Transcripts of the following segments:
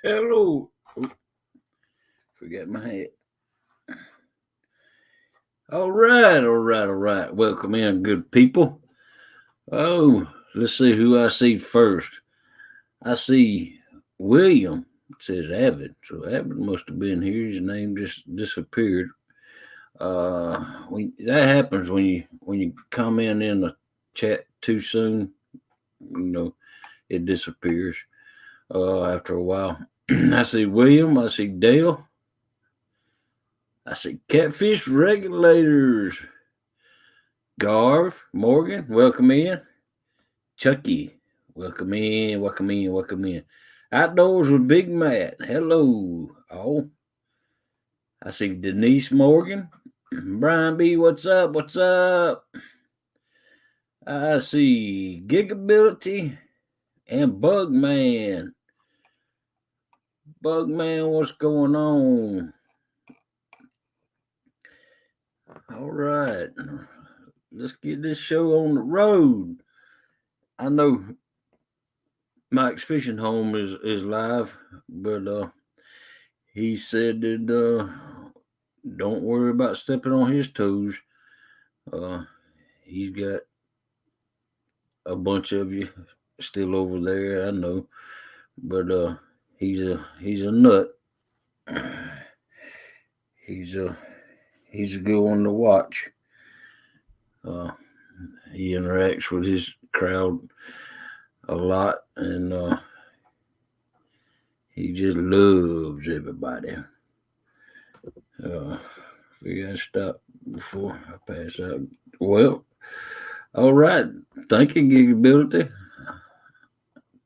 Hello. Oop, forgot my hat. All right. Welcome in, good people. Oh, let's see who I see first. I see William. It says Avid. So Avid must have been here. His name just disappeared. When that happens when you comment in the chat too soon, it disappears. After a while. I see William. I see Dale. I see Catfish Regulators. Garv, Morgan, welcome in. Chucky, welcome in. Outdoors with Big Matt, hello. Oh, I see Denise Morgan. Brian B, what's up? I see Gigability and Bugman. Bugman, what's going on? All right, let's get this show on the road. I know Mike's Fishing Home is live, but he said that don't worry about stepping on his toes. He's got a bunch of you still over there, I know, but he's a nut. He's a good one to watch. He interacts with his crowd a lot, and he just loves everybody. We gotta stop before I pass out. Well, all right. Thank you, Gigability.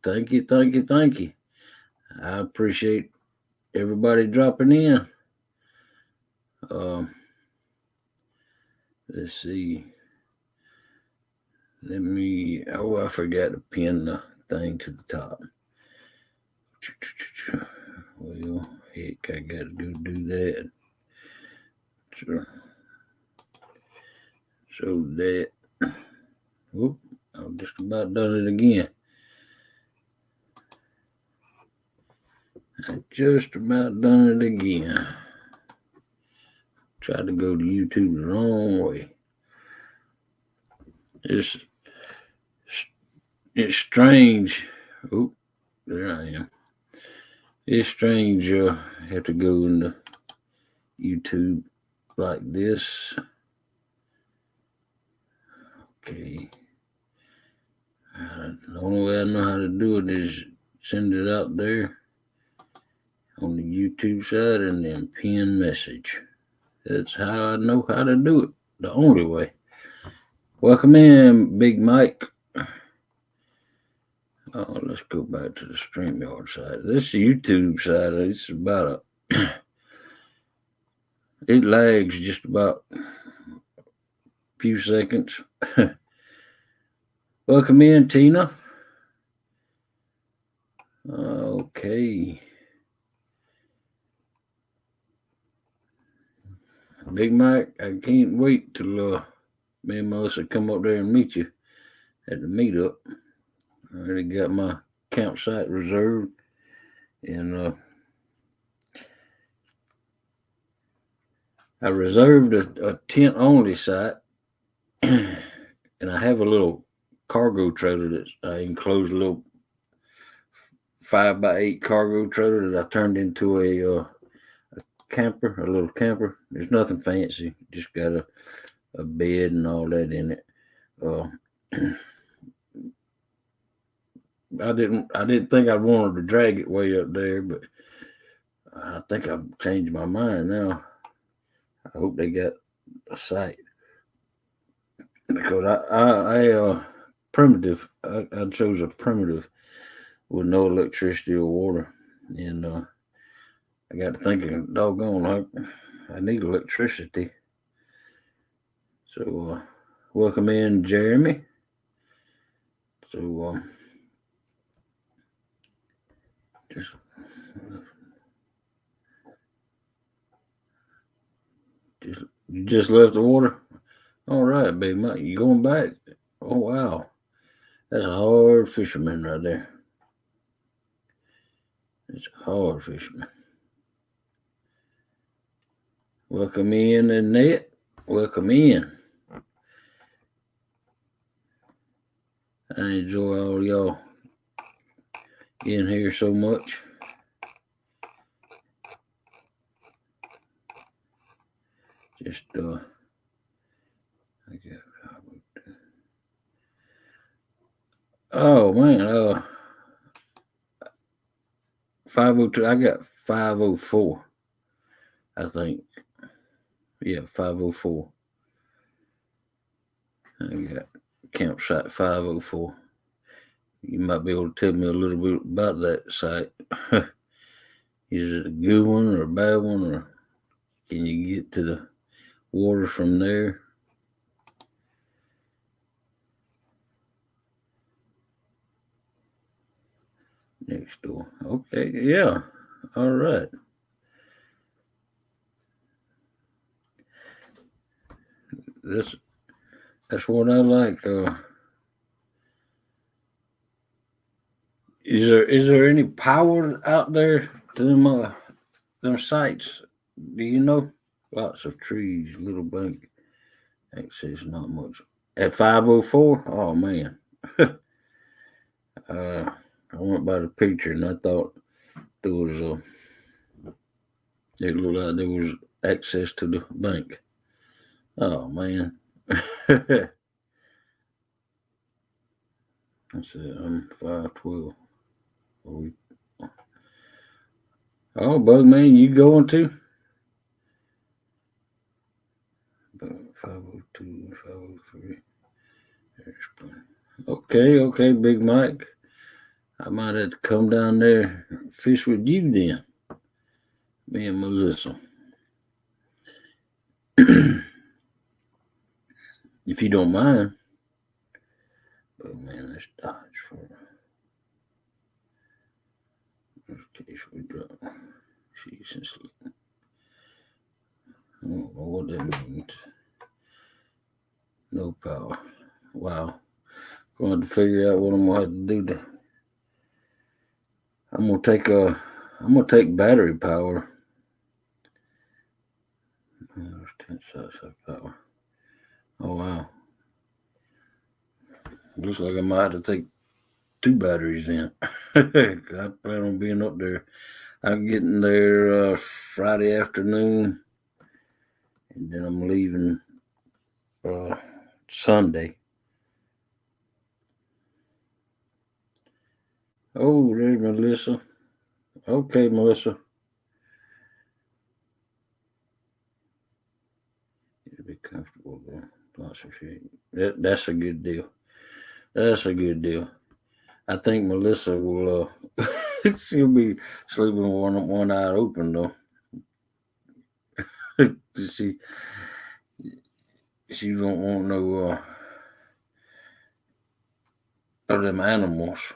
Thank you. I appreciate everybody dropping in. Let's see. I forgot to pin the thing to the top. Well, heck, I gotta do that. So that. Whoop, I've just about done it again. I just about done it again. Tried to go to YouTube the wrong way. It's strange. Oh, there I am. It's strange. Have to go into YouTube like this. Okay. The only way I know how to do it is send it out there on the YouTube side and then pin message. That's how I know how to do it. The only way. Welcome in, Big Mike. Oh, let's go back to the StreamYard side. This YouTube side, it's about it lags just about a few seconds. Welcome in, Tina. Okay. Big Mike, I can't wait till me and Melissa come up there and meet you at the meetup. I already got my campsite reserved, and I reserved a tent only site, and I have a little cargo trailer that I enclosed, a little 5x8 cargo trailer that I turned into a camper, a little camper. There's nothing fancy, just got a bed and all that in it. I didn't think I wanted to drag it way up there, but I think I've changed my mind now. I hope they got a site, because I primitive. I chose a primitive with no electricity or water, and I got to thinking, doggone, I need electricity. So welcome in, Jeremy. So you just left the water. All right, Big Mike, you going back? Oh wow, that's a hard fisherman right there. It's a hard fisherman. Welcome in, Annette. Welcome in. I enjoy all y'all in here so much. Just I got oh man, 502. I got 504. I think. Yeah, 504. I got campsite 504. You might be able to tell me a little bit about that site. Is it a good one or a bad one, or can you get to the water from there? Next door. Okay, yeah. All right. That's what I like. Is there any power out there to them sites? Do you know? Lots of trees, little bank access, not much. At 504? Oh man. I went by the picture and I thought there was it looked like there was access to the bank. Oh man. I said I'm 512. Oh, bug man, you going to? 502, 503. Okay, Big Mike. I might have to come down there and fish with you then. Me and Melissa. If you don't mind. But man, that's Dodge for case we drop. She's asleep. I don't know what that means. No power. Wow. Going to figure out what I'm gonna have to do to. I'm gonna take battery power. Power. Oh wow. Looks like I might have to take 2 batteries in. I plan on being up there. I'm getting there Friday afternoon, and then I'm leaving Sunday. Oh, there's Melissa. Okay, Melissa. It'll be comfortable there. Lots of shade. That's a good deal. That's a good deal. I think Melissa will. She'll be sleeping with one eye open though. she she don't want no of them animals.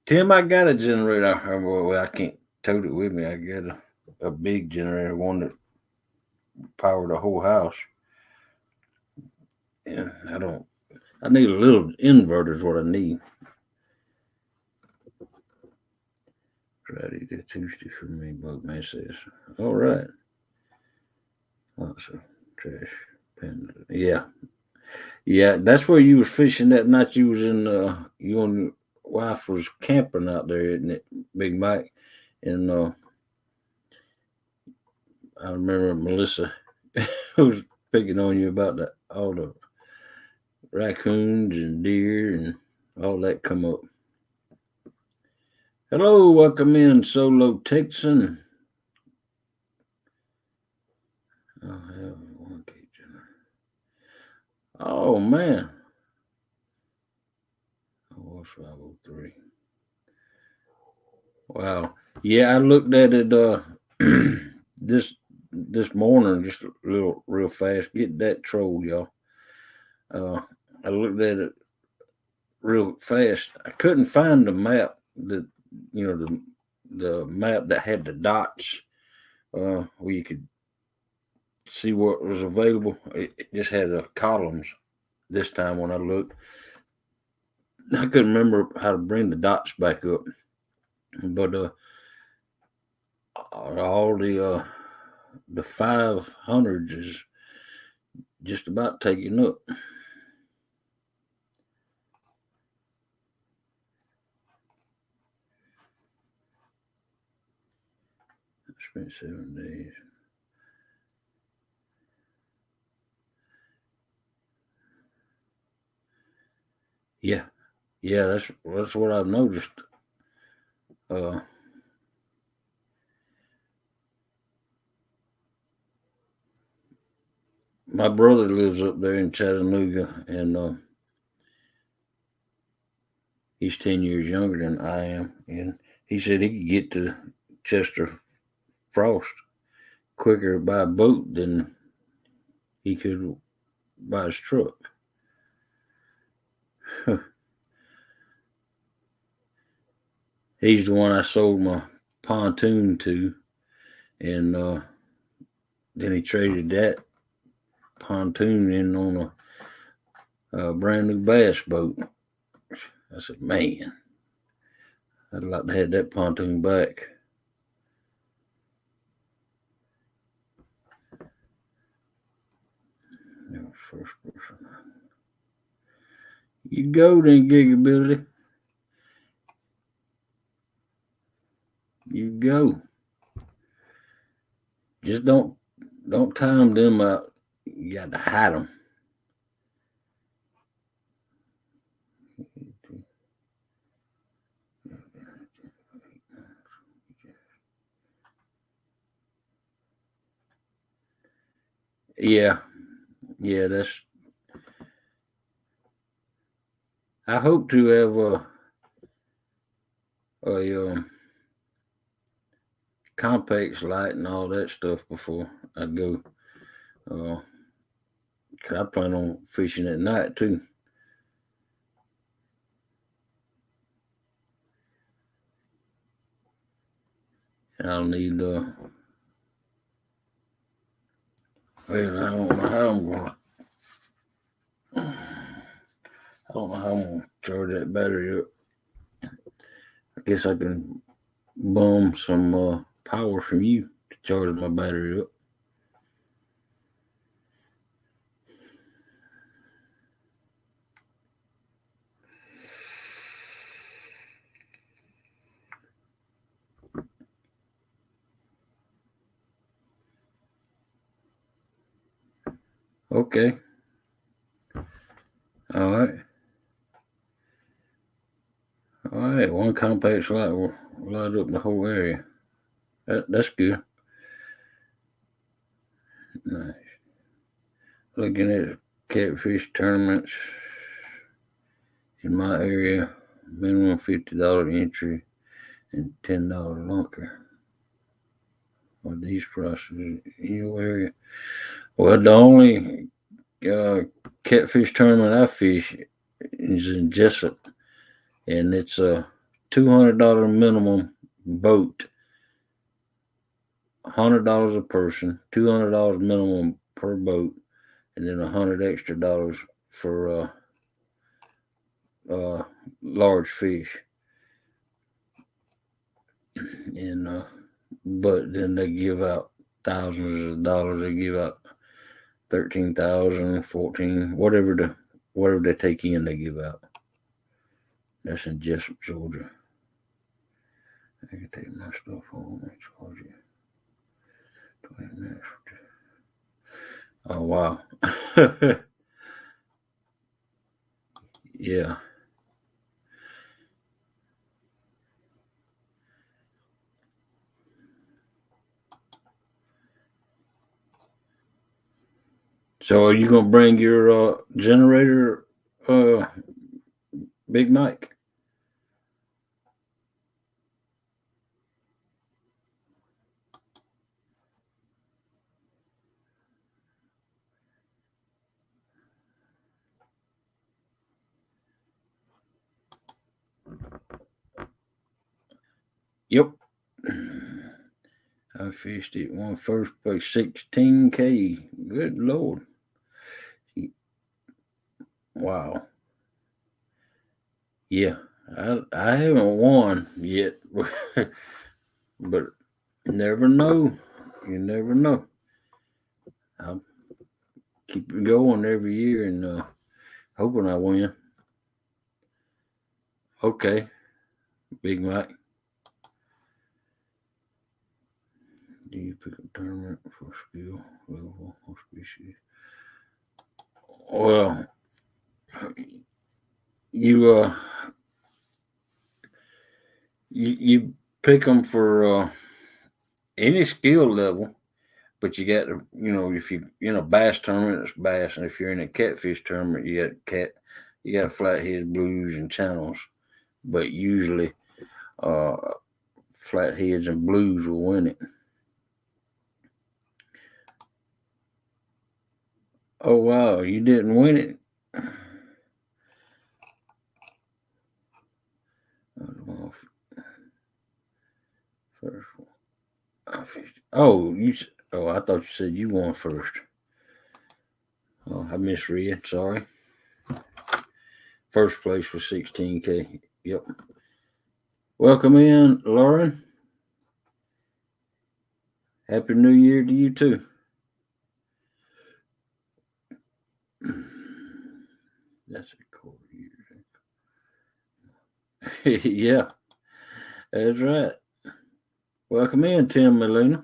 Tim, I got a generator. Well, I can't tote it with me. I got a big generator, one that power the whole house. And I need a little inverter is what I need. Friday to Tuesday for me, Bugman says. All right. Lots of trash. Yeah. Yeah, that's where you was fishing that night. You was in you and your wife was camping out there, isn't it, Big Mike? And I remember Melissa was picking on you about that all the raccoons and deer and all that come up. Hello, welcome in, Solo Texan. Oh man. Oh, 503. Wow. Yeah, I looked at it this morning, just real fast. Get that troll, y'all. I looked at it real fast. I couldn't find the map that the map that had the dots where you could see what was available. It just had columns this time when I looked. I couldn't remember how to bring the dots back up, but all the 500s is just about taken up. I spent 7 days. Yeah, yeah, that's what I've noticed. Uh, my brother lives up there in Chattanooga, and he's 10 years younger than I am, and he said he could get to Chester Frost quicker by boat than he could by his truck. He's the one I sold my pontoon to, and then he traded that pontoon in on a brand new bass boat. I said, man, I'd like to have that pontoon back. First person. You go then, Gigability. You go. Just don't time them out. You got to hide them. Yeah, yeah. That's. I hope to have a complex light and all that stuff before I go. Uh, 'Cause I plan on fishing at night too. And I'll need well, I don't know how I'm gonna. I don't know how I'm gonna charge that battery up. I guess I can bum some power from you to charge my battery up. Okay. All right. All right. One compact light will light up the whole area. That's good. Nice. Looking at catfish tournaments in my area, minimum $50 entry and $10 lunker. Are these prices in your area? Well, the only uh, catfish tournament I fish is in Jessup, and it's a $200 minimum boat, $100 a person, $200 minimum per boat, and then $100 extra for large fish. And but then they give out thousands of dollars. They give out 13,000, 14, whatever they take in, they give out. That's in Jessup, Georgia. I can take my stuff home and charge you 20 minutes. Oh wow. Yeah. So are you gonna bring your generator, uh, Big Mike? Yep. I fished it one first place 16K. Good lord. Wow. Yeah, I haven't won yet, but never know. You never know. I'll keep it going every year and hoping I win. Okay, Big Mike. Do you pick a tournament for skill level or species? Well, you you pick them for any skill level, but you got to if you in a bass tournament, it's bass, and if you're in a catfish tournament, you got cat, you got flatheads, blues, and channels. But usually, uh, flatheads and blues will win it. Oh wow, you didn't win it. First one. Oh, oh, I thought you said you won first. Oh, I misread. Sorry. First place was 16K. Yep. Welcome in, Lauren. Happy New Year to you too. That's a quarter year. Yeah, that's right. Welcome in, Tim Melina.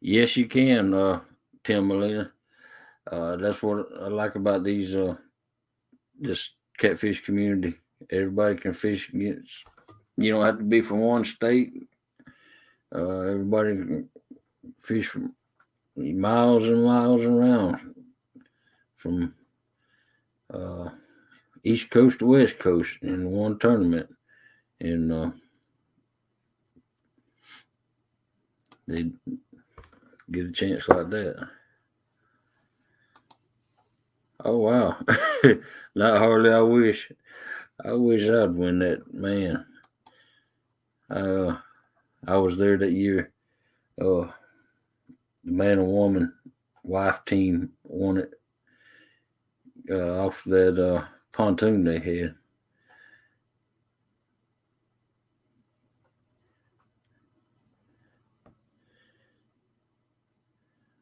Yes, you can, Tim Melina. That's what I like about this catfish community. Everybody can fish against. You don't have to be from one state. Everybody can fish from miles and miles around, from uh, East Coast to West Coast in one tournament, and they get a chance like that. Oh wow! Not hardly. I wish. I wish I'd win that. Man, uh, I was there that year. The man and woman wife team won it off that pontoon they had.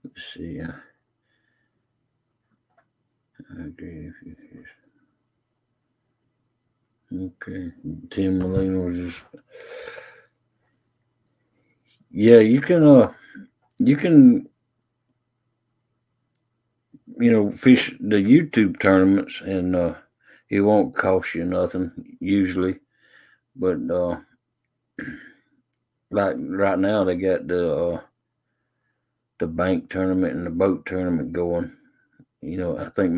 Let's see. I agree. Okay, Tim Molina was just. Yeah, you can fish the YouTube tournaments, and it won't cost you nothing usually. But like right now, they got the bank tournament and the boat tournament going. I think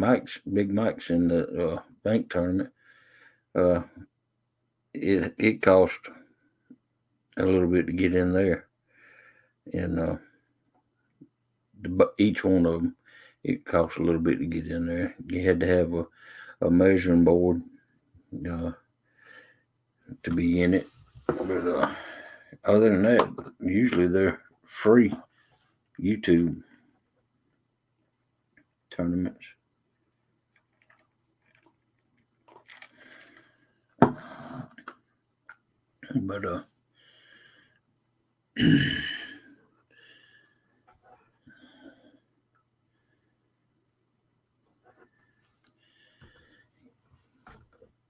Big Mike's in the bank tournament. Uh, it cost a little bit to get in there, and each one of them, it cost a little bit to get in there. You had to have a measuring board uh, to be in it. But other than that, usually they're free YouTube tournaments. But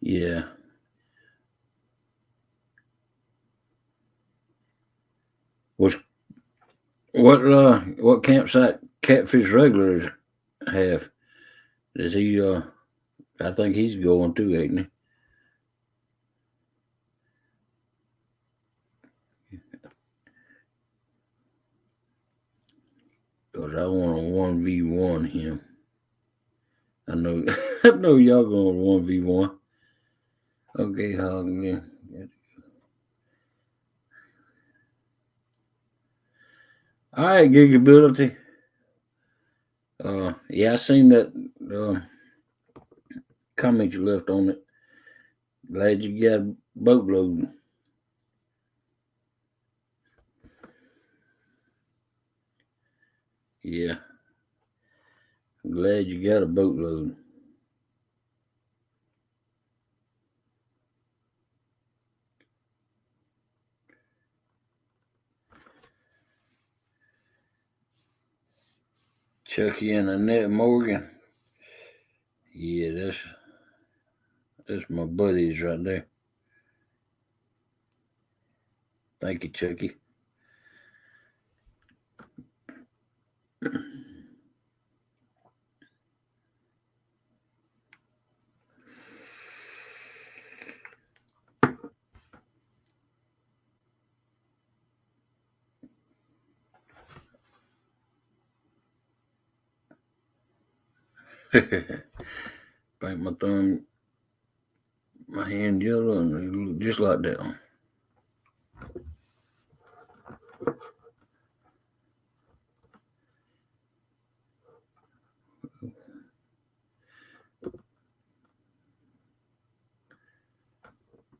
yeah. What's what campsite Catfish regulars have? Is he I think he's going too, ain't he? Cause I want to 1v1 him. I know I know y'all going 1v1. Okay, Hog again. All right, Gigability. Yeah, I seen that uh, comment you left on it. Glad you got a boatload. Yeah. I'm glad you got a boatload. Chucky and Annette Morgan. Yeah, that's my buddies right there. Thank you, Chucky. Paint my thumb, my hand yellow, and it look just like that one.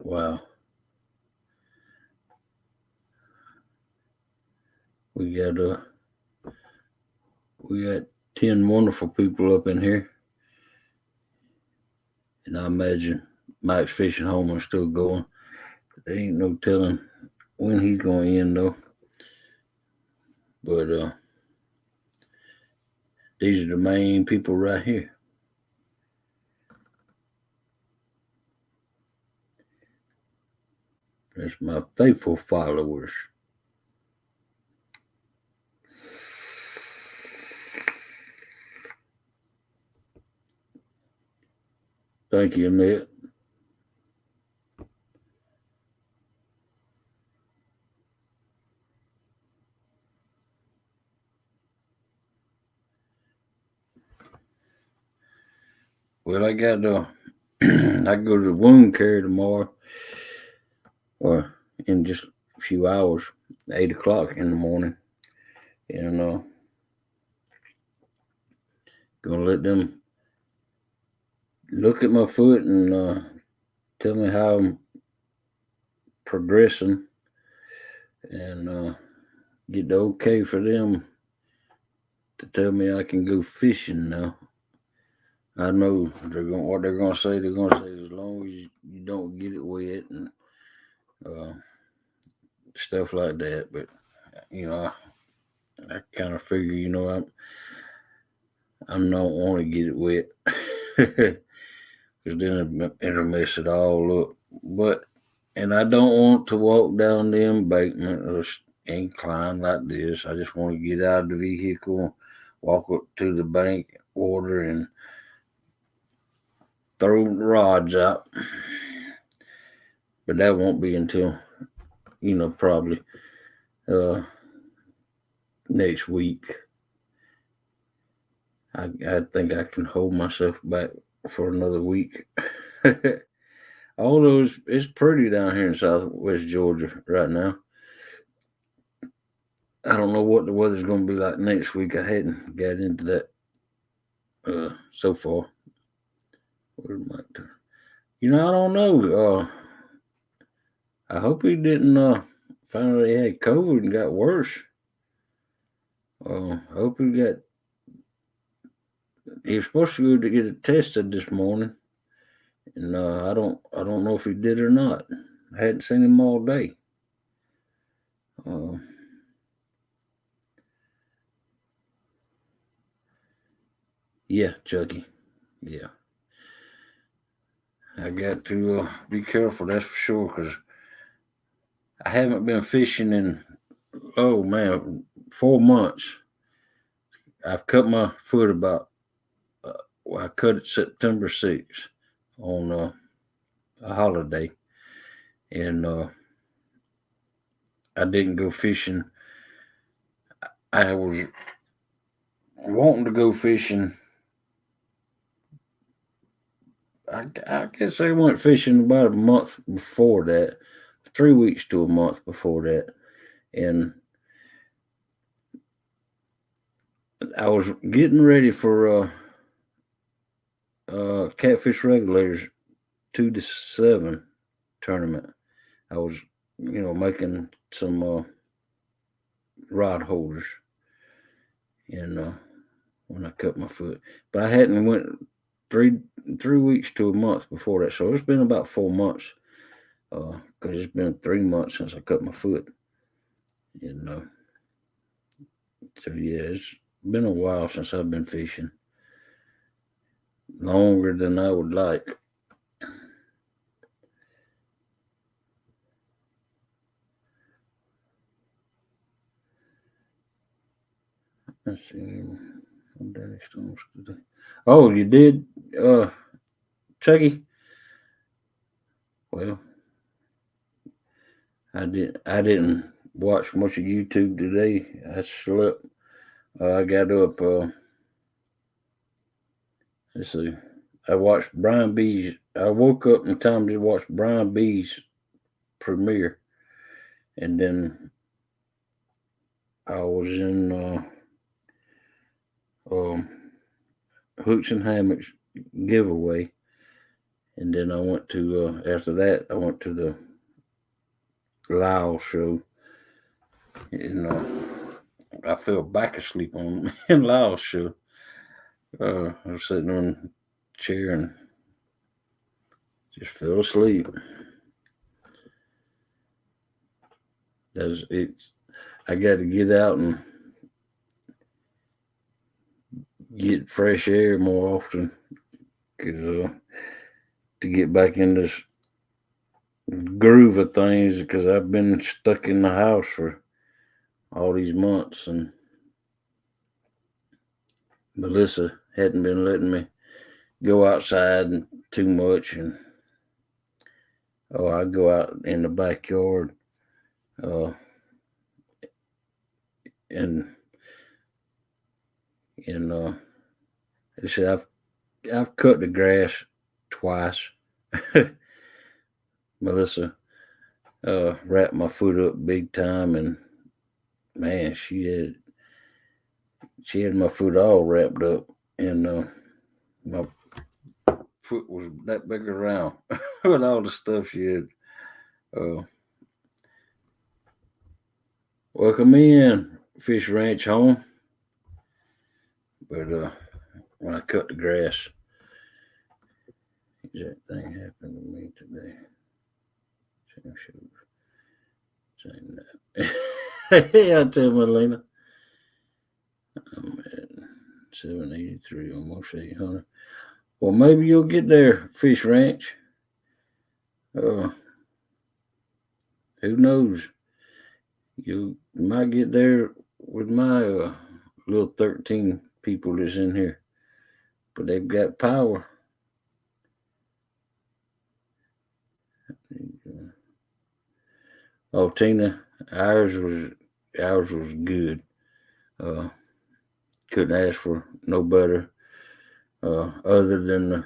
Wow. We got 10 wonderful people up in here. And I imagine Mike's fishing home is still going. There ain't no telling when he's going to end, though. But these are the main people right here. That's my faithful followers. Thank you, Annette. Well, I got I go to the wound care tomorrow, or in just a few hours, 8 o'clock in the morning, and gonna let them look at my foot and tell me how I'm progressing, and get the okay for them to tell me I can go fishing now. I know what they're gonna say. They're gonna say as long as you don't get it wet and uh, stuff like that. But I kind of figure I'm not want to get it wet because then it'll mess it all up. And I don't want to walk down the embankment or incline like this. I just want to get out of the vehicle, walk up to the bank, water, and throw rods out. But that won't be until, probably next week. I think I can hold myself back for another week. Although it's pretty down here in southwest Georgia right now. I don't know what the weather's going to be like next week. I hadn't got into that so far. Where's my turn? I don't know. I hope he didn't find out he had COVID and got worse. I hope he got. He was supposed to go to get it tested this morning, and I don't know if he did or not. I hadn't seen him all day. Yeah, Chucky. Yeah. I got to be careful, that's for sure, because I haven't been fishing in, 4 months. I've cut my foot about, I cut it September 6th on a holiday, and I didn't go fishing. I was wanting to go fishing. I guess I went fishing about a month before that, 3 weeks to a month before that, and I was getting ready for Catfish Regulators 2-7 tournament. I was, making some rod holders, and when I cut my foot. But I hadn't went three weeks to a month before that, so it's been about 4 months. Because it's been 3 months since I cut my foot, and so yeah, it's been a while since I've been fishing, longer than I would like. Let's see. I'm Danny Stones today. Oh, you did, Chucky? Well, I didn't watch much of YouTube today. I slept. I got up. Let's see. I watched Brian B's. I woke up in time to watch Brian B's premiere, and then I was in um, Hooks and Hammocks giveaway, and then I went to after that I went to the Lyle show, and I fell back asleep on in Lyle's show. I was sitting on a chair and just fell asleep. That's it. I got to get out and get fresh air more often, cause to get back in this groove of things. Because I've been stuck in the house for all these months, and Melissa hadn't been letting me go outside too much, and I go out in the backyard, uh, and they said I've cut the grass twice. Melissa wrapped my foot up big time, and man, she had my foot all wrapped up, and my foot was that big around with all the stuff she had. Uh, Welcome in, Fish Ranch home. But when I cut the grass, that thing happened to me today. Hey, I tell Melina, I'm at 783, almost 800. Well, maybe you'll get there, Fish Ranch. Who knows? You might get there with my little 13 people that's in here, but they've got power. Oh, Tina, ours was good. Couldn't ask for no better. Other than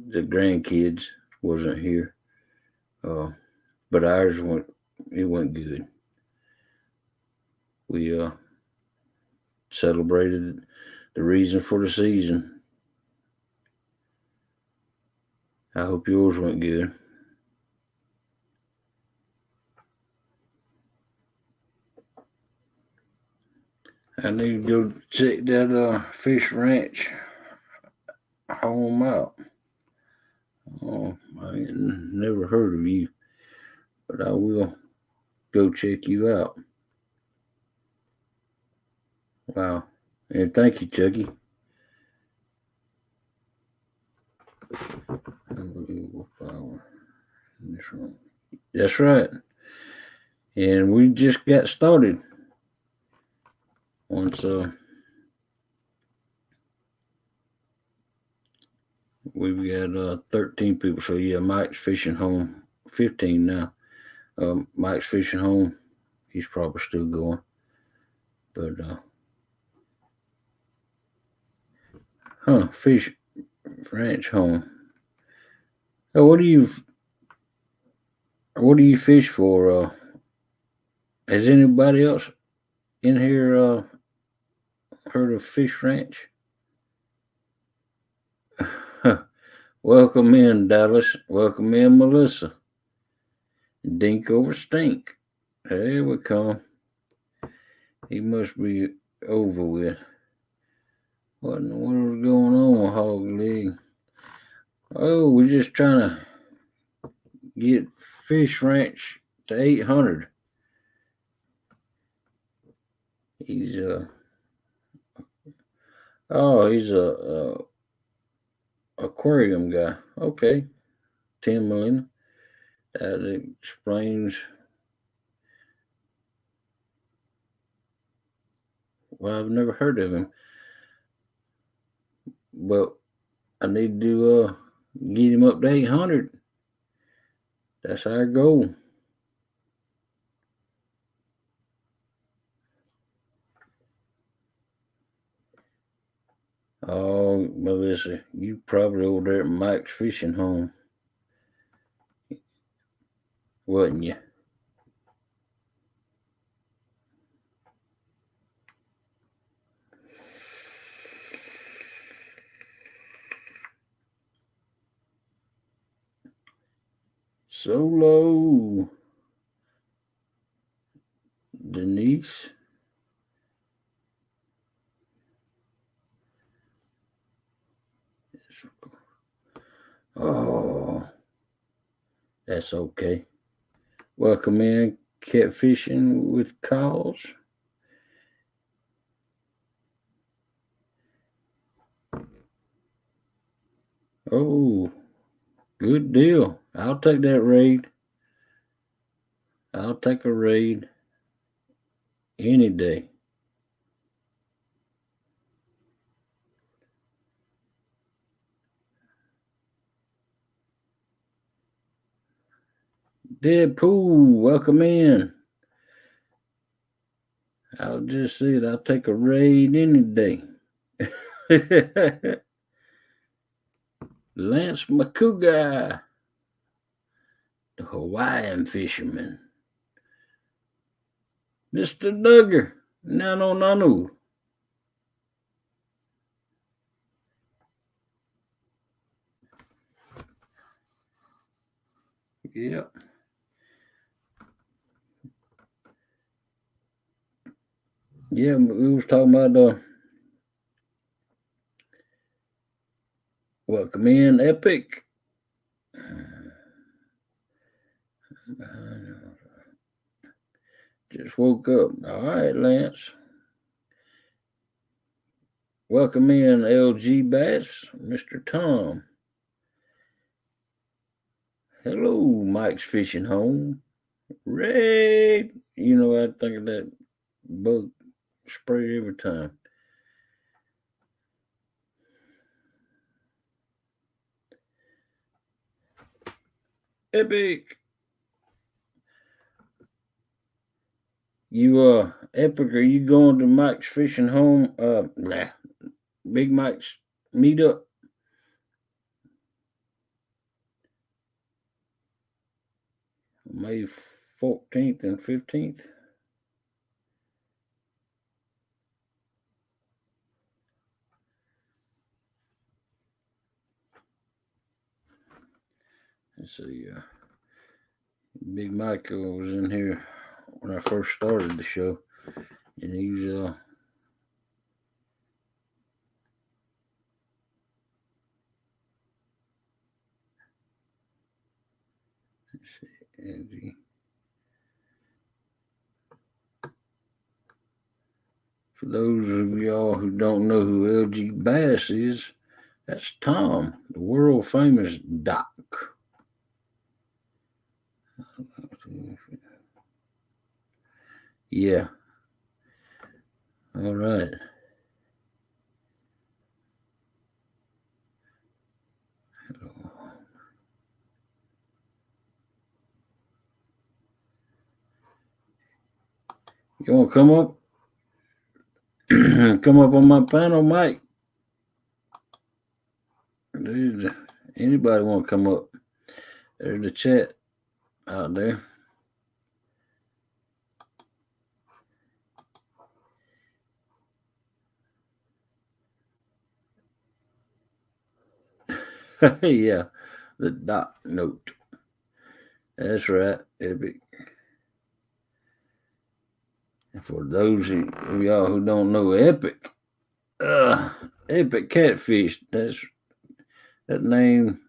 the grandkids wasn't here, but ours went good. We celebrated the reason for the season. I hope yours went good. I need to go check that Fish Ranch home out. Oh, I ain't never heard of you, but I will go check you out. Wow. And thank you, Chucky. Unbelievable power in this room. That's right. And we just got started. Once we've got 13 people. So yeah, Mike's fishing home. 15 now. Mike's fishing home. He's probably still going. But Fish Ranch home. Oh, what do you fish for? Has anybody else in here heard of Fish Ranch? Welcome in, Dallas. Welcome in, Melissa. Dink over stink. There we come. He must be over with. What in the world's going on, Hog Leg? Oh, we're just trying to get Fish Ranch to 800. He's he's a aquarium guy. Okay, 10 million. That explains why I've never heard of him. But I need to get him up to 800. That's our goal. Oh, Melissa, you probably over there at Mike's Fishing Home, wasn't you? Solo. Denise. Oh, that's okay. Welcome in, Catfishing with Calls. Oh, good deal. I'll take that raid. I'll take a raid any day. Deadpool, welcome in. I'll just say it. I'll take a raid any day. Lance Makuga, the Hawaiian fisherman. Mr. Duggar, Nanu. Yep. Yeah, we was talking about welcome in, Epic. Just woke up. All right, Lance. Welcome in, LG Bass, Mr. Tom. Hello, Mike's Fishing Home. Ray. You know, I think of that bug spray every time. Epic. You Epic, are you going to Mike's Fishing Home? Big Mike's meetup? May 14th and 15th. Let's see. Big Michael was in here when I first started the show, and he's let's see, Angie. For those of y'all who don't know who LG Bass is, that's Tom, the world famous Doc. Yeah. All right. You want to come up? Come up on my panel, Mike. Anybody want to come up? There's the chat out there. Yeah, the dot note. That's right, Epic. And for those of y'all who don't know Epic, Epic Catfish. That name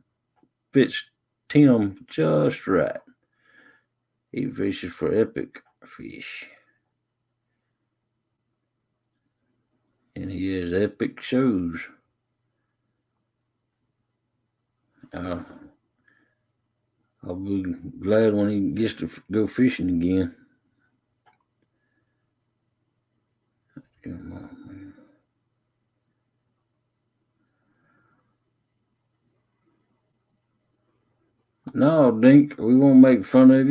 fits Tim just right. He fishes for Epic Fish. And he has epic shows. Uh, I'll be glad when he gets to go fishing again. Come on, man. No, Dink, we won't make fun of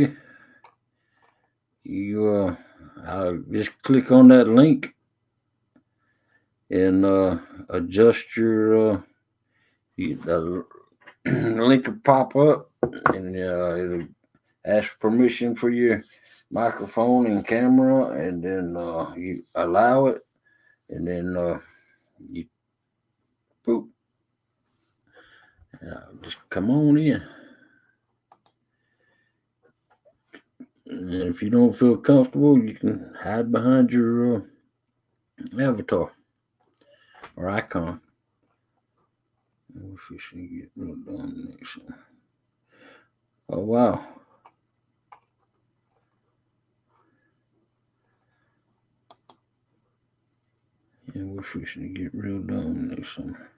you. I'll just click on that link and adjust your the link will pop up and it'll ask permission for your microphone and camera, and then you allow it, and then you poop. Just come on in. And if you don't feel comfortable, you can hide behind your avatar or icon. We're fishing to get real done next one. Oh wow. And we're fishing to get real dumb next summer.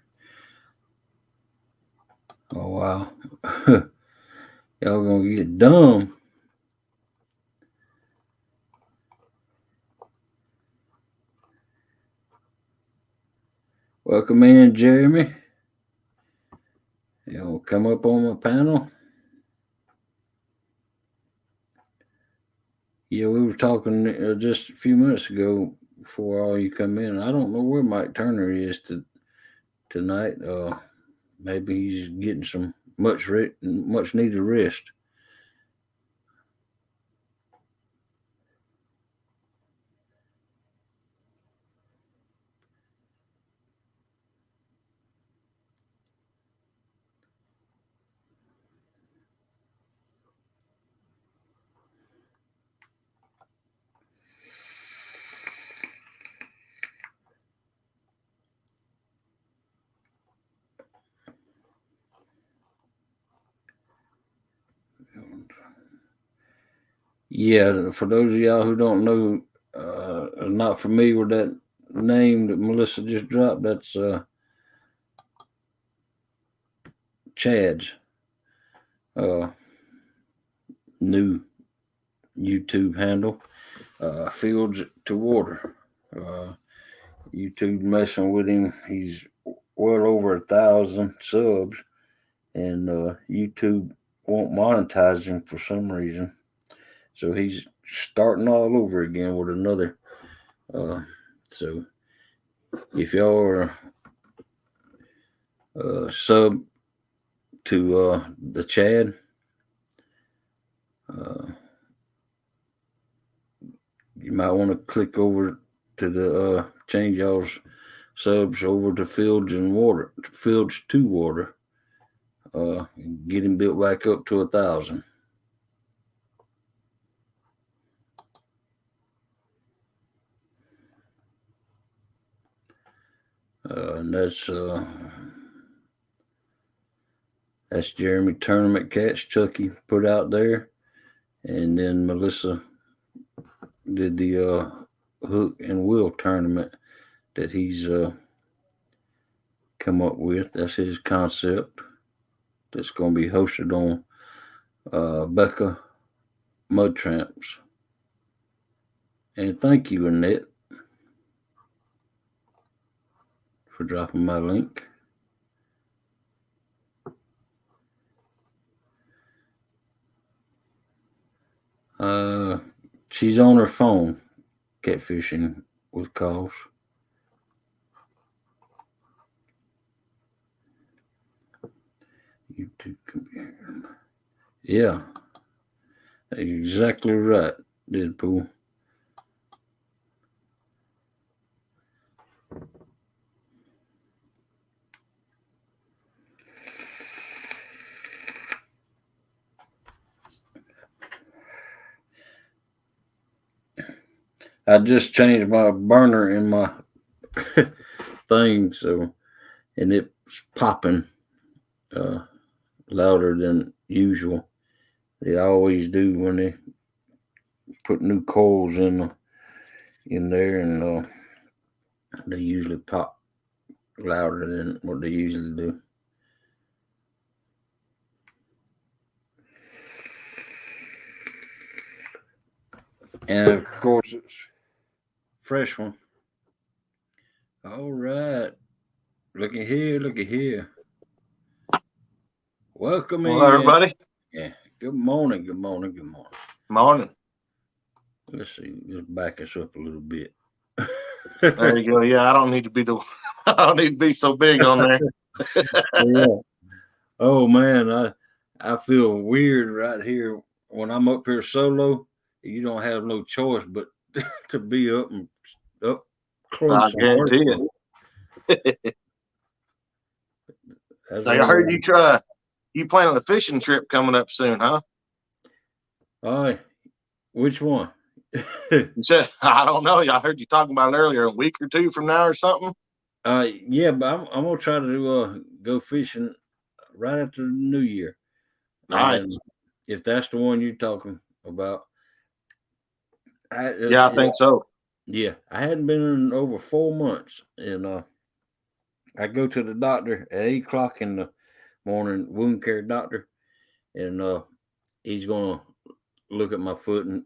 Oh wow. Y'all gonna get dumb. Welcome in, Jeremy. Y'all come up on my panel. Yeah, we were talking just a few minutes ago before all you come in. I don't know where Mike Turner is tonight. Maybe he's getting some much needed rest. Yeah, for those of y'all who don't know, are not familiar with that name that Melissa just dropped, that's Chad's new YouTube handle, Fields to Water. YouTube messing with him. He's well over 1,000 subs, and YouTube won't monetize him for some reason. So he's starting all over again with another. So if y'all are sub to the Chad, you might want to click over to the change y'all's subs over to Fields to Water, and get him built back up to 1,000. And that's Jeremy Tournament Catch Chucky put out there, and then Melissa did the hook and wheel tournament that he's come up with. That's his concept. That's going to be hosted on Becca Mud Tramps. And thank you, Annette, for dropping my link. She's on her phone catfishing with calls. YouTube computer. Yeah, exactly right, Deadpool. I just changed my burner in my thing, so and it's popping louder than usual. They always do when they put new coils in there, and they usually pop louder than what they usually do. And of course, it's fresh one. All right, looky here, looky here. Welcome Hello, in. everybody. Yeah. Good morning. Good morning. Good morning. Morning. Let's see. Just back us up a little bit. There you go. Yeah, I don't need to be I don't need to be so big on there. Yeah. Oh man, I feel weird right here when I'm up here solo. You don't have no choice but to be up I close and guarantee personal. it. That's Like I heard you planning a fishing trip coming up soon, huh? All right. Which one? You said I don't know. I heard you talking about it earlier, a week or two from now or something. Yeah, but I'm gonna try to go fishing right after the New Year. Nice. And if that's the one you're talking about, Yeah, I think so. yeah, I hadn't been in over 4 months, and I go to the doctor at 8 o'clock in the morning, wound care doctor, and he's gonna look at my foot and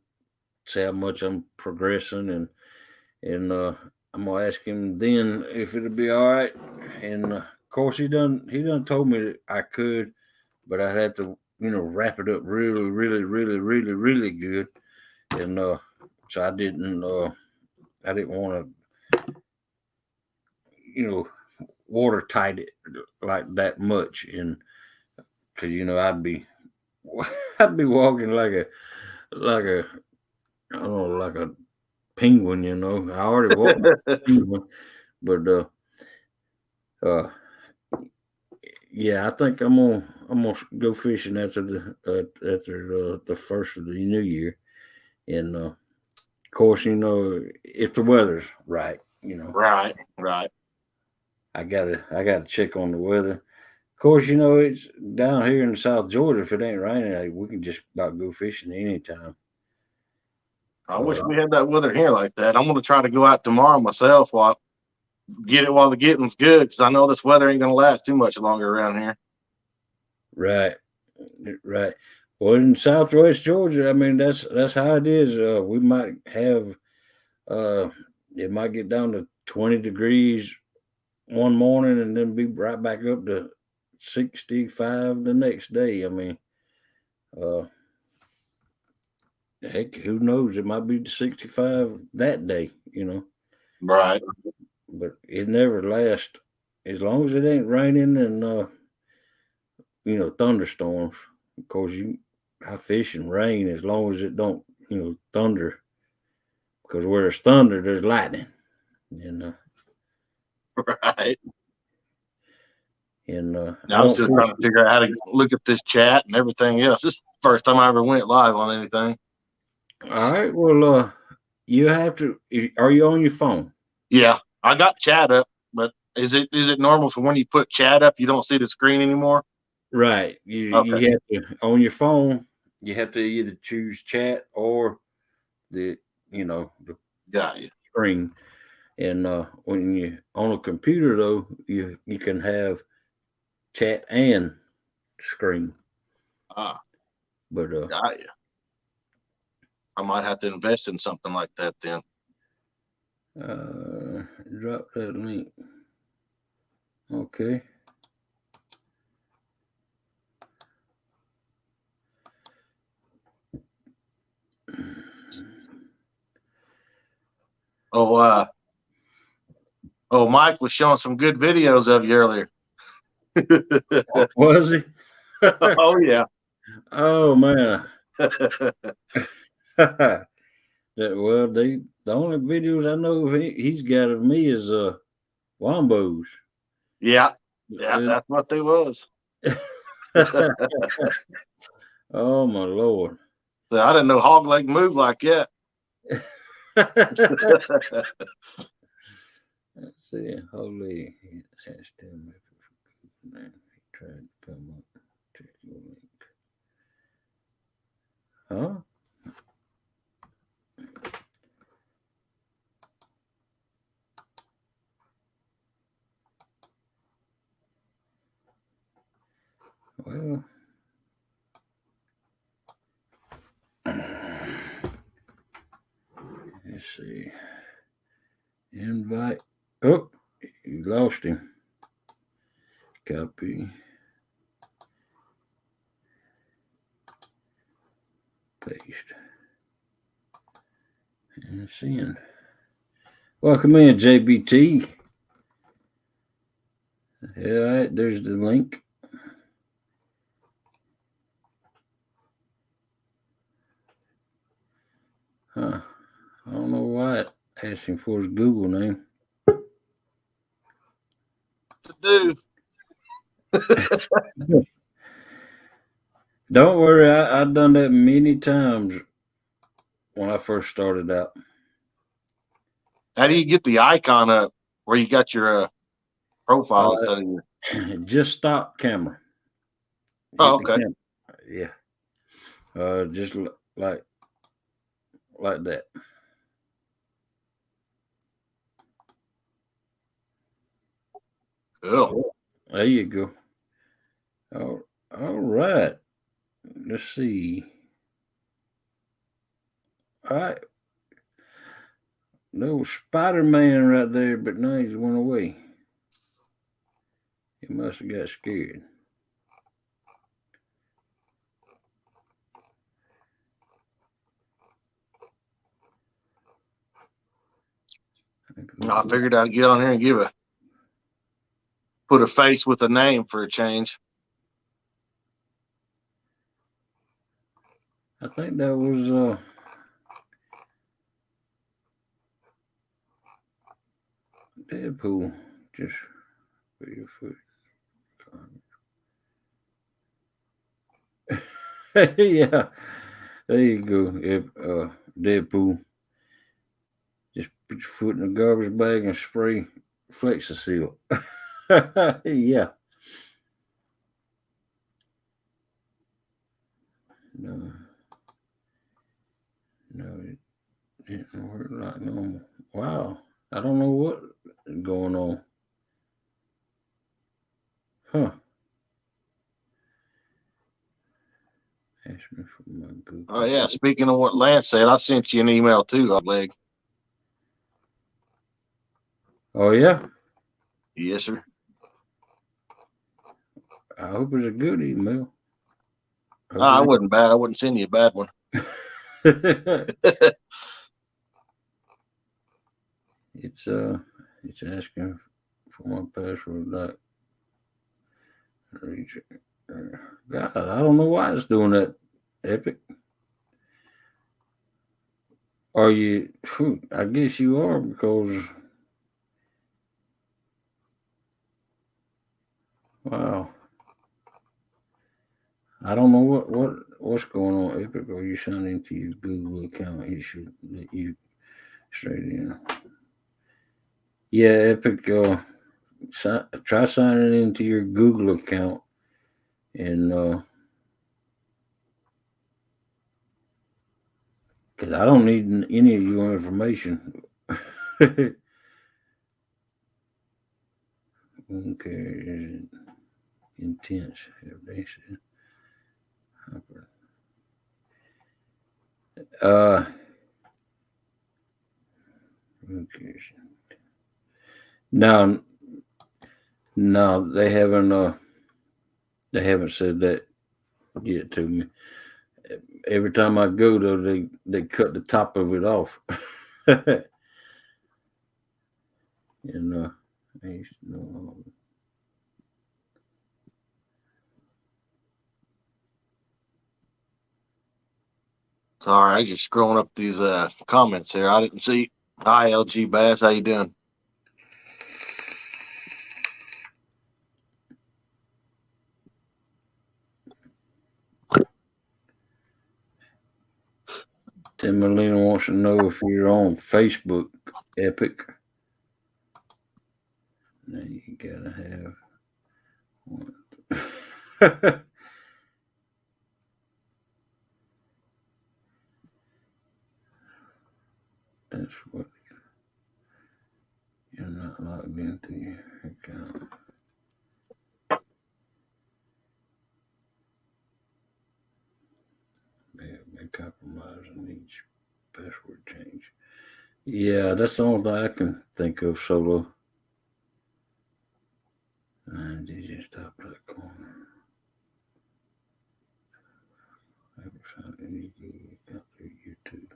see how much I'm progressing, and I'm gonna ask him then if it'll be all right. And of course, he done told me that I could, but I'd have to wrap it up really, really, really, really, really good, and so I didn't want to watertight it like that much, and because I'd be I'd be walking like a I don't know, like a penguin. I already walked like a penguin, but uh yeah, I think I'm gonna go fishing after the first of the new year, and of course, if the weather's right, Right. I gotta check on the weather. Of course, it's down here in South Georgia. If it ain't raining, we can just about go fishing anytime. I wish we had that weather here like that. I'm gonna try to go out tomorrow myself while the getting's good, because I know this weather ain't gonna last too much longer around here. Right, right. Well, in Southwest Georgia, I mean that's how it is. We might have uh, it might get down to 20 degrees one morning and then be right back up to 65 the next day. I mean, uh, heck, who knows? It might be 65 that day. Right. But it never lasts as long as it ain't raining and thunderstorms. Of course, I fish and rain as long as it don't thunder, because where there's thunder, there's lightning. And Right. and I I'm don't still fish. trying to figure out how to look at this chat and everything else. This is the first time I ever went live on anything. All right. Well, you have to. Are you on your phone? Yeah, I got chat up, but is it normal for when you put chat up, you don't see the screen anymore? Right. You Okay. have to on your phone. You have to either choose chat or the the Got you. screen. And when you on a computer though, you can have chat and screen. But Got you. I might have to invest in something like that then. drop that link. Okay. Mike was showing some good videos of you earlier. Was he? Oh yeah. Oh man. Well, the only videos I know he's got of me is wombos. Yeah, that's what they was. Oh my lord! So I didn't know hog leg move like that. Let's see. Holy asked him if he tried to come up. Check your link. Huh? Well, let's see. Invite. Oh, you lost him. Copy. Paste. And send. Welcome in, JBT. All right, there's the link. Huh. I don't know why it asking for his Google name. To do. Don't worry, I've done that many times when I first started out. How do you get the icon up where you got your profile instead of your? Just stop camera. Oh, Hit the okay. camera. Yeah. Just like that. Cool. There you go. All right. Let's see. All right. There was Spider-Man right there, but now he's went away. He must have got scared. I figured I'd get on here and put a face with a name for a change. I think that was Deadpool. Just for your foot. Yeah. There you go. Deadpool. Just put your foot in the garbage bag and spray Flexasil. Yeah. No. No, it didn't work like normal. Wow. I don't know what is going on. Huh. Ask me for my Google. Oh yeah. Speaking of what Lance said, I sent you an email too, leg. Oh yeah? Yes, sir. I hope it's a good email. I wasn't bad. I wouldn't send you a bad one. It's asking for my password. Like, God, I don't know why it's doing that. Epic. Are you? I guess you are because. Wow. I don't know what's going on, Epic. Are you signed into your Google account? It should let you straight in. Yeah, Epic. Try signing into your Google account and because I don't need any of your information. Okay. Intense. Have they said? Uh. Okay. No, no, they haven't. They haven't said that yet to me. Every time I go though, they cut the top of it off. And I used to know. Sorry, I just scrolling up these comments here. I didn't see. Hi, LG Bass. How you doing? Tim Molina wants to know if you're on Facebook, Epic. Now you gotta have one. That's what you're not logged into your account. May have been compromised and needs password change. Yeah, that's the only thing I can think of solo. And you just stop that corner. I haven't found any Google account through YouTube.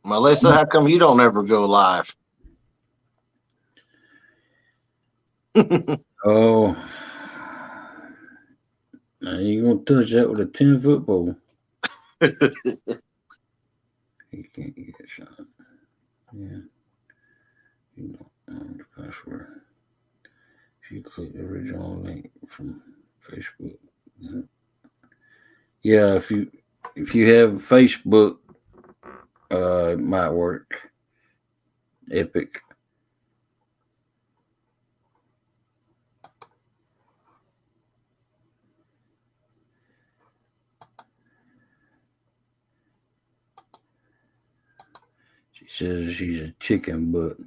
Melissa, how come you don't ever go live? Oh, now you gonna touch that with a 10-foot pole. You can't get shot. Yeah. You don't know the password. If you click the original link from Facebook. Yeah, if you have Facebook, it might work. Epic. She says she's a chicken butt.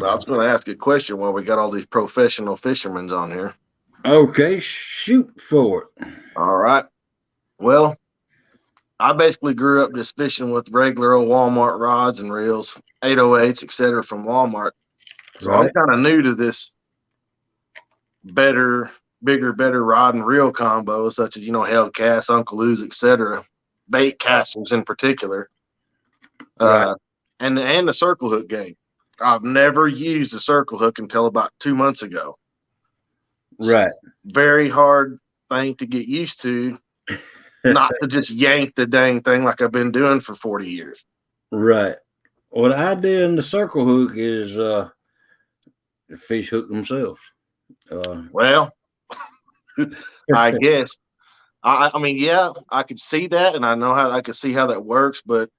I was going to ask a question while we got all these professional fishermen on here. Okay, shoot for it. All right. Well, I basically grew up just fishing with regular old Walmart rods and reels, 808s, etc. from Walmart. So Right. I'm kind of new to this bigger, better rod and reel combos, such as, held casts, Uncle Lou's, etc. Bait castles in particular. Right. And the circle hook game. I've never used a circle hook until about 2 months ago. Right. Very hard thing to get used to, not to just yank the dang thing like I've been doing for 40 years. Right. What I did in the circle hook is the fish hook themselves. Well, I guess. I mean, yeah, I could see that, and I could see how that works, but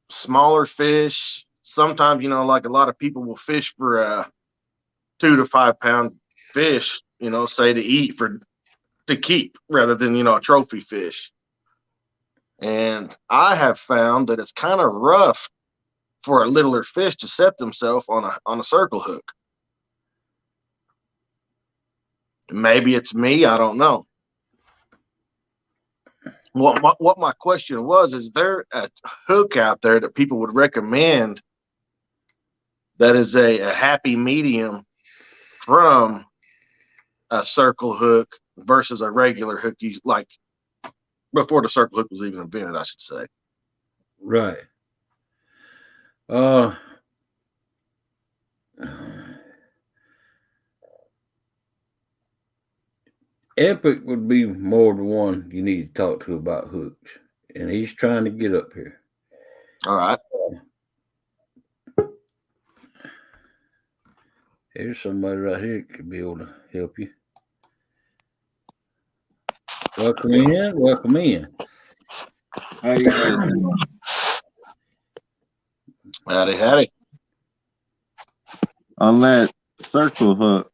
smaller fish, sometimes, like a lot of people will fish for a 2 to 5 pound fish, say to eat to keep rather than, a trophy fish. And I have found that it's kind of rough for a littler fish to set themselves on a circle hook. Maybe it's me, I don't know. What my question was, is there a hook out there that people would recommend that is a happy medium from a circle hook versus a regular hook, like before the circle hook was even invented, I should say? Right. Epic would be more the one you need to talk to about hooks, and he's trying to get up here. All right. Here's somebody right here that could be able to help you. Welcome in. Welcome in. How you guys doing? Howdy. On that circle hook,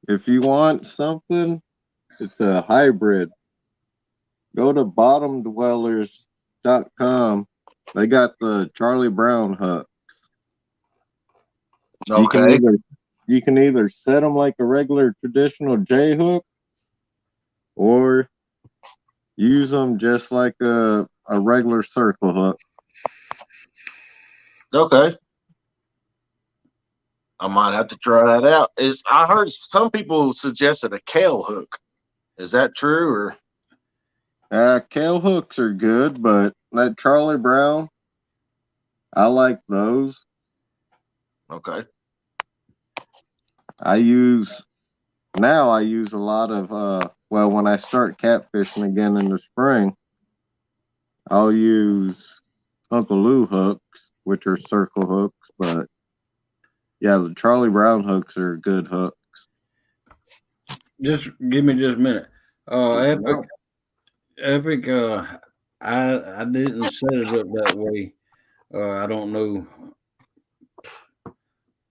if you want something, it's a hybrid. Go to bottomdwellers.com. They got the Charlie Brown hook. Okay. You can either set them like a regular traditional J hook, or use them just like a regular circle hook. Okay. I might have to try that out. I heard some people suggested a kale hook. Is that true, or? Kale hooks are good, but that Charlie Brown, I like those. Okay. I use a lot of when I start catfishing again in the spring, I'll use Uncle Lou hooks, which are circle hooks, but yeah, the Charlie Brown hooks are good hooks. just give me just a minute. Epic, No. Epic. I didn't set it up that way. I don't know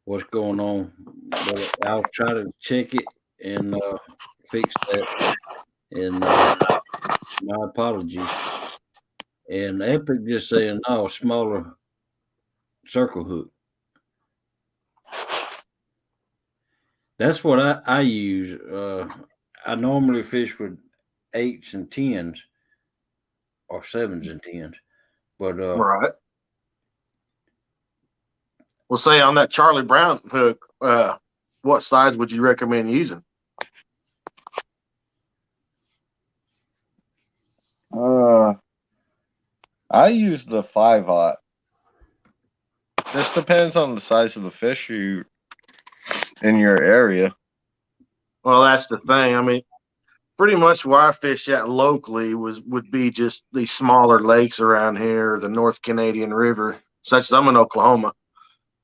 what's going on, but I'll try to check it and fix that. And my apologies. And Epic just saying, no, smaller circle hook. That's what I use. I normally fish with 8s and 10s or 7s and 10s. But Right. Well, say on that Charlie Brown hook, what size would you recommend using? I use the 5/0. Just depends on the size of the fish you in your area. Well, that's the thing. I mean, pretty much where I fish at locally would be just these smaller lakes around here, the North Canadian River, such as I'm in Oklahoma.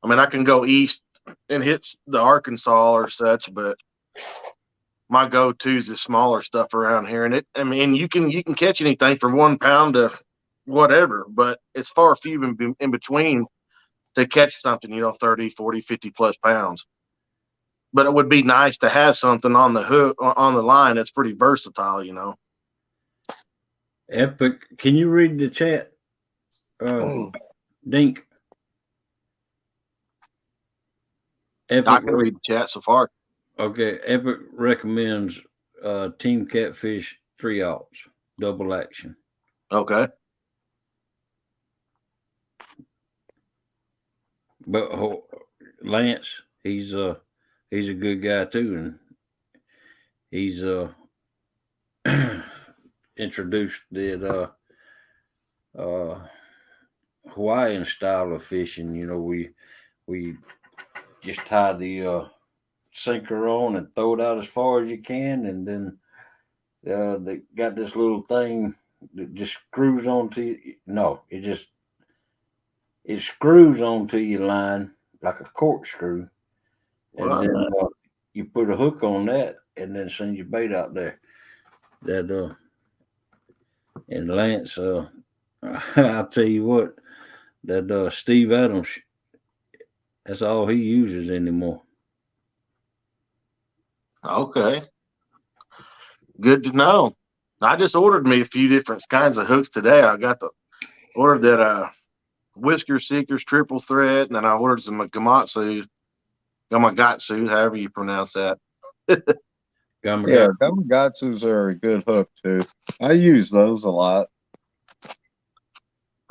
I mean, I can go east and hit the Arkansas or such, but my go-to is the smaller stuff around here. And I mean, you can catch anything from 1 pound to whatever, but it's far few in between to catch something, 30, 40, 50 plus pounds. But it would be nice to have something on the hook, on the line that's pretty versatile. Epic, can you read the chat? Dink. Epic. I can read the chat so far. Okay, Epic recommends Team Catfish 3/0 double action. Okay. But Lance, he's a good guy too, and he's introduced the Hawaiian style of fishing. We just tie the sinker on and throw it out as far as you can, and then they got this little thing that just screws onto you. No, it screws onto your line like a corkscrew, and then you put a hook on that, and then send your bait out there. That and Lance, I'll tell you what, that Steve Adams, that's all he uses anymore. Okay. Good to know. I just ordered me a few different kinds of hooks today. I ordered that Whisker Seekers triple thread, and then I ordered some Gamatsu, however you pronounce that. Yeah, Gamatsus are a good hook too. I use those a lot.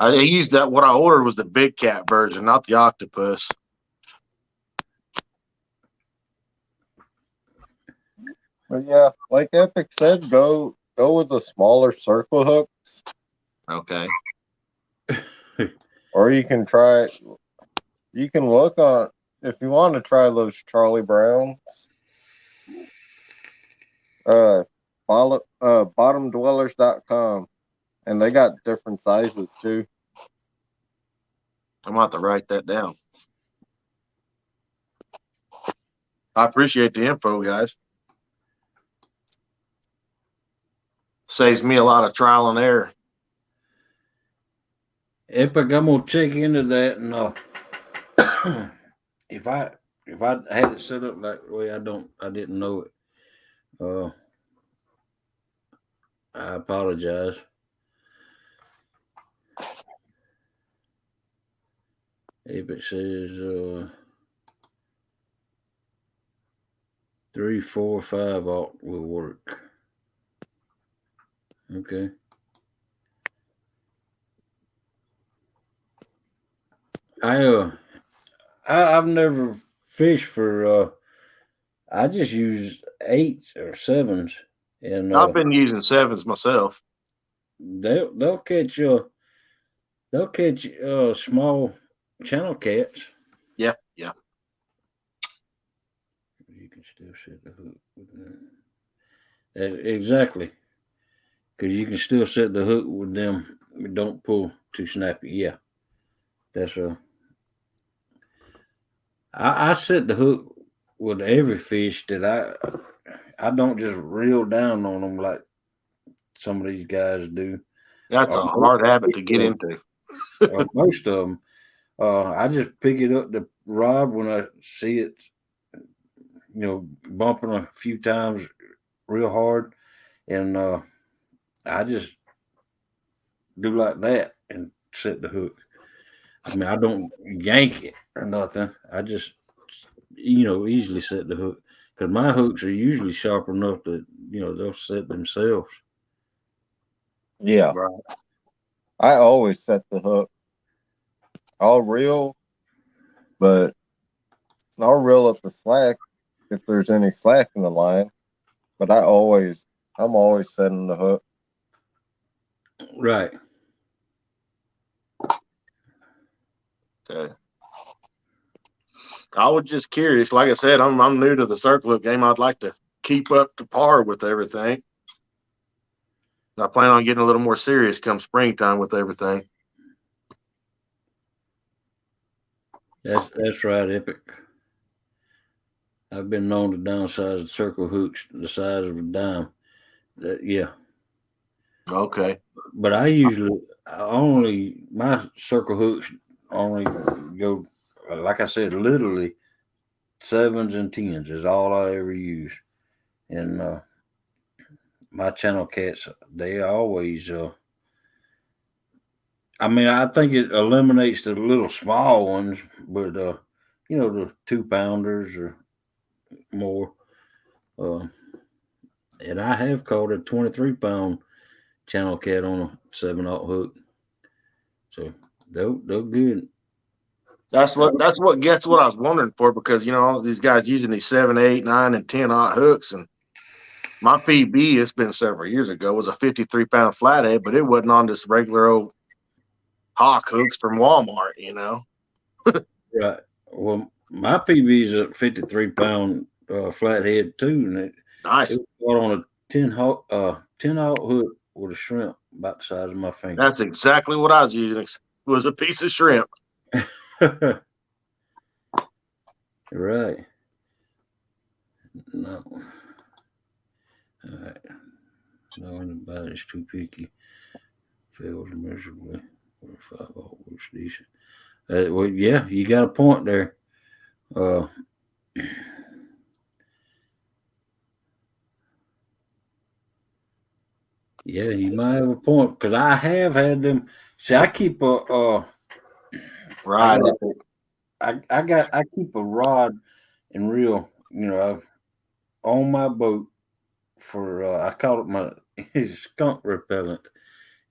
I used that. What I ordered was the big cat version, not the octopus. But yeah, like Epic said, go with the smaller circle hook. Okay. Or you can look on, if you want to try those Charlie Browns, bottomdwellers.com, and they got different sizes too. I'm going to have to write that down. I appreciate the info, guys. Saves me a lot of trial and error. Epic, I'm gonna check into that, and if I had it set up that way, I didn't know it. I apologize. Epic says 3, 4, 5 alt will work. Okay. I've never fished for I just use 8s or 7s, and I've been using 7s myself. they'll catch small channel cats. Yeah. You can still set the hook with them. Exactly, because you can still set the hook with them. Don't pull too snappy. Yeah, that's I set the hook with every fish that I don't just reel down on them like some of these guys do. That's Or a hard habit to get into. most of them. I just pick it up the rod when I see it, bumping a few times real hard, and I just do like that and set the hook. I mean, I don't yank it or nothing. I just, easily set the hook because my hooks are usually sharp enough that they'll set themselves. Yeah, Right. I always set the hook. I'll reel, but I'll reel up the slack if there's any slack in the line. But I'm always setting the hook. Right. Okay. I was just curious. Like I said, I'm new to the circle hook game. I'd like to keep up to par with everything. I plan on getting a little more serious come springtime with everything. That's right, Epic. I've been known to downsize the circle hooks the size of a dime. Yeah, Okay. but my circle hooks only go, like I said, literally sevens and tens is all I ever use. And my channel cats, they always. I mean, I think it eliminates the little small ones, but the 2 pounders or more. Uh, and I have caught a 23 pound channel cat on a 7/0 hook, so they're good. That's what gets what I was wondering for, because all these guys using these 7, 8, 9, and 10 hooks, and my PB, it's been several years ago, was a 53-pound flathead, but it wasn't on this regular old hawk hooks from Walmart. Right. Well, my PB's a 53 pound flathead too, and it Nice. was caught on a 10/0 hook with a shrimp about the size of my finger. That's exactly what I was using. It was a piece of shrimp. Right. No. All right. No, anybody's too picky. Fails miserably. 5/0 works decent. Well, yeah, you got a point there. Uh, yeah, you might have a point because I have had them. See, I keep a I Right. got I keep a rod and reel, on my boat for I call it my skunk repellent,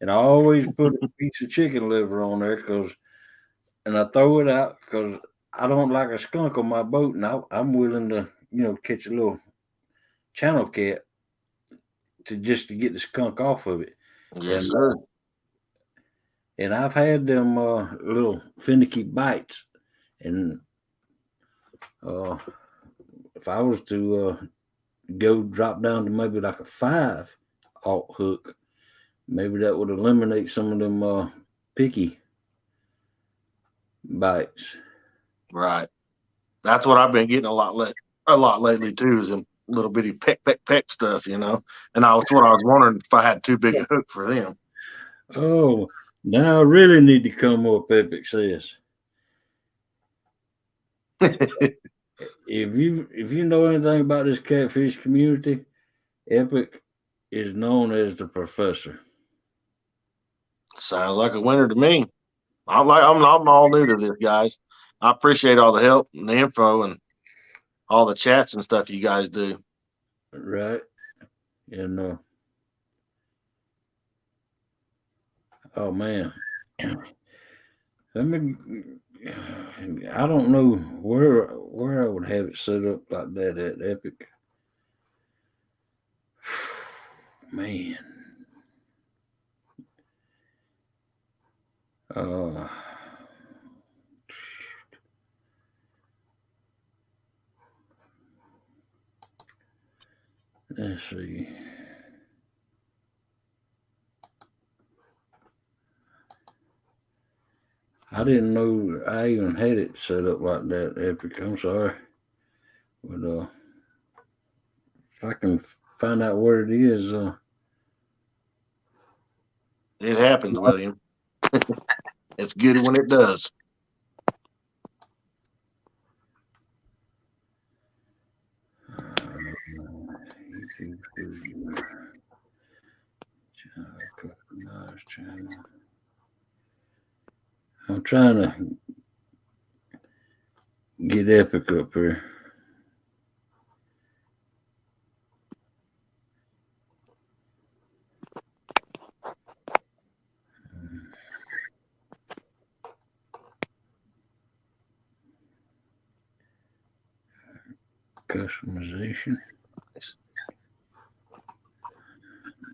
and I always put a piece of chicken liver on there and I throw it out because I don't like a skunk on my boat, and I'm willing to catch a little channel cat to get the skunk off of it, Yes, and sir. I've had them little finicky bites, and uh, if I was to go drop down to maybe like a 5/0 hook, maybe that would eliminate some of them picky bites. Right. That's what I've been getting a lot lately too, is them little bitty peck stuff. And that's what I was wondering if I had too big a hook for them. Oh, now I really need to come up, Epic says. If you know anything about this catfish community, Epic is known as the professor. Sounds like a winner to me. I'm all new to this, guys. I appreciate all the help and the info and all the chats and stuff you guys do. Right. And oh man. Let me I don't know where I would have it set up like that at Epic. Man. Uh let's see. I didn't know I even had it set up like that, Epic. I'm sorry. But if I can find out what it is. It happens, William. It's good when it does. Channel. I'm trying to get Epic up here. Customization.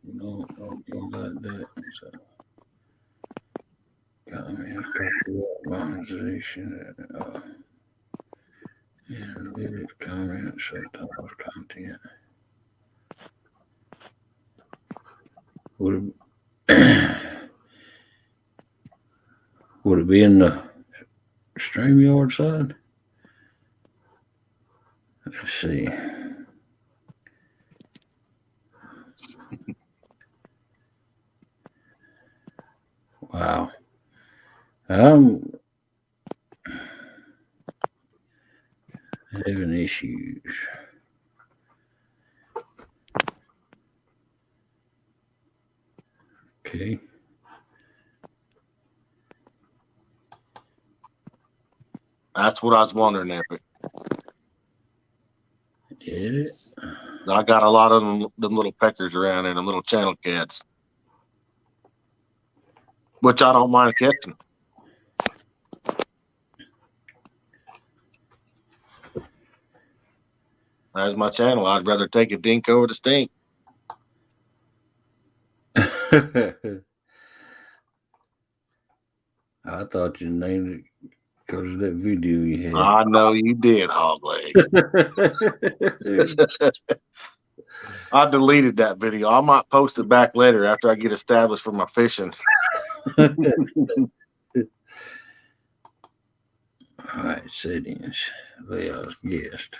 No, like that. So, comment, customization. And edit comments, subtitles, content. Would it be in the StreamYard side? Let's see. Wow. I'm having issues. Okay. That's what I was wondering, Epic. Did it? I got a lot of them little peckers around there, them little channel cats, which I don't mind catching. That's my channel. I'd rather take a dink over the stink. I thought you named it because of that video you had. I know you did, Hogleg. I deleted that video. I might post it back later after I get established for my fishing. All right, settings. Layout guest.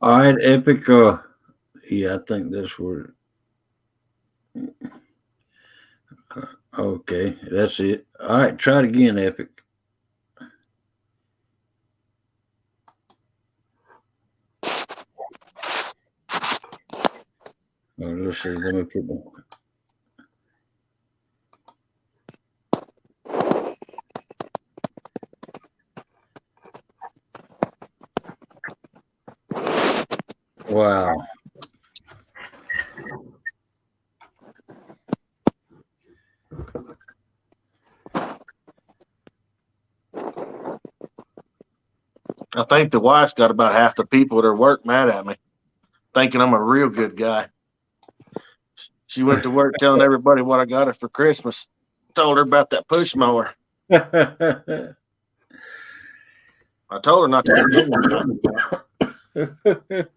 All right, Epic. Yeah, I think that's where. Okay, that's it. All right, try it again, Epic. Oh, let's see. Let me put the. Wow. I think the wife's got about half the people at her work mad at me, thinking I'm a real good guy. She went to work telling everybody what I got her for Christmas. Told her about that push mower. I told her not to forget.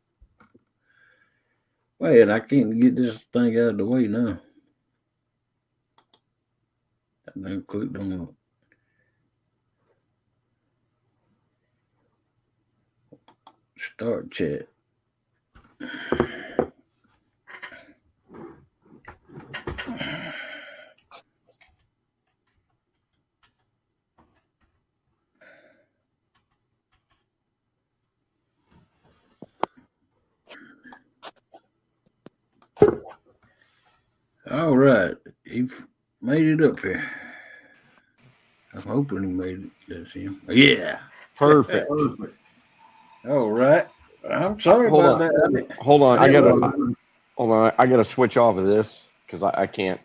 Wait, I can't get this thing out of the way now. I then clicked on start chat. All right, he made it up here. I'm hoping he made it. That's him. Yeah. Perfect. All right. I'm sorry about that. Hold on. I gotta switch off of this because I can't.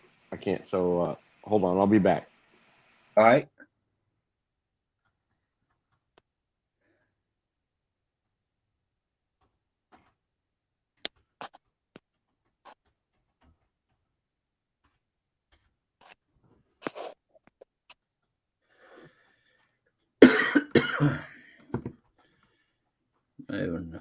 So hold on. I'll be back. All right. Having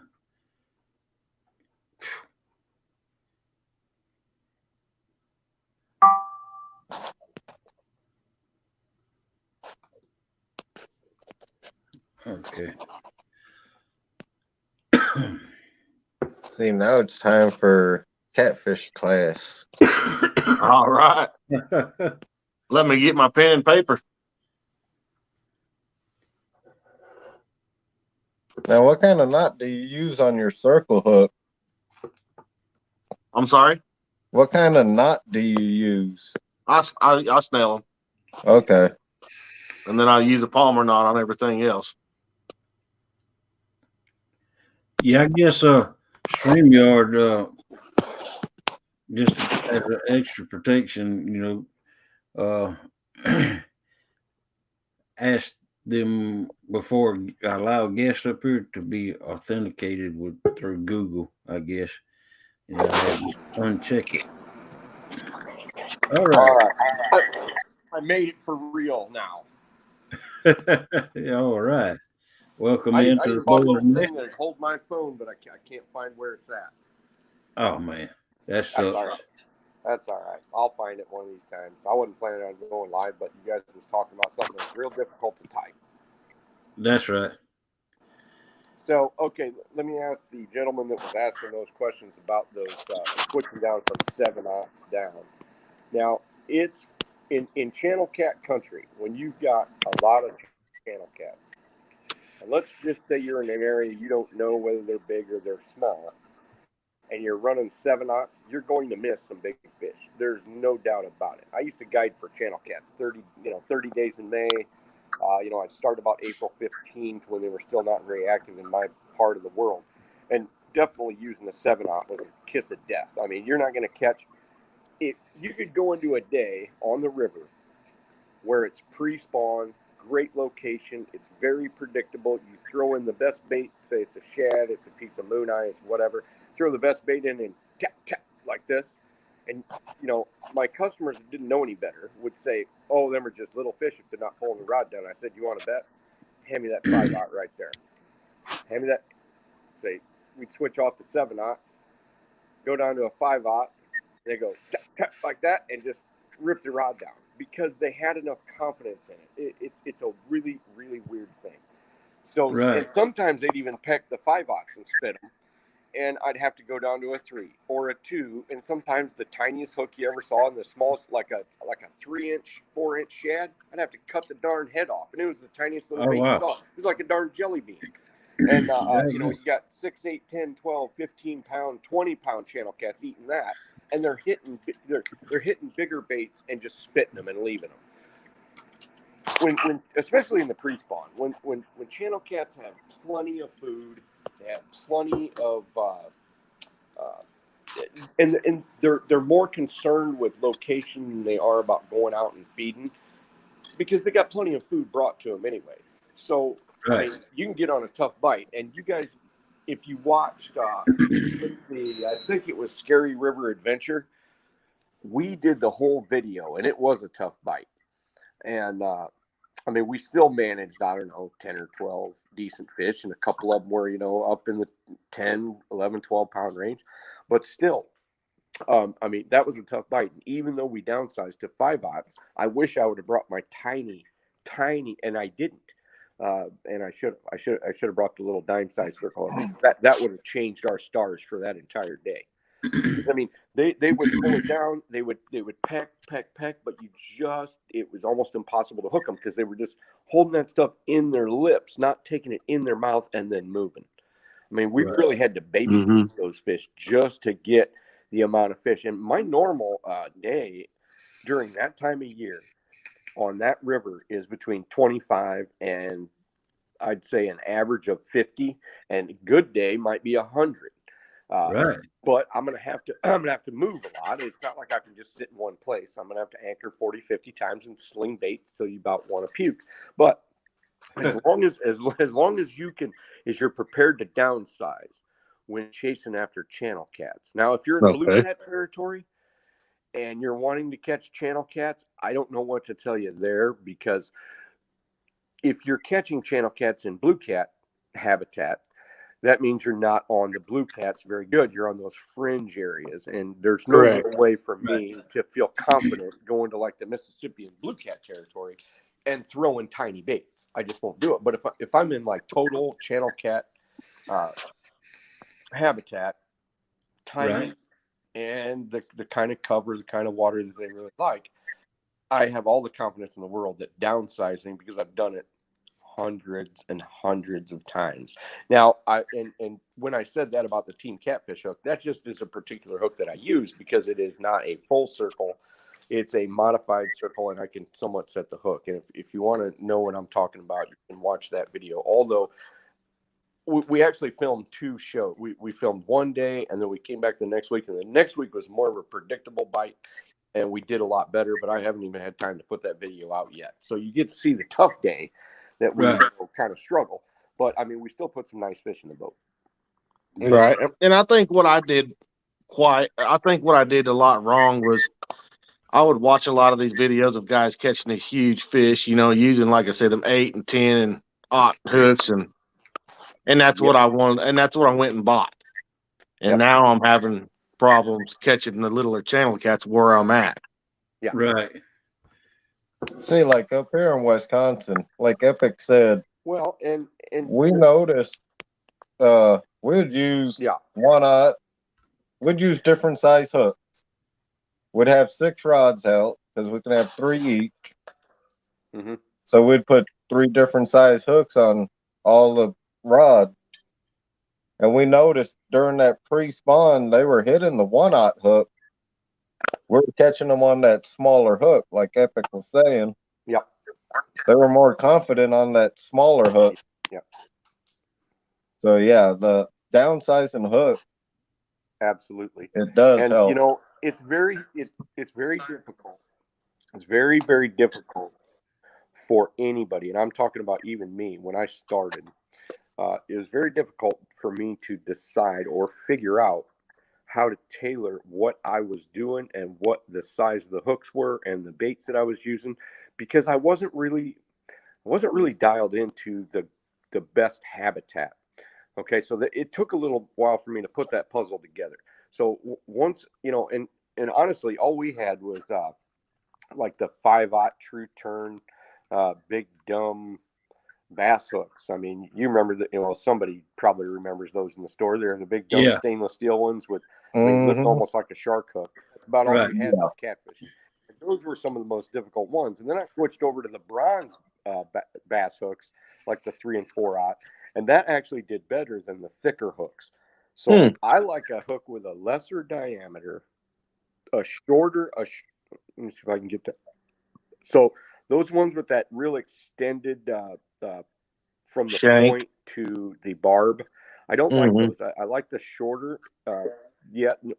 Okay. See, now it's time for catfish class. All right. Let me get my pen and paper. Now, what kind of knot do you use on your circle hook? I'm sorry. What kind of knot do you use? I snail them, Okay. and then I use a Palmer knot on everything else. Yeah, I guess StreamYard just as an extra protection, asked them before I allow guests up here to be authenticated through Google, I guess. And I had to uncheck it. All right. All right. I made it for real now. All right. Welcome I into the even bought a Board. little thing that hold my phone, but I can't find where it's at. Oh man, that sucks. That's all right. That's all right. I'll find it one of these times. I wasn't planning on going live, but you guys was talking about something that's real difficult to type. That's right. So, okay, let me ask the gentleman that was asking those questions about those switching down from 7/0 down. Now, it's in channel cat country, when you've got a lot of channel cats, and let's just say you're in an area you don't know whether they're big or they're small, and you're running 7/0, you're going to miss some big fish. There's no doubt about it. I used to guide for channel cats 30 days in May. I started about April 15th when they were still not very active in my part of the world. And definitely using the 7/0 was a kiss of death. I mean, you're not going to catch it. You could go into a day on the river where it's pre-spawn, great location. It's very predictable. You throw in the best bait, say it's a shad, it's a piece of moon eye, it's whatever. Throw the best bait in and tap, tap, like this. And, my customers that didn't know any better would say, oh, them are just little fish if they're not pulling the rod down. I said, you want to bet? Hand me that 5/0 right there. Hand me that. Say, we'd switch off to 7/0, go down to a 5/0. They go tap, tap, like that and just rip the rod down because they had enough confidence in it. It's a really, really weird thing. So Right. and sometimes they'd even peck the 5/0 and spit them. And I'd have to go down to a 3 or a 2, and sometimes the tiniest hook you ever saw, and the smallest, like a 3-inch, 4-inch shad, I'd have to cut the darn head off, and it was the tiniest little bait you saw. It was like a darn jelly bean. And you got 6, 8, 10, 12, 15 pound, 20 pound channel cats eating that, and they're hitting bigger baits and just spitting them and leaving them. When especially in the pre-spawn, when channel cats have plenty of food, they have plenty of, and they're more concerned with location than they are about going out and feeding, because they got plenty of food brought to them anyway. So Right. I mean, you can get on a tough bite, and you guys, if you watched, let's see, I think it was Scary River Adventure. We did the whole video, and it was a tough bite, and we still managed, I don't know, 10 or 12 decent fish, and a couple of them were, up in the 10, 11, 12 pound range. But still, that was a tough bite. And even though we downsized to 5/0, I wish I would have brought my tiny, and I didn't. And I should have brought the little dime size circle. That would have changed our stars for that entire day. They would pull it down. They would peck, but it was almost impossible to hook them because they were just holding that stuff in their lips, not taking it in their mouth and then moving. We really had to baby those fish just to get the amount of fish. And my normal day during that time of year on that river is between 25 and I'd say an average of 50, and a good day might be 100. Right. But I'm gonna have to move a lot. It's not like I can just sit in one place. I'm gonna have to anchor 40, 50 times and sling baits till you about want to puke. But as long as you're prepared to downsize when chasing after channel cats. Now, if you're in blue cat territory and you're wanting to catch channel cats, I don't know what to tell you there, because if you're catching channel cats in blue cat habitat, that means you're not on the blue cats very good. You're on those fringe areas, and there's no way for me to feel confident going to like the Mississippi and blue cat territory and throwing tiny baits. I just won't do it. But if I'm in like total channel cat habitat, tiny, Right. and the kind of cover, the kind of water that they really like, I have all the confidence in the world that downsizing, because I've done it hundreds and hundreds of times. Now, and when I said that about the Team Catfish hook, that just is a particular hook that I use because it is not a full circle. It's a modified circle, and I can somewhat set the hook. And if you want to know what I'm talking about, you can watch that video. Although we actually filmed two shows. We filmed one day, and then we came back the next week, and the next week was more of a predictable bite, and we did a lot better, but I haven't even had time to put that video out yet. So you get to see the tough day that we kind of struggle. But, I mean, we still put some nice fish in the boat. Right. And I think what I did a lot wrong was I would watch a lot of these videos of guys catching these huge fish, using, like I said, them 8 and 10 and aught hooks, and that's what I wanted, and that's what I went and bought. And now I'm having problems catching the littler channel cats where I'm at. Yeah. Right. See, like up here in Wisconsin, like Epic said, well, and we noticed we'd use we'd use different size hooks. We'd have 6 rods out because we can have 3 each. Mm-hmm. So we'd put 3 different size hooks on all the rod. And we noticed during that pre-spawn, they were hitting the 1/0 hook. We're catching them on that smaller hook, like Epic was saying. Yep. They were more confident on that smaller hook. Yep. So yeah, the downsizing hook. Absolutely. It does help. You know, it's very difficult. It's very, very difficult for anybody, and I'm talking about even me when I started. It was very difficult for me to decide or figure out how to tailor what I was doing and what the size of the hooks were and the baits that I was using, because I wasn't really dialed into the best habitat. Okay, so it took a little while for me to put that puzzle together. So once, and honestly, all we had was like the 5/0 true turn, big dumb bass hooks. I mean, you remember that, somebody probably remembers those in the store. They're the big dumb stainless steel ones with they look almost like a shark hook. That's about all we had with catfish. Those were some of the most difficult ones. And then I switched over to the bronze bass hooks, like the 3 and 4/0, and that actually did better than the thicker hooks. So I like a hook with a lesser diameter, a shorter. Let me see if I can get that. So those ones with that real extended from the point to the barb, I don't like those. I like the shorter.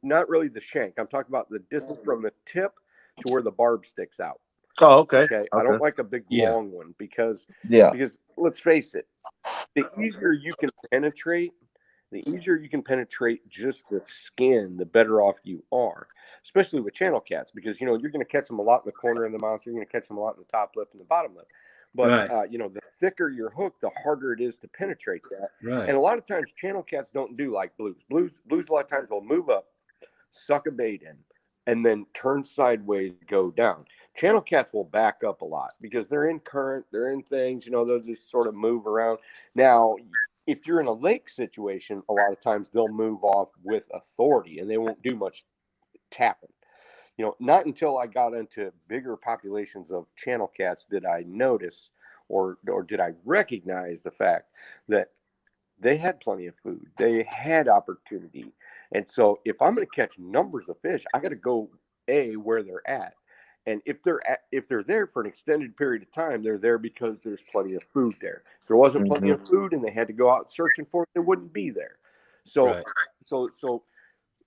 Not really the shank. I'm talking about the distance from the tip to where the barb sticks out. Oh, okay. I don't like a big long one because let's face it, the easier you can penetrate just the skin, the better off you are, especially with channel cats, because you're going to catch them a lot in the corner of the mouth, you're going to catch them a lot in the top lip and the bottom lip. But the thicker your hook, the harder it is to penetrate that. Right. And a lot of times channel cats don't do like blues. Blues a lot of times will move up, suck a bait in, and then turn sideways, go down. Channel cats will back up a lot because they're in current, they're in things, they'll just sort of move around. Now, if you're in a lake situation, a lot of times they'll move off with authority and they won't do much tapping. Not until I got into bigger populations of channel cats did I notice or did I recognize the fact that they had plenty of food. They had opportunity. And so if I'm going to catch numbers of fish, I got to go where they're at. And if they're there for an extended period of time, they're there because there's plenty of food there. If there wasn't plenty of food and they had to go out searching for it, they wouldn't be there. So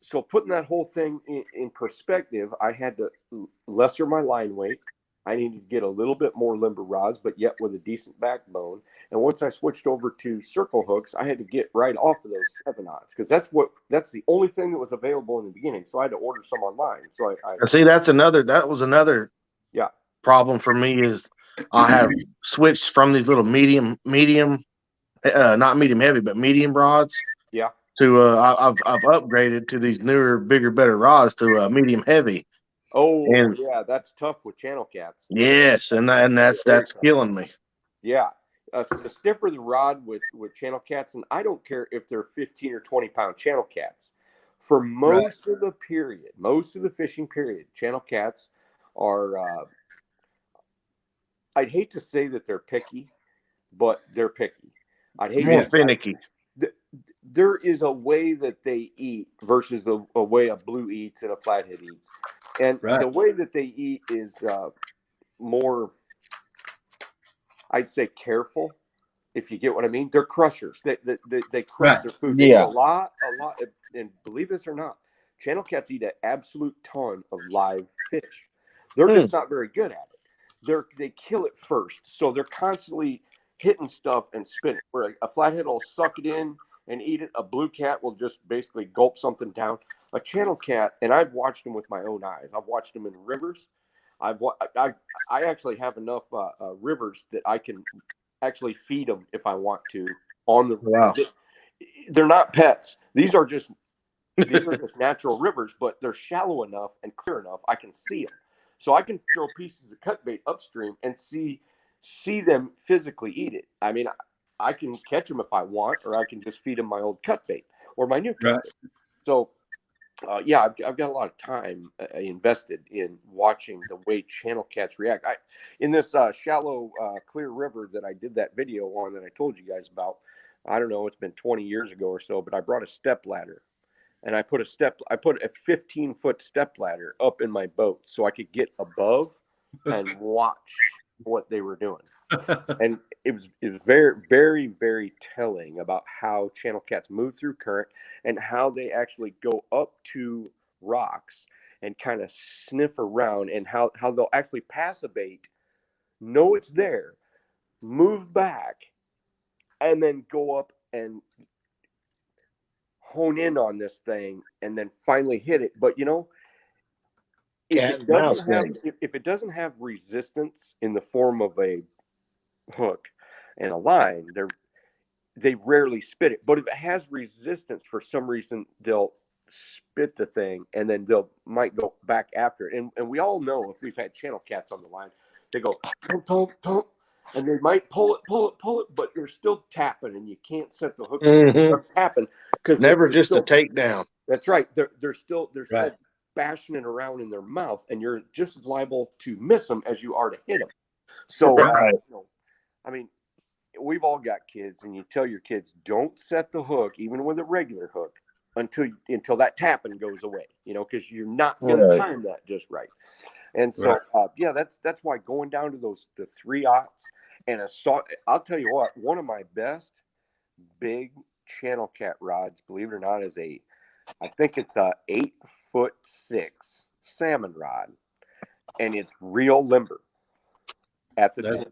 So putting that whole thing in perspective, I had to lesser my line weight. I needed to get a little bit more limber rods, but yet with a decent backbone. And once I switched over to circle hooks, I had to get right off of those 7/0 because that's the only thing that was available in the beginning. So I had to order some online. So I see that was another problem for me is I have switched from these little medium, not medium heavy, but medium rods. To I've upgraded to these newer, bigger, better rods to medium heavy, Oh, And yeah, that's tough with channel cats. yes, and that's Very tough. killing me. Yeah. The stiffer the rod with channel cats, and I don't care if they're 15 or 20-pound channel cats. For most of the period, most of the fishing period, channel cats are, I'd hate to say that they're picky, but they're picky. I'd hate More to say finicky. there is a way that they eat versus a way a blue eats and a flathead eats. And the way that they eat is more, I'd say, careful, if you get what I mean. They're crushers. They crush their food. They eat a lot. And believe this or not, channel cats eat an absolute ton of live fish. They're just not very good at it. They kill it first. So they're constantly hitting stuff and spinning. Where a flathead will suck it in and eat it. A blue cat will just basically gulp something down. A channel cat, and I've watched them with my own eyes. I've watched them in rivers. I actually have enough rivers that I can actually feed them if I want to on the. Wow. They're not pets. These are just natural rivers, but they're shallow enough and clear enough I can see them. So I can throw pieces of cut bait upstream and see them physically eat it. I mean, I can catch them if I want, or I can just feed them my old cut bait or my new cut bait. So, yeah, I've got a lot of time invested in watching the way channel cats react. In this shallow, clear river that I did that video on that I told you guys about, I don't know, it's been 20 years ago or so, but I brought a step ladder. And I put a 15-foot step ladder up in my boat so I could get above and watch what they were doing. And it was very, very, very telling about how channel cats move through current and how they actually go up to rocks and kind of sniff around, and how they'll actually pass a bait, know it's there, move back, and then go up and hone in on this thing and then finally hit it. But if it doesn't have resistance in the form of a hook and a line, they rarely spit it. But if it has resistance, for some reason they'll spit the thing, and then might go back after it. And we all know, if we've had channel cats on the line, they go tump, tump, tump, and they might pull it, but they're still tapping, and you can't set the hook. They're tapping because never just a takedown. That's right. They're still bashing it around in their mouth, and you're just as liable to miss them as you are to hit them. So, I mean, we've all got kids, and you tell your kids, don't set the hook, even with a regular hook, until that tapping goes away, because you're not going to time that just right. And so, yeah, that's why going down to the 3/0 and I'll tell you what, one of my best big channel cat rods, believe it or not, is I think it's a 8'6" salmon rod, and it's real limber at the tip.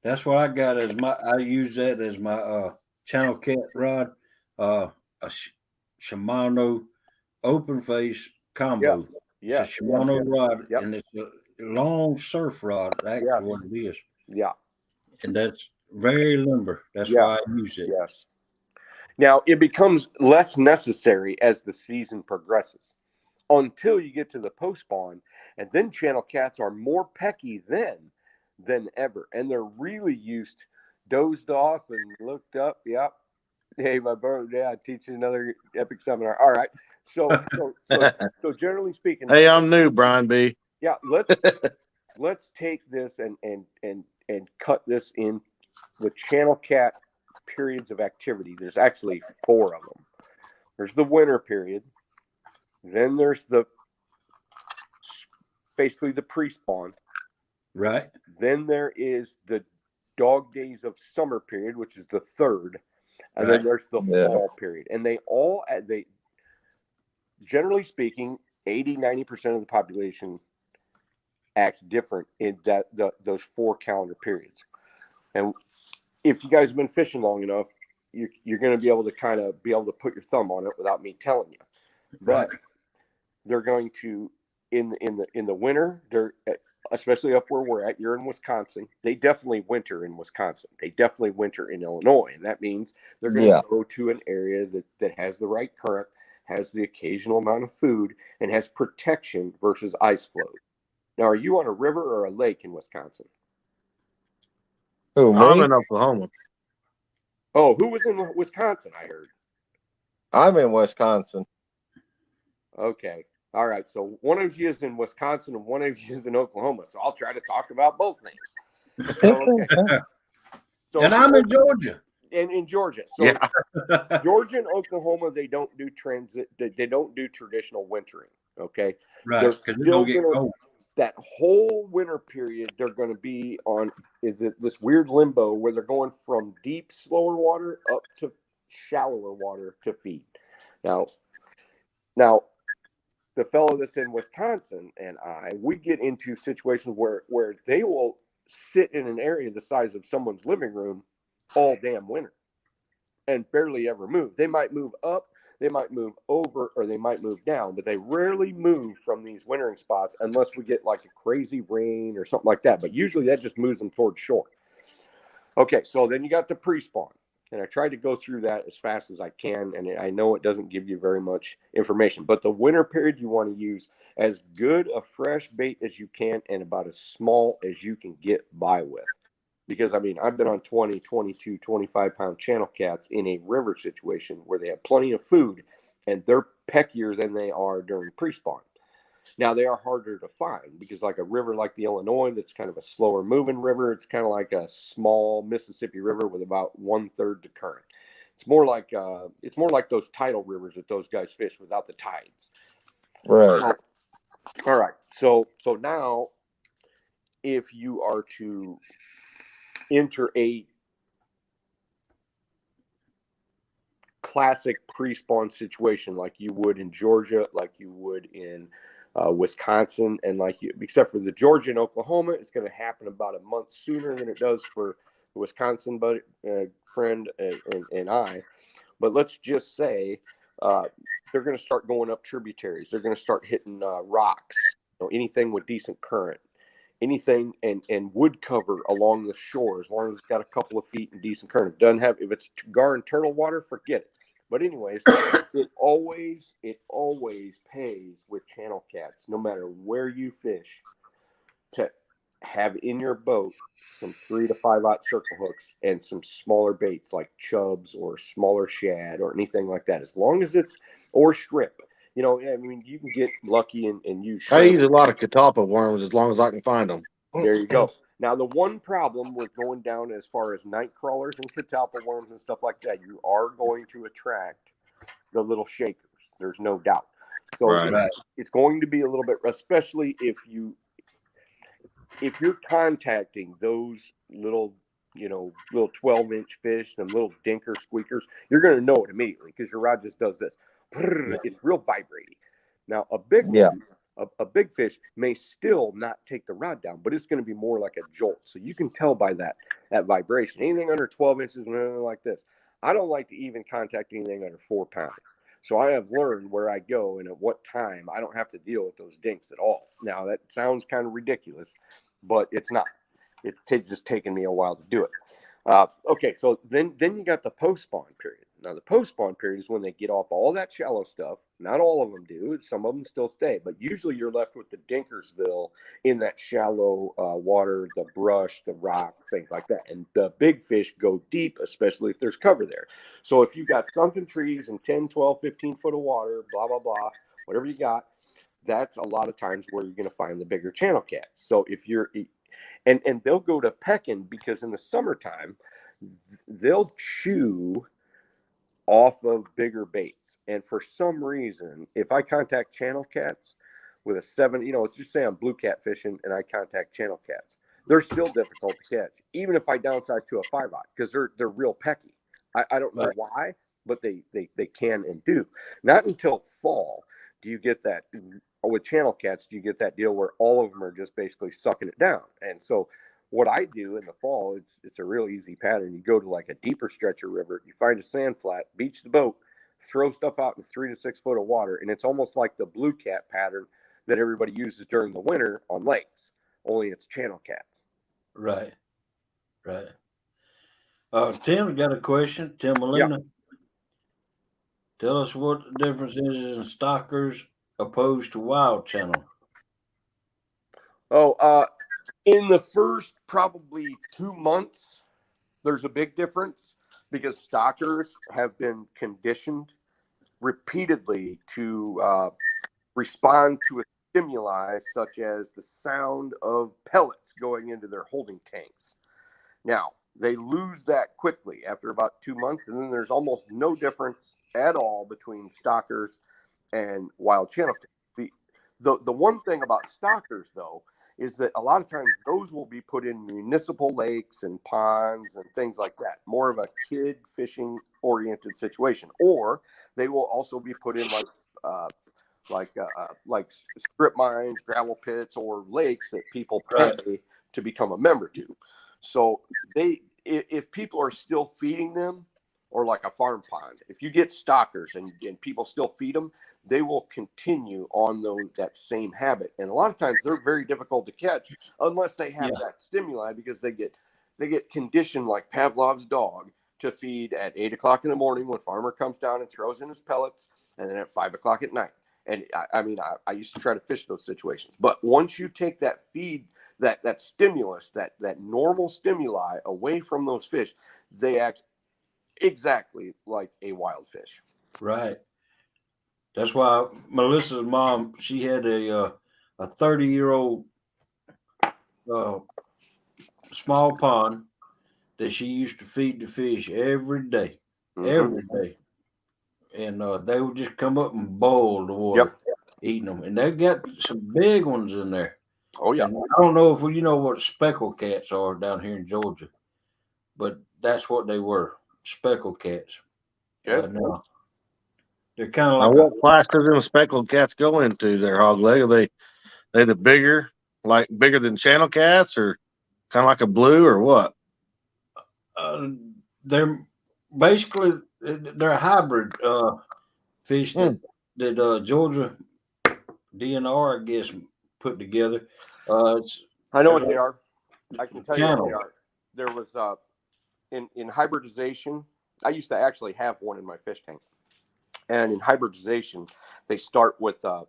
That's what I got I use that as my channel cat rod, a Shimano open face combo. Yes. It's a Shimano rod, and it's a long surf rod. That's what it is. Yeah. And that's very limber. That's why I use it. Yes. Now, it becomes less necessary as the season progresses until you get to the post spawn, and then channel cats are more pecky than ever, and they're really dozed off and looked up. Yep. Hey, my brother, I teach you another epic seminar. All right. So generally speaking, hey, I'm new, Brian B. Yeah, let's take this and cut this in the channel cat periods of activity. There's actually 4 of them. There's the winter period. Then there's basically the pre-spawn. Right. Then there is the dog days of summer period, which is the 3rd. And then there's the fall period. And they generally speaking, 80-90% of the population acts different in those 4 calendar periods. And if you guys have been fishing long enough, you're going to be able to put your thumb on it without me telling you. But they're going to in the winter, especially up where we're at. You're in Wisconsin. They definitely winter in Wisconsin. They definitely winter in Illinois, and that means they're going to go to an area that has the right current, has the occasional amount of food, and has protection versus ice flows. Now, are you on a river or a lake in Wisconsin? Who, I'm me? in Oklahoma. Oh, who was in Wisconsin? I heard. I'm in Wisconsin. Okay. All right. So one of you is in Wisconsin and one of you is in Oklahoma. So I'll try to talk about both things. So, okay. So, And I'm in Georgia. And in Georgia. So Yeah. Georgia and Oklahoma, they don't do transit. They don't do traditional wintering. Okay. Right. They're Because still get gonna cold. that whole winter period. They're going to be on this weird limbo where they're going from deep, slower water up to shallower water to feed. Now, the fellow that's in Wisconsin and we get into situations where they will sit in an area the size of someone's living room all damn winter and barely ever move. They might move up, they might move over, or they might move down, but they rarely move from these wintering spots unless we get like a crazy rain or something like that. But usually that just moves them towards shore. Okay, so then you got the pre-spawn. And I tried to go through that as fast as I can. And I know it doesn't give you very much information. But the winter period, you want to use as good a fresh bait as you can and about as small as you can get by with. Because, I mean, I've been on 20, 22, 25-pound channel cats in a river situation where they have plenty of food. And they're peckier than they are during pre-spawn. Now, they are harder to find because like a river like the Illinois, that's kind of a slower moving river. It's kind of like a small Mississippi River with about 1/3 the current. It's more like those tidal rivers that those guys fish without the tides. Right. All right. So now if you are to enter a classic pre-spawn situation like you would in Georgia, like you would in Wisconsin, and except for the Georgia and Oklahoma, it's going to happen about a month sooner than it does for the Wisconsin friend and I. But let's just say they're going to start going up tributaries. They're going to start hitting rocks, anything with decent current, anything and wood cover along the shore, as long as it's got a couple of feet and decent current. If it's gar and turtle water, forget it. But anyways, it always pays with channel cats, no matter where you fish, to have in your boat some 3 to 5/0 circle hooks and some smaller baits like chubs or smaller shad or anything like that. As long as it's or shrimp. I mean, you can get lucky and use shrimp. I use a lot of catalpa worms as long as I can find them. There you go. Now, the one problem with going down as far as night crawlers and catalpa worms and stuff like that, you are going to attract the little shakers. There's no doubt. So Right. it's going to be a little bit, especially if you're contacting those little 12-inch fish, them little dinker squeakers, you're going to know it immediately because your rod just does this. It's real vibrating. Now, a big one, a big fish may still not take the rod down, but it's going to be more like a jolt. So you can tell by that vibration. Anything under 12 inches, like this. I don't like to even contact anything under 4 pounds. So I have learned where I go and at what time I don't have to deal with those dinks at all. Now, that sounds kind of ridiculous, but it's not. It's just taken me a while to do it. Okay, so then you got the post-spawn period. Now, the post-spawn period is when they get off all that shallow stuff. Not all of them do. Some of them still stay. But usually you're left with the Dinkersville in that shallow water, the brush, the rocks, things like that. And the big fish go deep, especially if there's cover there. So if you've got sunken trees and 10, 12, 15 foot of water, blah, blah, blah, whatever you got, that's a lot of times where you're going to find the bigger channel cats. So if you're and they'll go to pecking because in the summertime, they'll chew off of bigger baits. And for some reason, if I contact channel cats with a 7, let's just say I'm blue cat fishing and I contact channel cats, they're still difficult to catch, even if I downsize to a 5/0 because they're real pecky. I don't know why, but they can and do. Not until fall do you get that. With channel cats, do you get that deal where all of them are just basically sucking it down? And so what I do in the fall, it's a real easy pattern. You go to like a deeper stretch of river, you find a sand flat, beach the boat, throw stuff out in 3 to 6 foot of water, and it's almost like the blue cat pattern that everybody uses during the winter on lakes, only it's channel cats. Right. Tim got a question. Tim Molina. Tell us what the difference is in stockers opposed to wild channel. In the first probably 2 months, there's a big difference because stockers have been conditioned repeatedly to respond to a stimuli such as the sound of pellets going into their holding tanks. Now, they lose that quickly after about 2 months, and then there's almost no difference at all between stockers and wild channel. The one thing about stockers, though, is that a lot of times those will be put in municipal lakes and ponds and things like that, more of a kid fishing oriented situation. Or they will also be put in like strip mines, gravel pits, or lakes that people pay to become a member to. So if people are still feeding them, or like a farm pond, if you get stockers and people still feed them, they will continue on that same habit. And a lot of times they're very difficult to catch unless they have that stimuli, because they get conditioned like Pavlov's dog to feed at 8 o'clock in the morning when farmer comes down and throws in his pellets, and then at 5 o'clock at night. And I used to try to fish those situations. But once you take that feed, that stimulus, that normal stimuli away from those fish, they act exactly like a wild fish. Right. That's why Melissa's mom, she had a 30-year-old small pond that she used to feed the fish every day, every day, and they would just come up and boil the water, eating them, and they got some big ones in there. Oh yeah. And I don't know if you know what speckled cats are down here in Georgia, but that's what they were, speckled cats. No, they're kind of like what class do them speckled cats go into there, Hog Leg? Are they the bigger, like bigger than channel cats, or kind of like a blue, or what? They're basically they're a hybrid fish that Georgia DNR, I guess, put together. I know what they are. I can tell channel. you what they are. There was in hybridization. I used to actually have one in my fish tank, and in hybridization, they start with the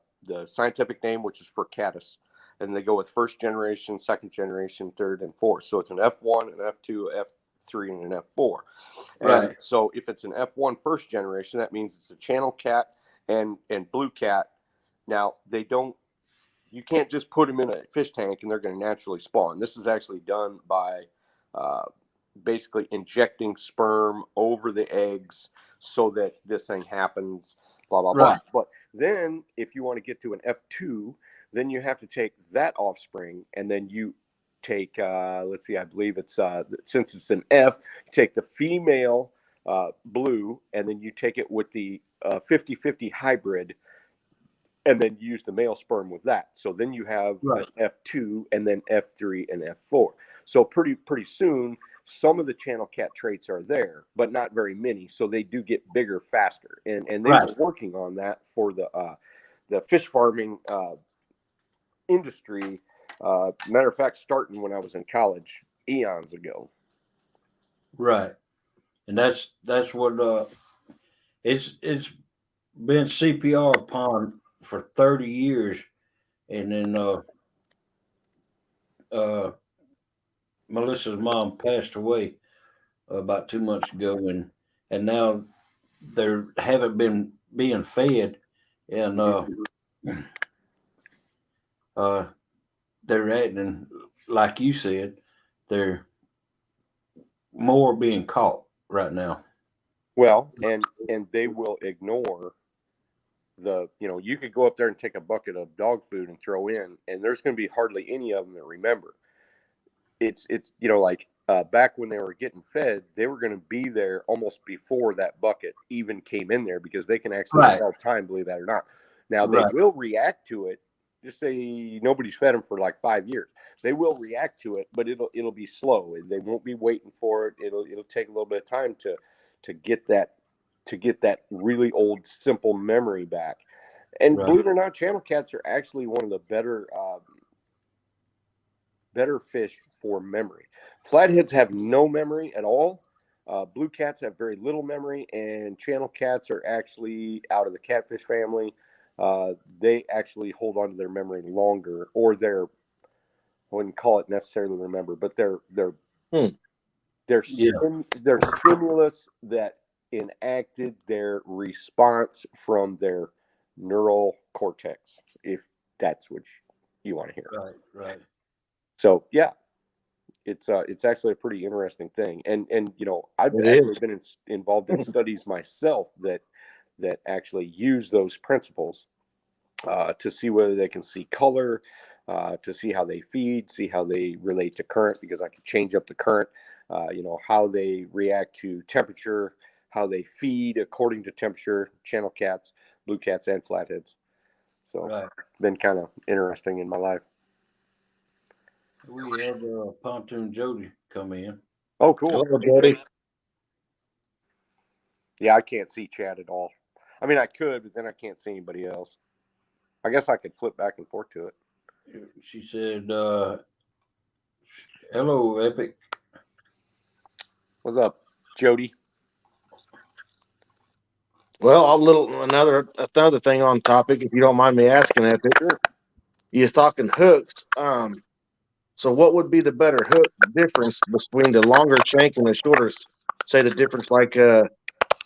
scientific name, which is for caddis, and they go with first generation, second generation, third, and fourth. So it's an F1, an F2, F3, and an F4. Right. And so if it's an F1 first generation, that means it's a channel cat and blue cat. Now you can't just put them in a fish tank and they're going to naturally spawn. This is actually done by basically injecting sperm over the eggs so that this thing happens, blah, blah, blah. But then if you want to get to an F2, then you have to take that offspring, and then you take, let's see, I believe it's, since it's an F, you take the female blue, and then you take it with the 50-50 hybrid, and then use the male sperm with that. So then you have an F2, and then F3 and F4. So pretty soon, some of the channel cat traits are there, but not very many. So they do get bigger faster. And they were working on that for the fish farming industry. Matter of fact, starting when I was in college eons ago. Right. And that's what it's been CPR pond for 30 years, and then Melissa's mom passed away about 2 months ago, and now they haven't been being fed, and they're acting like you said, they're more being caught right now. Well, and they will ignore you could go up there and take a bucket of dog food and throw in, and there's going to be hardly any of them that remember. It's like back when they were getting fed, they were going to be there almost before that bucket even came in there, because they can actually tell time, believe that or not. Now they will react to it. Just say nobody's fed them for like 5 years. They will react to it, but it'll be slow. They won't be waiting for it. It'll take a little bit of time to get that really old simple memory back. And believe it or not, channel cats are actually one of the better fish for memory. Flatheads have no memory at all. Blue cats have very little memory, and channel cats are actually out of the catfish family. They actually hold on to their memory longer, or I wouldn't call it necessarily remember, but Hmm. Yeah. their stimulus that enacted their response from their neural cortex, if that's what you want to hear. Right. So yeah, it's actually a pretty interesting thing, and I've It actually is. been involved in studies myself that actually use those principles to see whether they can see color, to see how they feed, see how they relate to current, because I can change up the current, how they react to temperature, how they feed according to temperature, channel cats, blue cats, and flatheads. So, Right. been kind of interesting in my life. We had Pontoon Jody come in. Oh, cool. Hello, Hey, Jody. Jody. Yeah, I can't see Chad at all. I mean, I could, but then I can't see anybody else. I guess I could flip back and forth to it. She said, "Hello, Epic." What's up, Jody? Well, another thing on topic, if you don't mind me asking, Epic. Sure. You're talking hooks. So what would be the better hook difference between the longer shank and the shorter? Say the difference, like in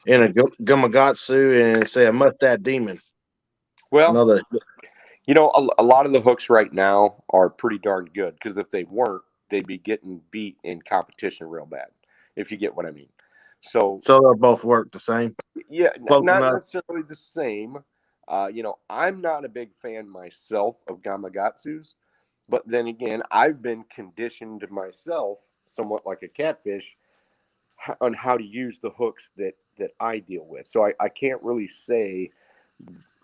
a Gumagatsu and say a Mustad Demon. Well, Another. a lot of the hooks right now are pretty darn good, because if they weren't, they'd be getting beat in competition real bad, if you get what I mean. So, So they'll both work the same. yeah, Close not enough. necessarily the same. I'm not a big fan myself of Gamakatsus, but then again, I've been conditioned myself, somewhat like a catfish, on how to use the hooks that I deal with. So I can't really say,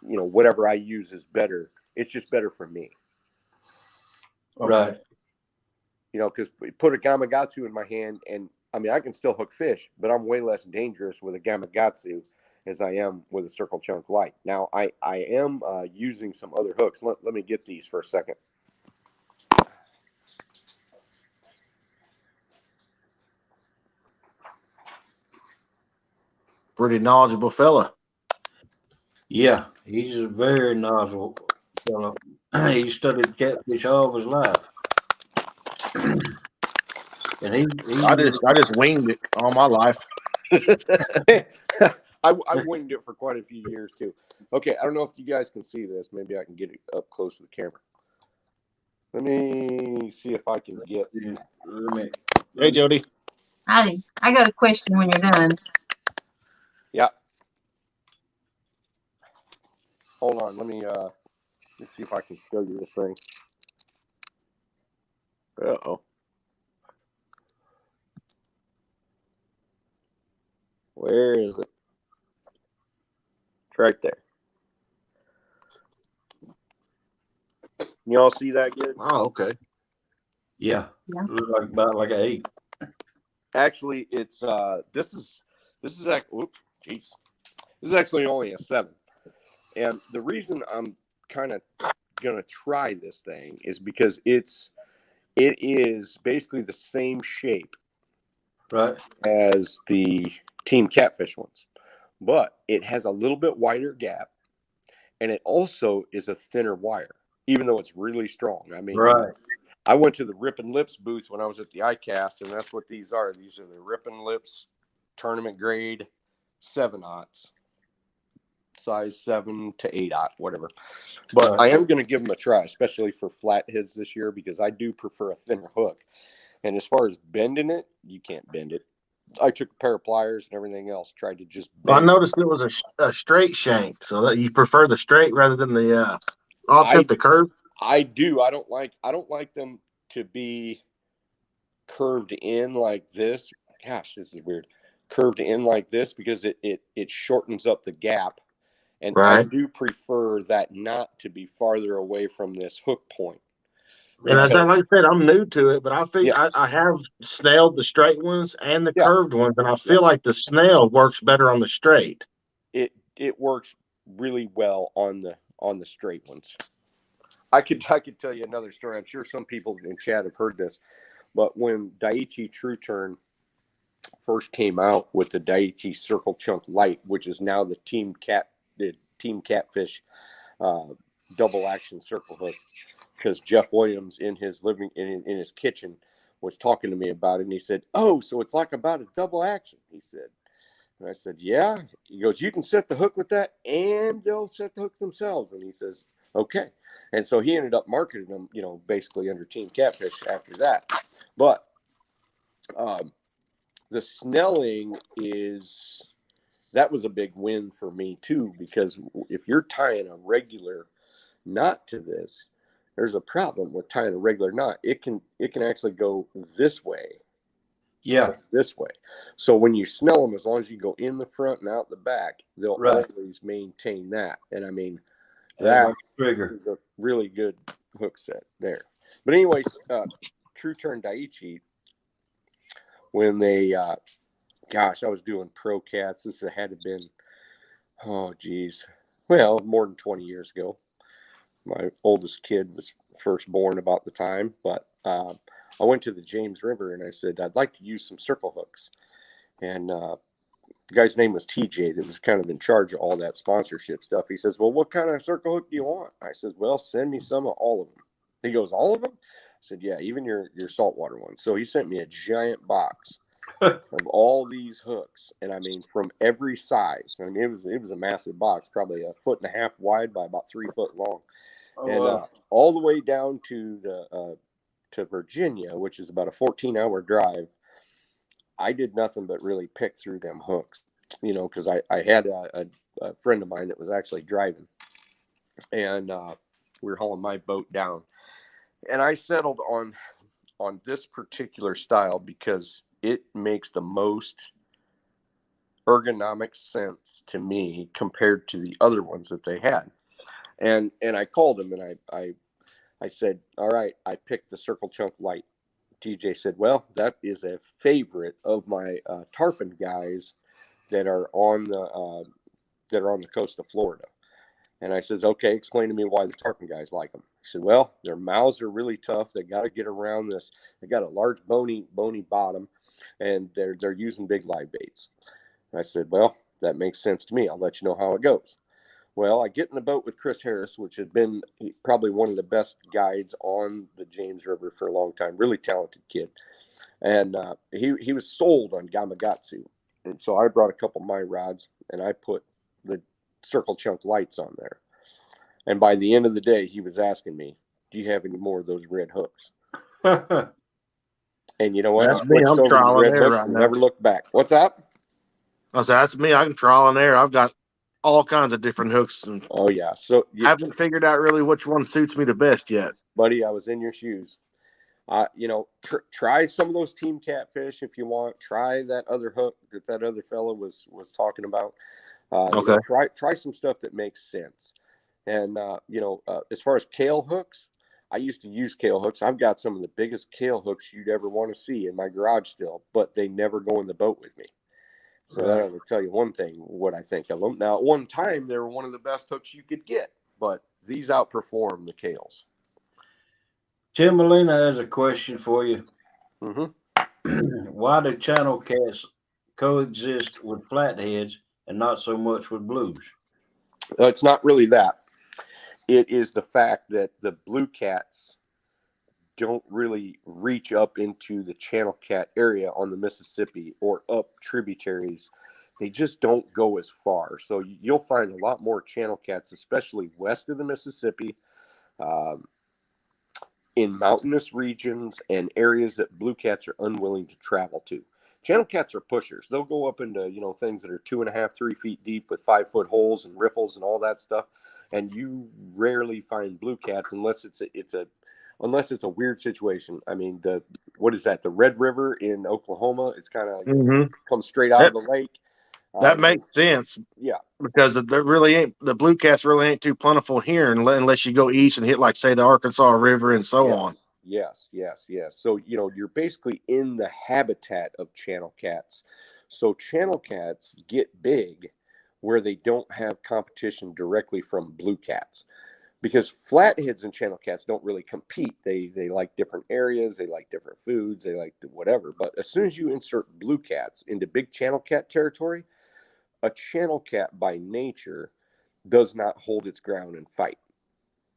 whatever I use is better. It's just better for me. Right. Because put a Gamakatsu in my hand, and I mean, I can still hook fish, but I'm way less dangerous with a Gamakatsu as I am with a Circle Chunk Light. Now, I am using some other hooks. Let me get these for a second. Pretty knowledgeable fella. Yeah, he's a very knowledgeable fellow. He studied catfish all of his life, and I just winged it all my life. I've winged it for quite a few years too. Okay, I don't know if you guys can see this. Maybe I can get it up close to the camera. Let me see if I can get. Hey, Jody. Howdy. I got a question when you're done. Yeah. Hold on. Let me see if I can show you this thing. Uh-oh. Where is it? It's right there. You all see that good? Oh, okay. Yeah, Yeah. look like about like an 8. Actually, it's this is actually, jeez, this is actually only a 7. And the reason I'm kind of gonna try this thing is because it is basically the same shape Right. as the Team Catfish ones, but it has a little bit wider gap, and it also is a thinner wire, even though it's really strong. I mean, Right. I went to the Rip and Lips booth when I was at the ICAST, and that's what these are. These are the Rip and Lips tournament grade 7/0, size 7 to 8/0, whatever. But Right. I am going to give them a try, especially for flatheads this year, because I do prefer a thinner hook. And as far as bending it, you can't bend it. I took a pair of pliers and everything else, tried to just Well, I bend. noticed it was a straight shank, so that you prefer the straight rather than the offset, the curve. I do. I don't like them to be curved in like this. Gosh, this is weird. Curved in like this, because it shortens up the gap. And I Right. do prefer that not to be farther away from this hook point. And as Right. like I said, I'm new to it, but I feel Yeah. I have snailed the straight ones and the Yeah. curved ones, and I feel like the snail works better on the straight. It works really well on the straight ones. I could tell you another story. I'm sure some people in chat have heard this, but when Daiichi True Turn first came out with the Daiichi Circle Chunk Light, which is now the Team Catfish double action circle hook, because Jeff Williams in his in his kitchen was talking to me about it, and he said, "Oh, so it's like about a double action," he said. And I said, "Yeah." He goes, "You can set the hook with that, and they'll set the hook themselves." And he says, "Okay." And so he ended up marketing them, basically under Team Catfish after that. But the Snelling that was a big win for me too, because if you're tying a regular knot to this, there's a problem with tying a regular knot. It can actually go this way. Yeah. This way. So when you snell them, as long as you go in the front and out the back, they'll always maintain that. And I mean, that like trigger is a really good hook set there. But anyways, True Turn Daiichi, when they, I was doing pro cats. This had to have been, more than 20 years ago. My oldest kid was first born about the time, but I went to the James River and I said, I'd like to use some circle hooks. And the guy's name was TJ that was kind of in charge of all that sponsorship stuff. He says, "Well, what kind of circle hook do you want?" I said, "Well, send me some of all of them." He goes, "All of them?" I said, "Yeah, even your saltwater ones." So he sent me a giant box of all these hooks, and I mean, from every size. I mean, it was a massive box, probably 1.5 feet wide by about 3 foot long. All the way down to Virginia, which is about a 14-hour drive. I did nothing but really pick through them hooks, because I had a friend of mine that was actually driving, and we were hauling my boat down, and I settled on this particular style because it makes the most ergonomic sense to me compared to the other ones that they had. And I called him and I said, "All right, I picked the Circle Chunk Light." TJ said, "Well, that is a favorite of my tarpon guys that are on the coast of Florida." And I says, "Okay, explain to me why the tarpon guys like them." He said, "Well, their mouths are really tough. They got to get around this. They got a large bony bottom, and they're using big live baits." And I said, "Well, that makes sense to me. I'll let you know how it goes." Well, I get in the boat with Chris Harris, which has been probably one of the best guides on the James River for a long time. Really talented kid. And he was sold on Gamakatsu. And so I brought a couple of my rods, and I put the Circle Chunk Lights on there. And by the end of the day, he was asking me, "Do you have any more of those red hooks?" And you know what? That's me. I'm trialing there right now. Never looked back. What's that? I said, "That's me. I can trial in there. I've got all kinds of different hooks, and Oh yeah." So I haven't figured out really which one suits me the best yet. Buddy, I was in your shoes. Try some of those Team Catfish if you want. Try that other hook that other fellow was talking about. Okay. Try some stuff that makes sense. And as far as kale hooks, I used to use kale hooks. I've got some of the biggest kale hooks you'd ever want to see in my garage still, but they never go in the boat with me. So that will tell you one thing, what I think of them. Now, at one time, they were one of the best hooks you could get, but these outperform the Kales. Tim Molina has a question for you. Mm-hmm. Why do channel cats coexist with flatheads and not so much with blues? It's not really that. It is the fact that the blue cats don't really reach up into the channel cat area on the Mississippi or up tributaries. They just don't go as far. So you'll find a lot more channel cats, especially west of the Mississippi, in mountainous regions and areas that blue cats are unwilling to travel to. Channel cats are pushers. They'll go up into, things that are 2.5, 3 feet deep with 5-foot holes and riffles and all that stuff. And you rarely find blue cats unless it's a weird situation. I mean, what is that? The Red River in Oklahoma. It's kind of comes straight out of the lake. That makes sense. Yeah, because the blue cats really ain't too plentiful here unless you go east and hit, like, say, the Arkansas River and so on. Yes. So, you're basically in the habitat of channel cats. So channel cats get big where they don't have competition directly from blue cats. because flatheads and channel cats don't really compete. They like different areas, they like different foods, they like whatever. But as soon as you insert blue cats into big channel cat territory, a channel cat by nature does not hold its ground and fight.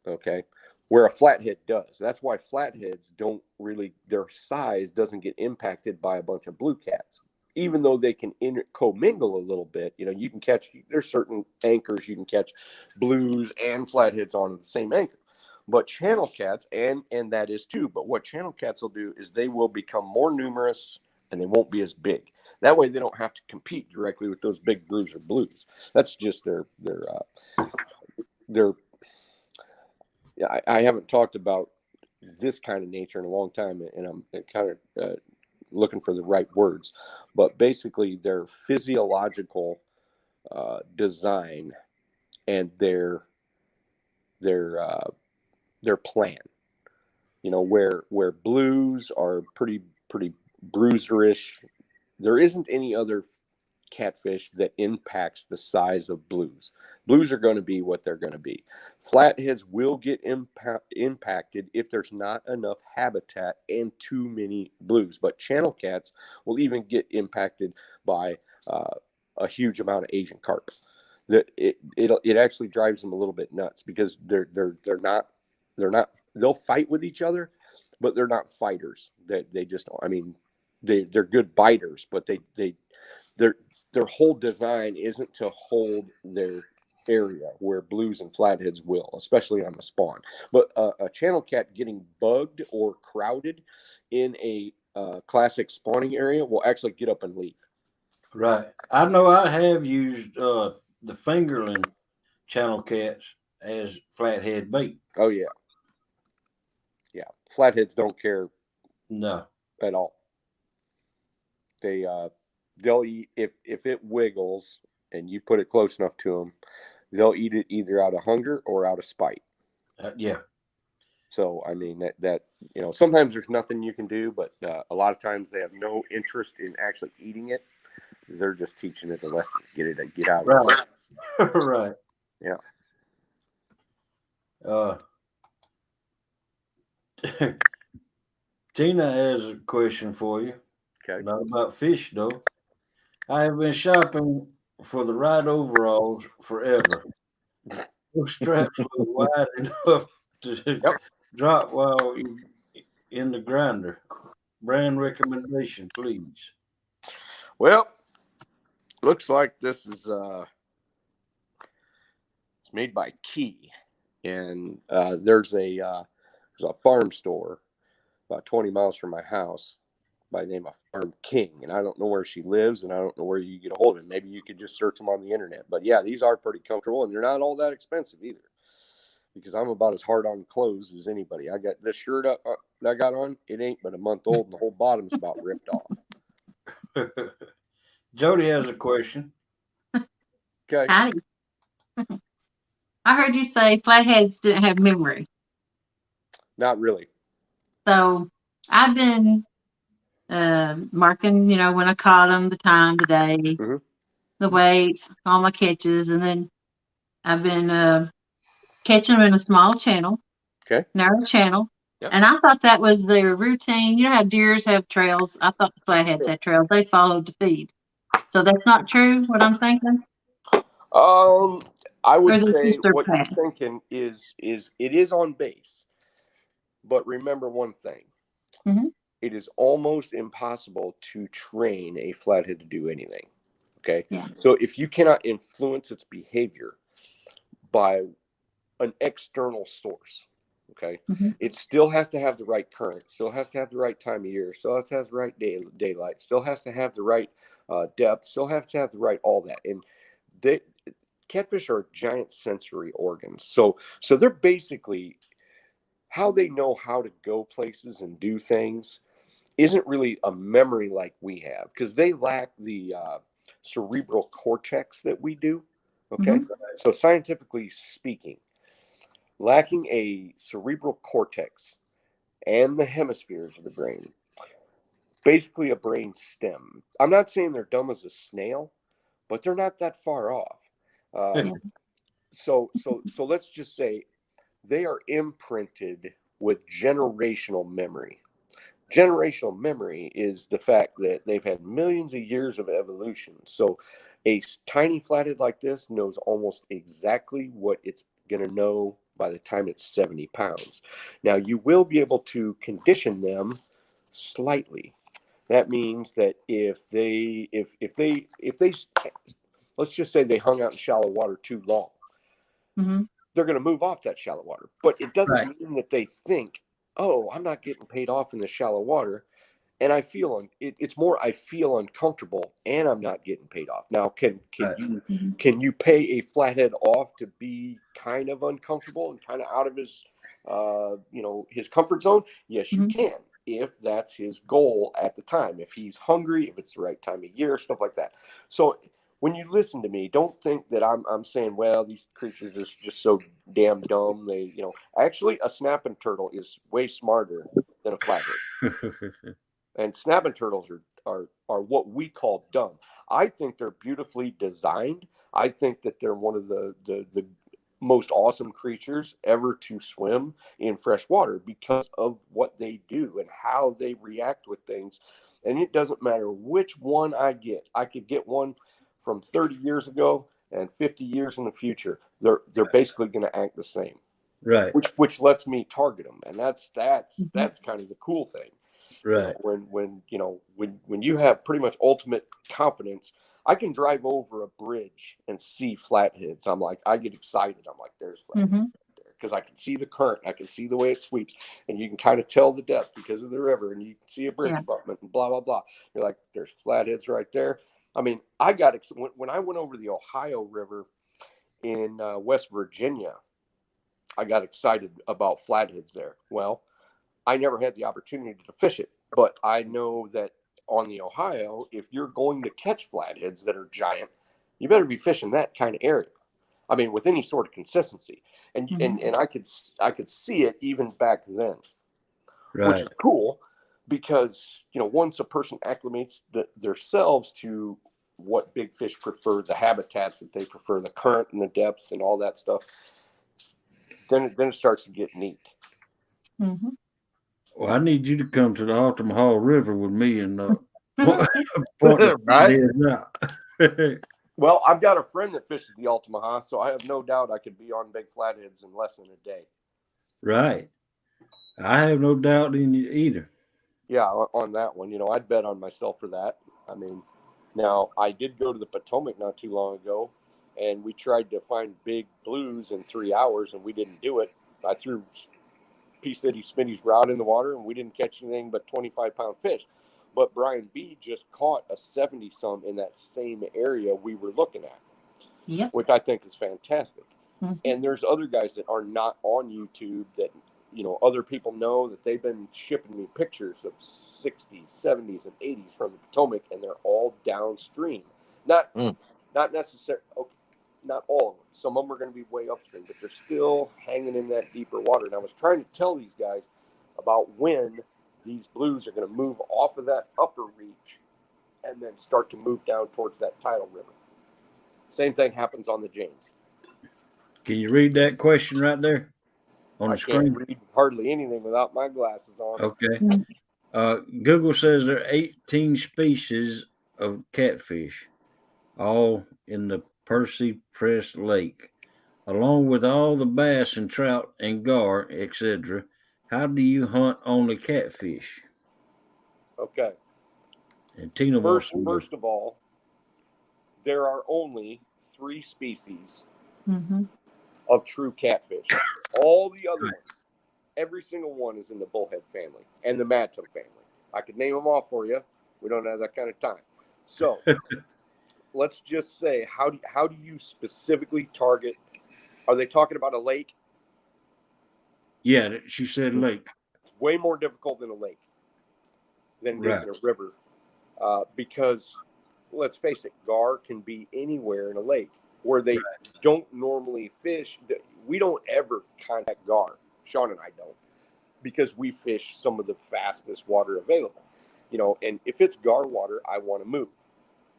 Okay, where a flathead does. That's why flatheads don't really, their size doesn't get impacted by a bunch of blue cats. Even though they can commingle a little bit, you can catch, there's certain anchors you can catch blues and flatheads on the same anchor. But channel cats, and that is too, but what channel cats will do is they will become more numerous and they won't be as big. That way they don't have to compete directly with those big bruiser blues. That's just their yeah, I haven't talked about this kind of nature in a long time, and I'm kind of looking for the right words. But basically, their physiological design and their plan. Where blues are pretty bruiserish. There isn't any other catfish that impacts the size of blues. Blues are going to be what they're going to be. Flatheads will get impacted if there's not enough habitat and too many blues. But channel cats will even get impacted by a huge amount of Asian carp. It actually drives them a little bit nuts because they're not they'll fight with each other, but they're not fighters. They just, I mean, they're good biters, but their whole design isn't to hold their area where blues and flatheads will, especially on the spawn. But a channel cat getting bugged or crowded in a classic spawning area will actually get up and leave. Right. I know I have used the fingerling channel cats as flathead bait. Oh yeah. Yeah. Flatheads don't care No. at all. They'll eat if it wiggles and you put it close enough to them, they'll eat it either out of hunger or out of spite. Yeah. So I mean that sometimes there's nothing you can do, but a lot of times they have no interest in actually eating it. They're just teaching it a lesson. Get out of Right. it. Right. Yeah. Tina has a question for you. Okay. Not about fish though. I have been shopping for the right overalls forever. Those straps look wide enough to drop while in the grinder. Brand recommendation, please. Well, looks like this is it's made by Key, and there's a farm store about 20 miles from my house by the name of Farm King, and I don't know where she lives, and I don't know where you get a hold of it. Maybe you could just search them on the internet. But yeah, these are pretty comfortable, and they're not all that expensive either. Because I'm about as hard on clothes as anybody. I got this shirt up that I got on. It ain't but a month old, and the whole bottom's about ripped off. Jody has a question. Okay. Howdy. I heard you say flatheads didn't have memory. Not really. So I've been marking, when I caught them, the time, the day, Mhm. the weight, all my catches, and then I've been catching them in a small channel, Okay. narrow channel. Yep. And I thought that was their routine. You know how deers have trails? I thought the flatheads had trails. They followed to feed. So that's not true, what I'm thinking? I would Or is it say just their what you're path? thinking is it is on base. But remember one thing. Mm-hmm. It is almost impossible to train a flathead to do anything. Okay. Yeah. So if you cannot influence its behavior by an external source, okay, Mm-hmm. it still has to have the right current, still has to have the right time of year, still has to have the right daylight, still has to have the right depth, still has to have the right all that. And catfish are giant sensory organs. So they're basically, how they know how to go places and do things isn't really a memory like we have, because they lack the cerebral cortex that we do. Okay. Mm-hmm. So scientifically speaking, lacking a cerebral cortex and the hemispheres of the brain, basically a brain stem. I'm not saying they're dumb as a snail, but they're not that far off. Yeah. So let's just say they are imprinted with generational memory. Generational memory is the fact that they've had millions of years of evolution. So a tiny flathead like this knows almost exactly what it's going to know by the time it's 70 pounds. Now, you will be able to condition them slightly. That means that if they let's just say they hung out in shallow water too long, Mm-hmm. they're going to move off that shallow water. But it doesn't Right. mean that they think, oh, I'm not getting paid off in the shallow water. And I feel it's more I feel uncomfortable and I'm not getting paid off. Now, Right. Mm-hmm. can you pay a flathead off to be kind of uncomfortable and kind of out of his his comfort zone? Yes, you Mm-hmm. can, if that's his goal at the time. If he's hungry, if it's the right time of year, stuff like that. So when you listen to me, don't think that I'm saying, well, these creatures are just so damn dumb. They, actually a snapping turtle is way smarter than a flathead. And snapping turtles are what we call dumb. I think they're beautifully designed. I think that they're one of the most awesome creatures ever to swim in fresh water because of what they do and how they react with things. And it doesn't matter which one I get. I could get one from 30 years ago and 50 years in the future. They're basically going to act the same. Right. Which lets me target them, and that's Mm-hmm. kind of the cool thing. Right. When you have pretty much ultimate confidence, I can drive over a bridge and see flatheads. I get excited. I'm like, there's flatheads Mm-hmm. there because I can see the current, I can see the way it sweeps, and you can kind of tell the depth because of the river, and you can see a bridge Yeah. abutment and blah blah blah. You're like, there's flatheads right there. I mean, I got when I went over the Ohio River in West Virginia, I got excited about flatheads there. Well, I never had the opportunity to fish it, but I know that on the Ohio, if you're going to catch flatheads that are giant, you better be fishing that kind of area. I mean, with any sort of consistency, and Mm-hmm. I could see it even back then, which Right. is cool because once a person acclimates themselves to what big fish prefer, the habitats that they prefer, the current and the depth and all that stuff, then it starts to get neat. Mm-hmm. Well, I need you to come to the Altamaha River with me and point the Right? flatheads out. Well, I've got a friend that fishes the Altamaha, so I have no doubt I could be on big flatheads in less than a day. Right. I have no doubt in you either. Yeah, on that one, I'd bet on myself for that. I mean, now I did go to the Potomac not too long ago, and we tried to find big blues in 3 hours, and we didn't do it. I threw P City Smitty's rod in the water, and we didn't catch anything but 25-pound fish. But Brian B just caught a 70 some in that same area we were looking at. Yep. Which I think is fantastic. Mm-hmm. And there's other guys that are not on YouTube that, other people know that they've been shipping me pictures of 60s, 70s, and 80s from the Potomac, and they're all downstream. Not necessarily, okay, not all of them. Some of them are going to be way upstream, but they're still hanging in that deeper water. And I was trying to tell these guys about when these blues are going to move off of that upper reach and then start to move down towards that tidal river. Same thing happens on the James. Can you read that question right there on the I screen? can't read hardly anything without my glasses on. Okay. Mm-hmm. Google says there are 18 species of catfish, all in the Percy Press Lake, along with all the bass and trout and gar, etc. How do you hunt only catfish? Okay. And Tina wants to know. First of all, there are only 3 species Mm-hmm. of true catfish. All the other ones, every single one is in the bullhead family and the madtum family. I could name them all for you. We don't have that kind of time. So let's just say, how do you specifically target? Are they talking about a lake? Yeah, she said lake. It's way more difficult than a lake than it is in a river, because let's face it, gar can be anywhere in a lake where they don't normally fish. We don't ever contact gar. Sean and I don't, because we fish some of the fastest water available. And if it's gar water, I want to move.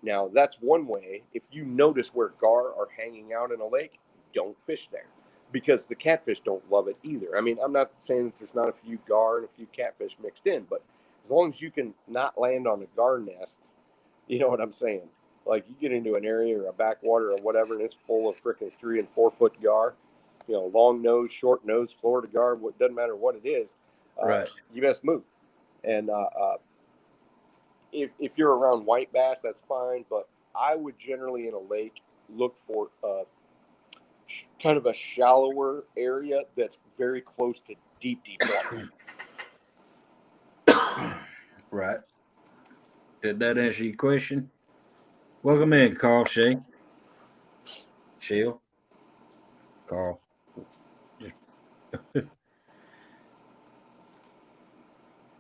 Now, that's one way. If you notice where gar are hanging out in a lake, don't fish there. because the catfish don't love it either. I mean, I'm not saying that there's not a few gar and a few catfish mixed in, but as long as you can not land on a gar nest, you know what I'm saying? Like you get into an area or a backwater or whatever, and it's full of freaking 3 and 4 foot gar, you know, long nose, short nose, Florida gar, what doesn't matter what it is, Right. you best move. And if you're around white bass, that's fine. But I would generally in a lake look for kind of a shallower area that's very close to deep water. Right. Did that answer your question? Welcome in, Carl Shea. Shell. Carl.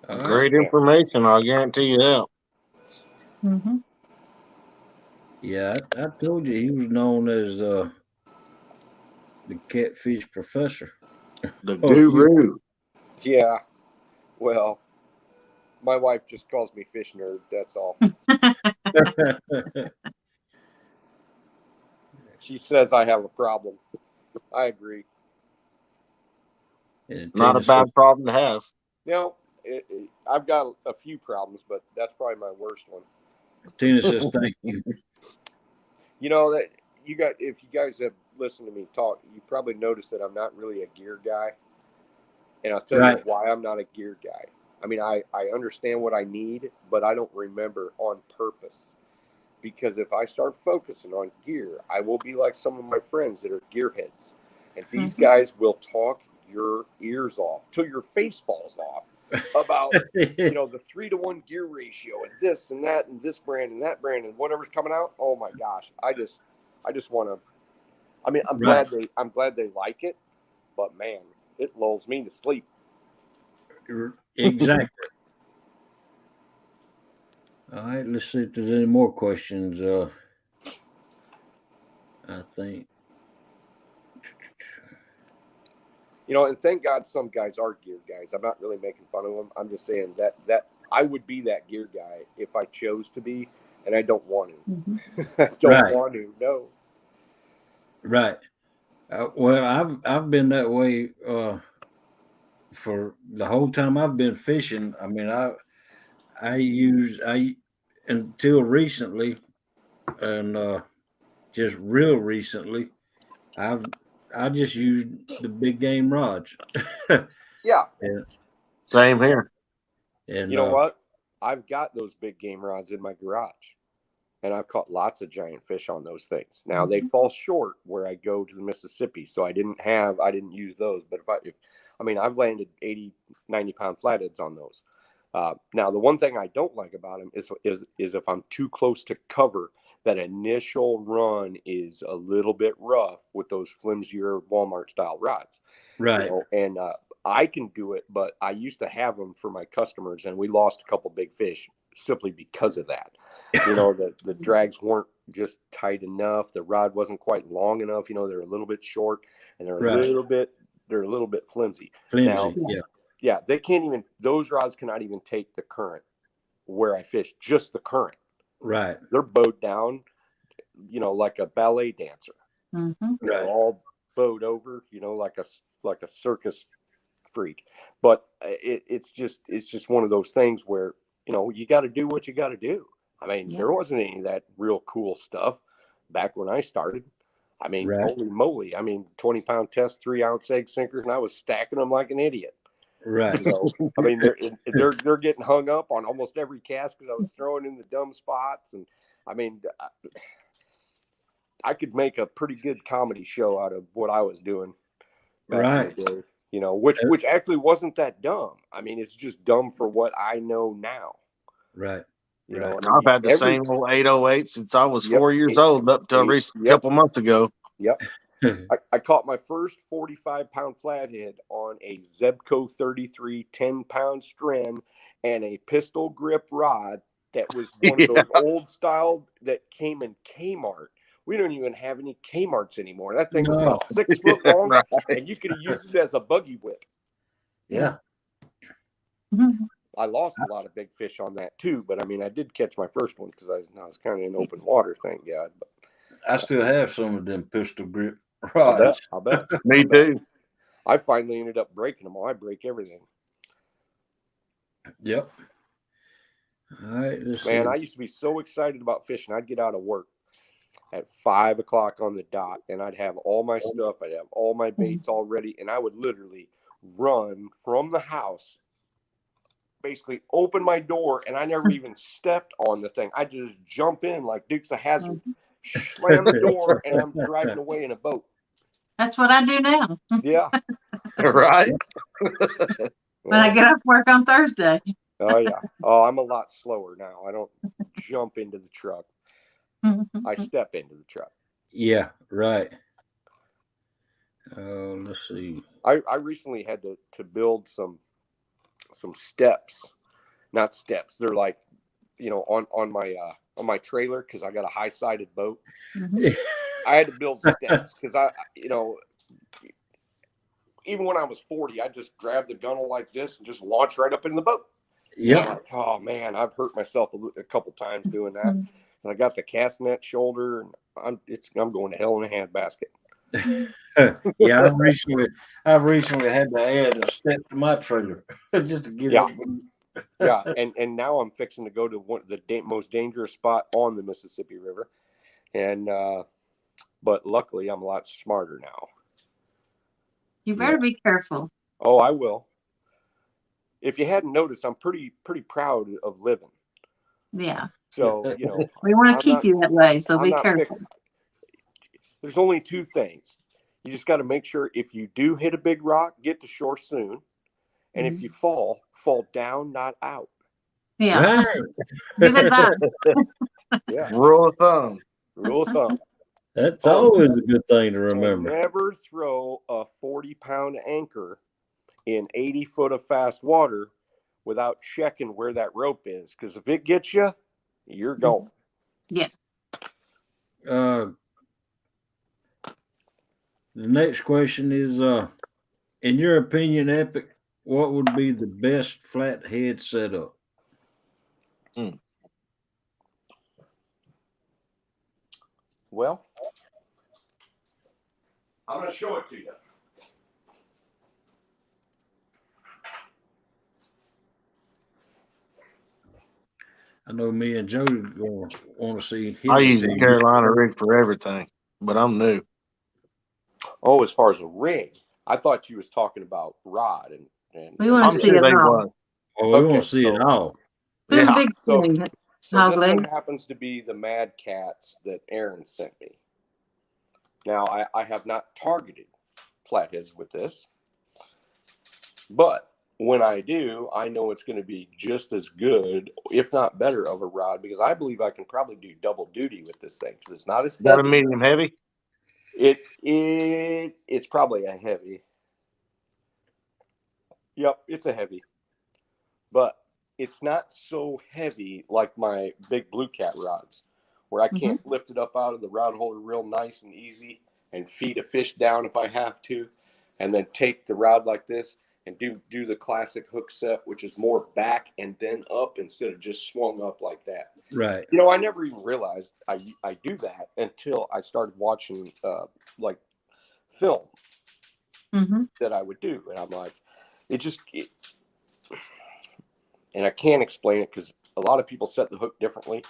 All right. Great information. I'll guarantee you that. Mm-hmm. Yeah, I told you he was known as the catfish professor. The Oh, you- guru. Yeah. Well, my wife just calls me fish nerd. That's all. She says I have a problem. I agree. And Not a Tina said- bad problem to have. You know, I've got a few problems, but that's probably my worst one. Tina says, "Thank you." You know that if you guys have listened to me talk, you probably noticed that I'm not really a gear guy, and I'll tell you Right. why I'm not a gear guy. I mean, I understand what I need, but I don't remember on purpose. Because if I start focusing on gear, I will be like some of my friends that are gearheads, and these guys will talk your ears off till your face falls off about you know the 3-to-1 gear ratio and this and that and this brand and that brand and whatever's coming out. Oh my gosh, I just want to. I mean, I'm Right. glad they like it, but man, it lulls me to sleep. Exactly. All right, let's see if there's any more questions. I think. You know, and thank God some guys are gear guys. I'm not really making fun of them. I'm just saying that I would be that gear guy if I chose to be, and I don't want to. Mm-hmm. I don't Right. want to. No. Right. Well, I've been that way for the whole time I've been fishing. I mean, I until recently, and just real recently, I just used the big game rods. Yeah. and Same here. and You know what? I've got those big game rods in my garage, and I've caught lots of giant fish on those things. Now they fall short where I go to the Mississippi, so I didn't use those. But I've landed 80, 90-pound flatheads on those. Now the one thing I don't like about them is if I'm too close to cover, that initial run is a little bit rough with those flimsier Walmart style rods. right. You know, and I can do it, but I used to have them for my customers, and we lost a couple big fish simply because of that. You know, the drags weren't just tight enough. The rod wasn't quite long enough. You know, they're a little bit short, and they're Right. a little bit flimsy. Flimsy. Now, Yeah. yeah, those rods cannot even take the current where I fish, just the current. Right. They're bowed down, you know, like a ballet dancer. Mm-hmm. They're Right. all bowed over, you know, like a circus freak. But it's just one of those things where, you know, you got to do what you got to do. I mean, Yeah. there wasn't any of that real cool stuff back when I started. I mean, Right. holy moly! I mean, 20-pound test, 3-ounce egg sinkers, and I was stacking them like an idiot. Right. You know, I mean, they're getting hung up on almost every cast because I was throwing in the dumb spots, and I mean, I could make a pretty good comedy show out of what I was doing back Right. in the day. You know, which actually wasn't that dumb. I mean, it's just dumb for what I know now. Right. You Right. know, and I've had the same old 808 since I was 4 years old up to a couple months ago. Yep. I caught my first 45-pound flathead on a Zebco 33 10-pound strim and a pistol grip rod that was one of those old style that came in Kmart. We don't even have any Kmarts anymore. That thing was No. about 6 foot long, Right. and you could have used it as a buggy whip. Yeah. Mm-hmm. I lost a lot of big fish on that too, but I mean, I did catch my first one because I was kind of in open water, thank God. But I still have some of them pistol grip Right. I bet. Me too. I finally ended up breaking them all. I break everything. Yep. All right. Let's Man, see. I used to be so excited about fishing. I'd get out of work at 5 o'clock on the dot, and I'd have all my stuff. I'd have all my baits all ready, and I would literally run from the house, basically open my door, and I never even stepped on the thing. I just jump in like Dukes of Hazzard, slam the door, and I'm driving away in a boat. That's what I do now. Yeah. Right? When I get off work on Thursday. Oh, yeah. Oh, I'm a lot slower now. I don't jump into the truck. I step into the truck. Yeah. Right. Let's see. I recently had to build some steps, not steps. They're like, on my trailer, because I got a high-sided boat. I had to build steps because even when I was 40, I just grabbed the gunnel like this and just launched right up in the boat. Yep. Like, oh man, I've hurt myself a couple times doing that. And I got the cast net shoulder, and I'm going to hell in a handbasket. Yeah, I've recently had to add a step to my trailer just to get Yeah. up. Yeah, and now I'm fixing to go to one of the most dangerous spot on the Mississippi River, and but luckily I'm a lot smarter now. You better be careful. Oh, I will. If you hadn't noticed, I'm pretty proud of living. Yeah. So We want to keep you that way, so be careful. There's only two things. You just got to make sure if you do hit a big rock, get to shore soon. And if you fall down, not out. Yeah. Right. Good advice. Yeah. Rule of thumb. Rule of thumb. That's always a good thing to remember. And never throw a 40-pound anchor in 80 foot of fast water without checking where that rope is. Because if it gets you, you're going. Yeah. The next question is, in your opinion, Epic, what would be the best flathead setup? Well, I'm going to show it to you. I know me and Joe going to want to see his I use a opinion. Carolina rig for everything, but I'm new. Oh, as far as a rig, I thought you was talking about rod and We want I'm to see sure it they all. was. Oh, we Okay, want to see it so- all. Who's Yeah. big So thing? this Hog one leg? happens to be the Mad Cats that Aaron sent me. Now, I have not targeted flatheads with this, but when I do, I know it's going to be just as good, if not better, of a rod, because I believe I can probably do double duty with this thing, because it's not as Got a heavy. medium heavy? It's probably a heavy. Yep, it's a heavy. But it's not so heavy like my big blue cat rods, where I can't lift it up out of the rod holder real nice and easy and feed a fish down if I have to, and then take the rod like this and do the classic hook set, which is more back and then up instead of just swung up like that. Right. I never even realized I do that until I started watching like film that I would do, and I'm like, and I can't explain it because a lot of people set the hook differently.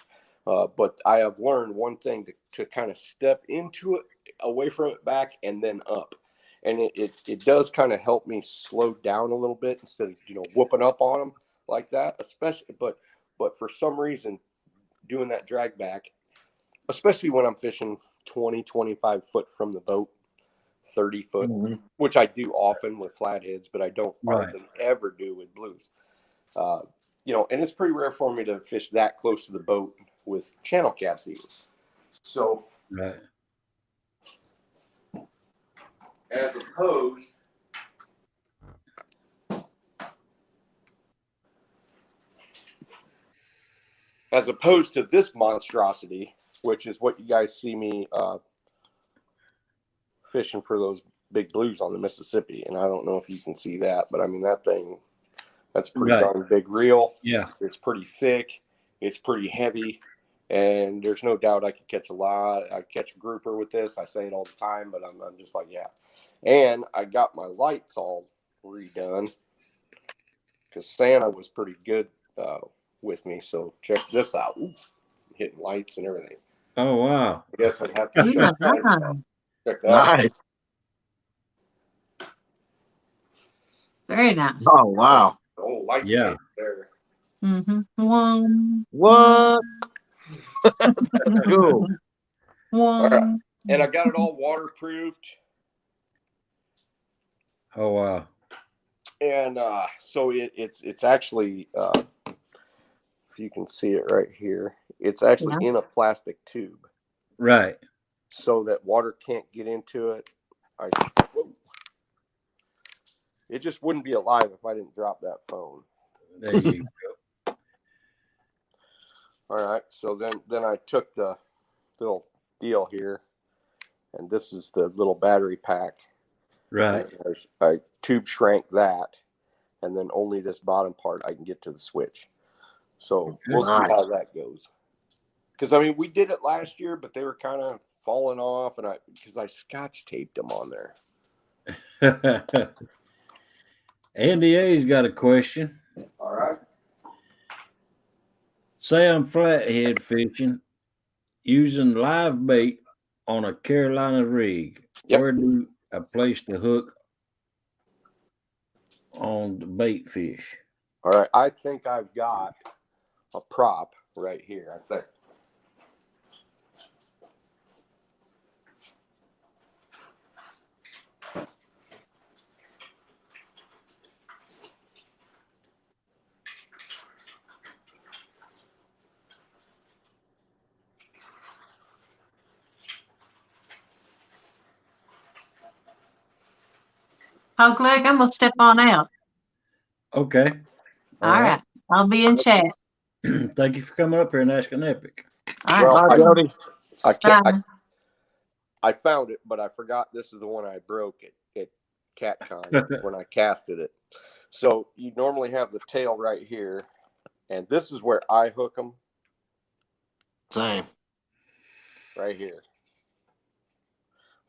But I have learned one thing to kind of step into it, away from it, back, and then up. And it does kind of help me slow down a little bit instead of, whooping up on them like that, especially. But for some reason, doing that drag back, especially when I'm fishing 20, 25 foot from the boat, 30 foot, which I do often with flatheads, but I don't hardly ever do with blues. And it's pretty rare for me to fish that close to the boat with channel cats even. So, Right. as opposed to this monstrosity, which is what you guys see me fishing for those big blues on the Mississippi. And I don't know if you can see that, but I mean, that thing, that's pretty darn big reel. Yeah. It's pretty thick. It's pretty heavy. And there's no doubt I could catch a lot. I catch a grouper with this. I say it all the time, but I'm just like, yeah. And I got my lights all redone because Santa was pretty good with me. So check this out. Ooh, hitting lights and everything. Oh wow. I guess I'd have to Yeah, shut that nice. down. Check that out. Nice. Very nice. Oh wow. Oh, light Yeah. safe there. Mm-hmm. One. What? Cool. All right. One. And I got it all waterproofed. Oh wow. And so it's actually, if you can see it right here, it's actually in a plastic tube Right. so that water can't get into it. It just wouldn't be alive if I didn't drop that phone. There you go. All right, so then I took the little deal here, and this is the little battery pack. Right. I tube shrank that, and then only this bottom part I can get to the switch. So we'll see how that goes. Because I mean, we did it last year, but they were kind of falling off, and because I scotch taped them on there. Andy A's got a question. All right. Say I'm flathead fishing using live bait on a Carolina rig. Yep. Where do I place the hook on the bait fish? All right. I think I've got a prop right here. I think. Hog leg, I'm gonna step on out. Okay. All right. I'll be in chat. Thank you for coming up here and asking Epic. All right. Bye, Jody. I found it, but I forgot this is the one I broke at CatCon when I casted it. So you normally have the tail right here, and this is where I hook them. Same. Right here.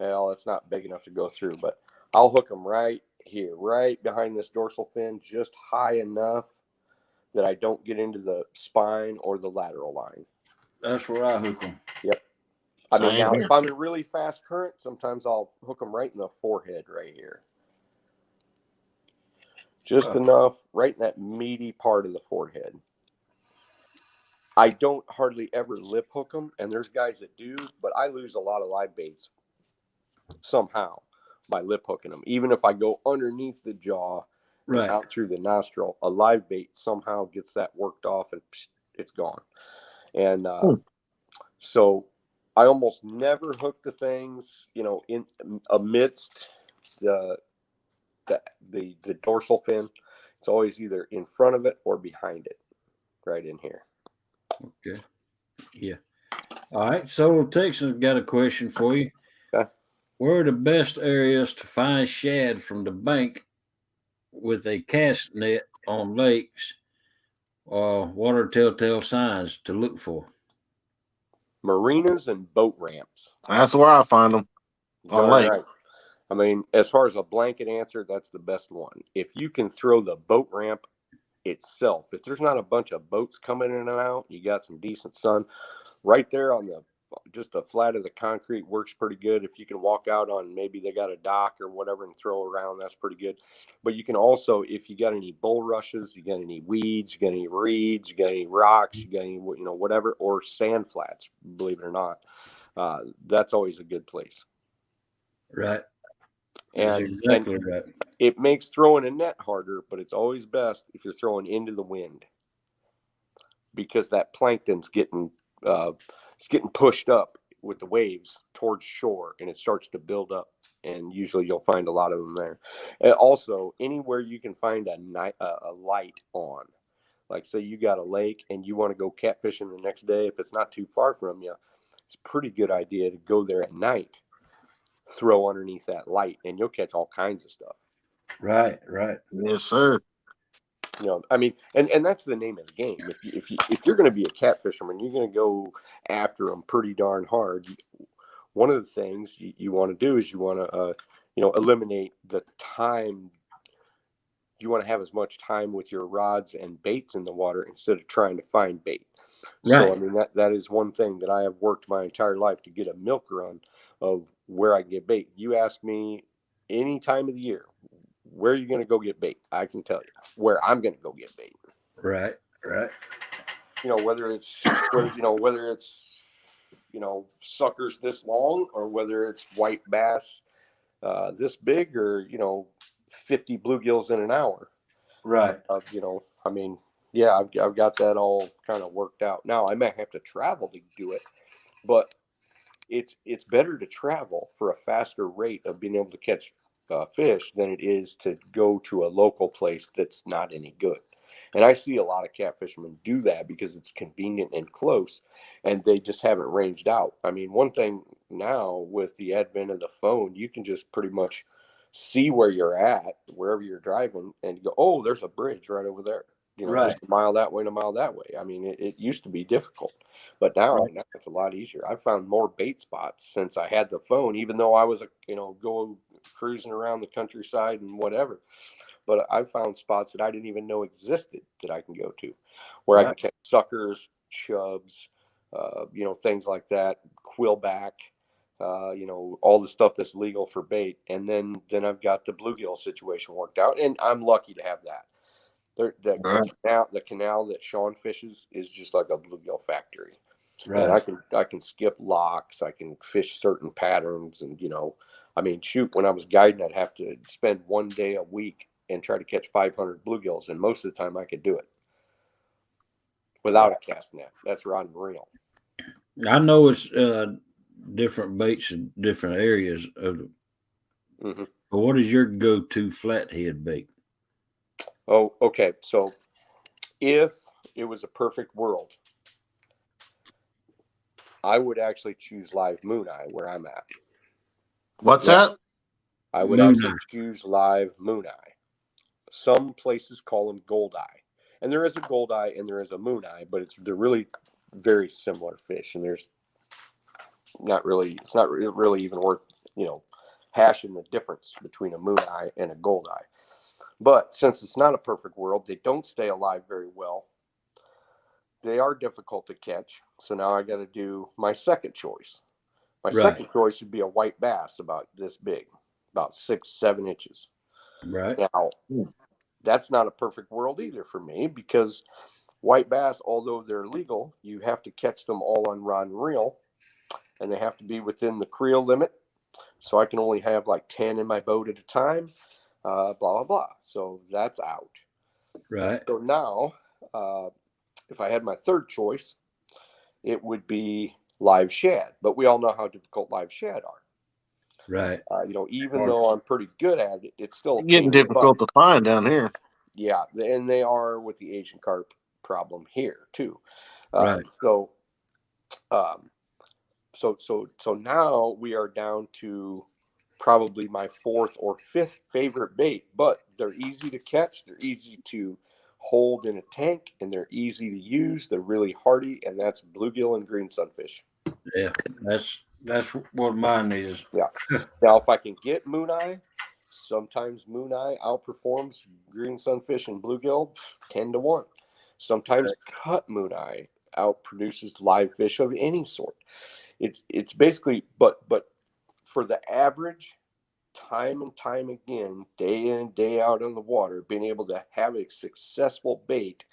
Well, it's not big enough to go through, but I'll hook them right here, right behind this dorsal fin, just high enough that I don't get into the spine or the lateral line. That's where I hook them. Yep. I mean, now if I'm in really fast current, sometimes I'll hook them right in the forehead right here. Just enough, right in that meaty part of the forehead. I don't hardly ever lip hook them, and there's guys that do, but I lose a lot of live baits somehow by lip hooking them. Even if I go underneath the jaw and out through the nostril, a live bait somehow gets that worked off and it's gone. And so I almost never hook the things, in amidst the dorsal fin. It's always either in front of it or behind it, right in here. Okay. Yeah. All right. So Texas got a question for you. Okay. Where are the best areas to find shad from the bank with a cast net on lakes? What are telltale signs to look for? Marinas and boat ramps. That's where I find them. On lake. Right. I mean, as far as a blanket answer, that's the best one. If you can throw the boat ramp itself, if there's not a bunch of boats coming in and out, you got some decent sun right there on just a flat of the concrete works pretty good. If you can walk out on, maybe they got a dock or whatever and throw around, that's pretty good. But you can also, if you got any bulrushes, you got any weeds, you got any reeds, you got any rocks, you got any, whatever, or sand flats, believe it or not, that's always a good place. Right. And, exactly right. It makes throwing a net harder, but it's always best if you're throwing into the wind, because that plankton's getting pushed up with the waves towards shore, and it starts to build up, and usually you'll find a lot of them there. And also, anywhere you can find a light on, like say you got a lake and you want to go catfishing the next day, if it's not too far from you, it's a pretty good idea to go there at night, throw underneath that light, and you'll catch all kinds of stuff. Right. Yes, sir. You know, I mean, and that's the name of the game. If you're going to be a catfisherman, you're going to go after them pretty darn hard. One of the things you want to do is you want to eliminate the time. You want to have as much time with your rods and baits in the water instead of trying to find bait. Right. So I mean that is one thing that I have worked my entire life to get a milk run of where I can get bait. You ask me any time of the year, where are you going to go get bait? I can tell you where I'm going to go get bait. Right. Right. You know, whether it's suckers this long, or whether it's white bass this big, or 50 bluegills in an hour. Right. I mean, yeah, I've got that all kind of worked out. Now I might have to travel to do it, but it's better to travel for a faster rate of being able to catch fish than it is to go to a local place that's not any good. And I see a lot of catfishermen do that because it's convenient and close, and they just haven't ranged out. I mean, one thing now with the advent of the phone, you can just pretty much see where you're at, wherever you're driving, and go, oh, there's a bridge right over there. Right. Just a mile that way and a mile that way. I mean, it used to be difficult, but now it's a lot easier. I've found more bait spots since I had the phone, even though I was, going cruising around the countryside and whatever. But I found spots that I didn't even know existed that I can go to, where I can catch suckers, chubs, things like that, quillback, all the stuff that's legal for bait. And then I've got the bluegill situation worked out, and I'm lucky to have that. The canal that Sean fishes is just like a bluegill factory. Right. And I can skip locks. I can fish certain patterns, and I mean, shoot, when I was guiding, I'd have to spend one day a week and try to catch 500 bluegills, and most of the time I could do it without a cast net. That's rod and reel. I know it's different baits in different areas of the, Mm-hmm. but what is your go-to flathead bait? Oh, okay. So if it was a perfect world, I would actually choose live moon eye where I'm at. What's that? I would Moon actually choose live moon eye. Some places call them gold eye, and there is a gold eye and there is a moon eye, but they're really very similar fish, and it's not really even worth hashing the difference between a moon eye and a gold eye. But since it's not a perfect world, they don't stay alive very well. They are difficult to catch. So now I got to do my second choice. My second choice would be a white bass about this big, about 6-7 inches. Right. Now, that's not a perfect world either for me, because white bass, although they're legal, you have to catch them all on rod and reel, and they have to be within the creel limit. So I can only have like 10 in my boat at a time, blah, blah, blah. So that's out. Right. So now, if I had my third choice, it would be live shad. But we all know how difficult live shad are. Right. Even though I'm pretty good at it, it's still Getting difficult to find down here. Yeah, and they are with the Asian carp problem here too. Right. So now we are down to probably my fourth or fifth favorite bait, but they're easy to catch. They're easy to hold in a tank, and they're easy to use. They're really hardy, and that's bluegill and green sunfish. Yeah, that's what mine is. Yeah. Now, if I can get moon eye, sometimes moon eye outperforms green sunfish and bluegill 10-1. Sometimes cut moon eye outproduces live fish of any sort. It's basically, but for the average, time and time again, day in, day out on the water, being able to have a successful bait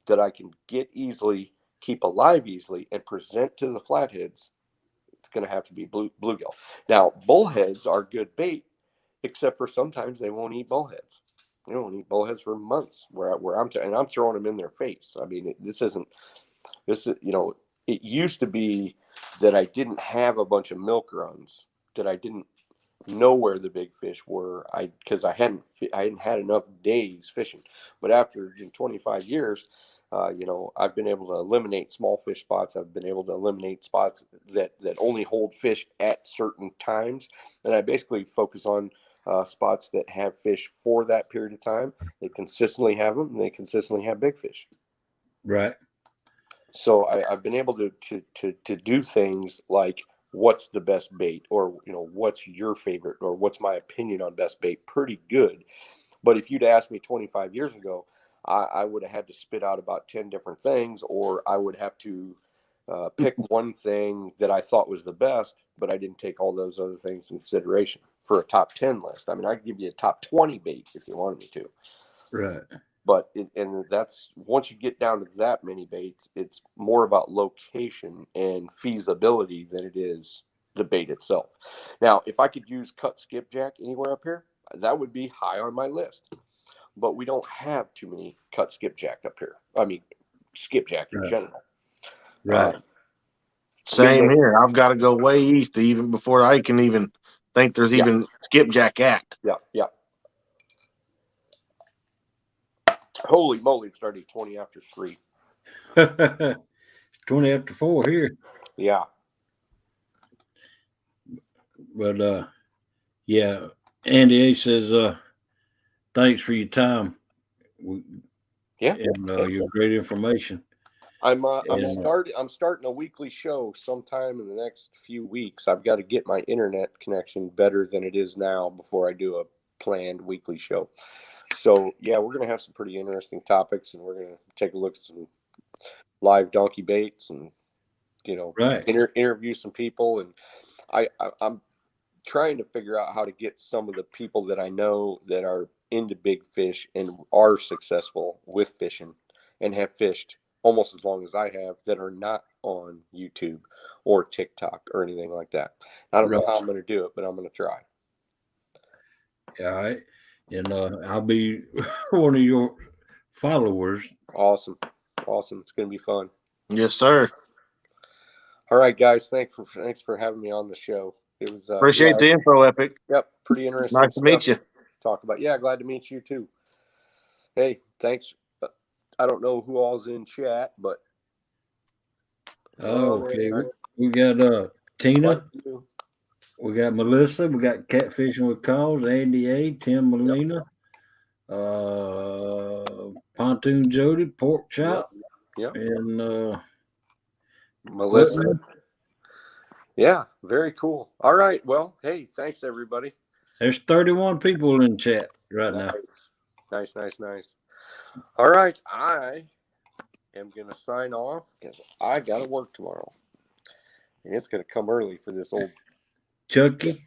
that I can get easily, keep alive easily, and present to the flatheads, it's going to have to be bluegill. Now, bullheads are good bait, except for sometimes they won't eat bullheads. They won't eat bullheads for months. And I'm throwing them in their face. I mean, it used to be that I didn't have a bunch of milk runs, that I didn't know where the big fish were, because I hadn't had enough days fishing. But after 25 years, I've been able to eliminate small fish spots. I've been able to eliminate spots that only hold fish at certain times, and I basically focus on spots that have fish for that period of time. They consistently have them, and they consistently have big fish. Right. So I've been able to do things like what's the best bait, or what's your favorite, or what's my opinion on best bait, pretty good. But if you'd asked me 25 years ago, I would have had to spit out about 10 different things, or I would have to pick one thing that I thought was the best, but I didn't take all those other things in consideration for a top 10 list. I mean, I could give you a top 20 bait if you wanted me to. Right. But and that's, once you get down to that many baits, it's more about location and feasibility than it is the bait itself. Now, if I could use cut skipjack anywhere up here, that would be high on my list. But we don't have too many cut skipjack up here. I mean, skipjack in general. Right. Same here. I've got to go way east even before I can even think there's even skipjack act. Yeah. Holy moly, it's already 20 after 3. It's 20 after 4 here. Yeah. But yeah, Andy A says, thanks for your time. Yeah. And your great information. I'm starting a weekly show sometime in the next few weeks. I've got to get my internet connection better than it is now before I do a planned weekly show. So yeah, we're going to have some pretty interesting topics, and we're going to take a look at some live donkey baits, and Right. interview some people. And I'm trying to figure out how to get some of the people that I know that are into big fish and are successful with fishing and have fished almost as long as I have, that are not on YouTube or TikTok or anything like that. I don't know how I'm going to do it, but I'm going to try. All right. And I'll be one of your followers. Awesome. It's going to be fun. Yes, sir. All right, guys. Thanks for having me on the show. It was appreciate the info, Epic. Yep, pretty interesting. Nice to meet you. Talk about. Yeah, glad to meet you too. Hey, thanks. I don't know who all's in chat, but okay. We got Tina. We got Melissa. We got Catfishing with Calls, Andy A, Tim Molina, Pontoon Jody, Pork Chop, and Melissa. Yeah, very cool. All right. Well, hey, thanks everybody. There's 31 people in chat right now. Nice. All right. I am going to sign off because I got to work tomorrow. And it's going to come early for this old Chucky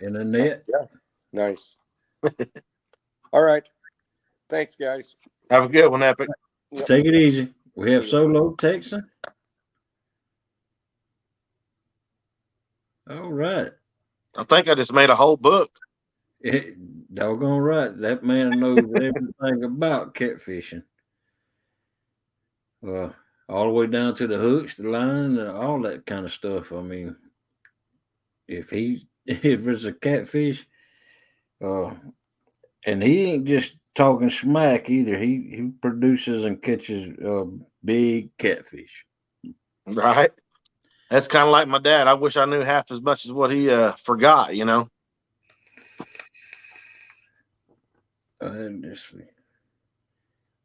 and Annette. Yeah. Nice. All right. Thanks, guys. Have a good one, Epic. Yep. Take it easy. We have Solo Texan. All right. I think I just made a whole book. Doggone right. That man knows everything about catfishing. All the way down to the hooks, the line, and all that kind of stuff. I mean, if it's a catfish, and he ain't just talking smack either. He produces and catches big catfish. Right. That's kind of like my dad. I wish I knew half as much as what he forgot,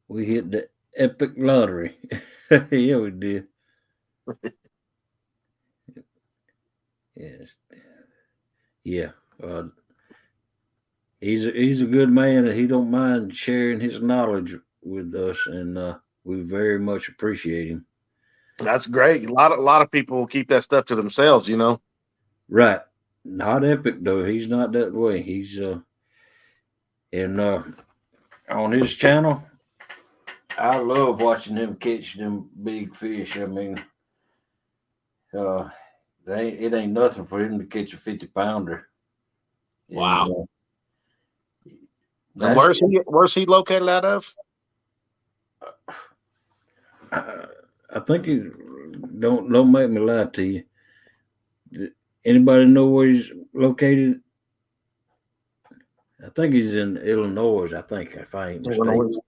We hit the epic lottery. Yeah, we did. Yes. Yeah. He's a good man, and he don't mind sharing his knowledge with us, and we very much appreciate him. That's great. A lot of people will keep that stuff to themselves, Right. Not Epic though. He's not that way. He's and on his channel, I love watching him catch them big fish. I mean, it ain't nothing for him to catch a 50-pounder. Wow. And where's he located out of? I think he don't make me lie to you. Anybody know where he's located? I think he's in Illinois. I think, if I ain't mistaken.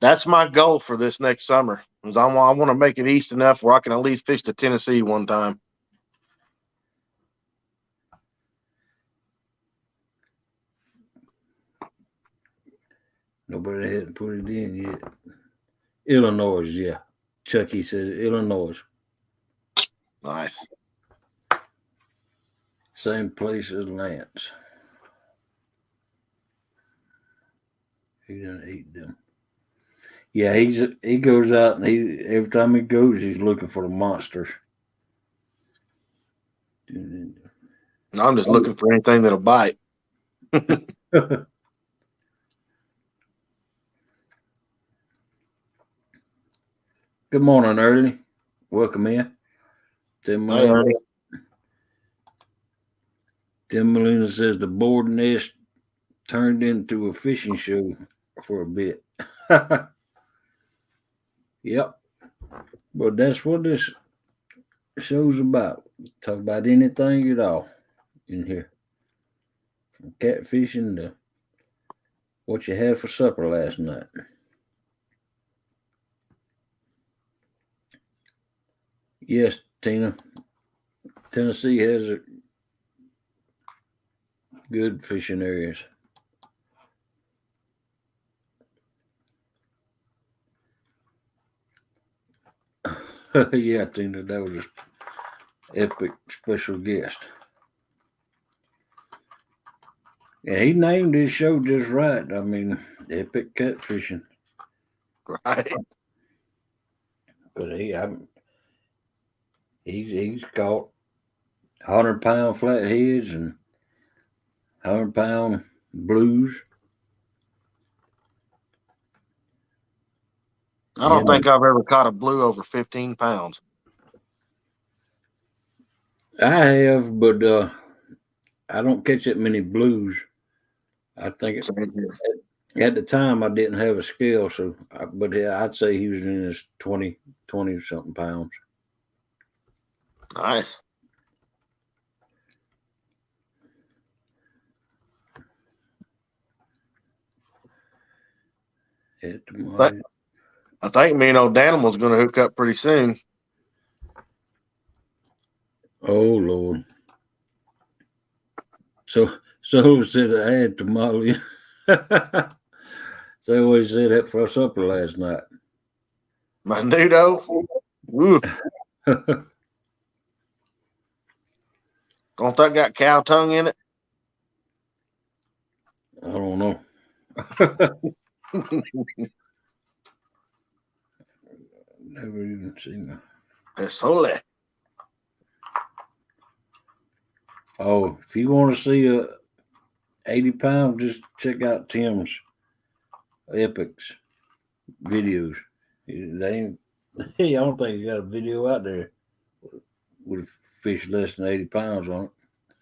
That's my goal for this next summer. Is I want to make it east enough where I can at least fish to Tennessee one time. Nobody hadn't put it in yet. Illinois, yeah. Chucky says Illinois. Nice. Same place as Lance. He didn't eat them. Yeah, he goes out and every time he goes, he's looking for the monsters. No, I'm just looking for anything that'll bite. Good morning, Early. Welcome in. Tim Hey, Ernie. Molina says the board nest turned into a fishing show for a bit. Yep. But that's what this show's about. Talk about anything at all in here. From catfishing to what you had for supper last night. Yes, Tina. Tennessee has good fishing areas. Yeah, Tina, that was an epic special guest. And he named his show just right. I mean, epic catfishing. Right. But he's caught 100-pound flatheads and 100-pound blues. I don't think I've ever caught a blue over 15 pounds. I have, but I don't catch that many blues. I think at the time I didn't have a scale, but I'd say he was in his 20 something pounds. Nice. I think me and old Danimal's going to hook up pretty soon. Oh Lord! So said I had tamale. So always said that for supper last night. Menudo. Ooh. Don't that got cow tongue in it? I don't know. Never even seen that. Pesole. Oh, if you want to see a 80-pound, just check out Tim's Epics videos. They ain't, I don't think he got a video out there with a fish less than 80 pounds on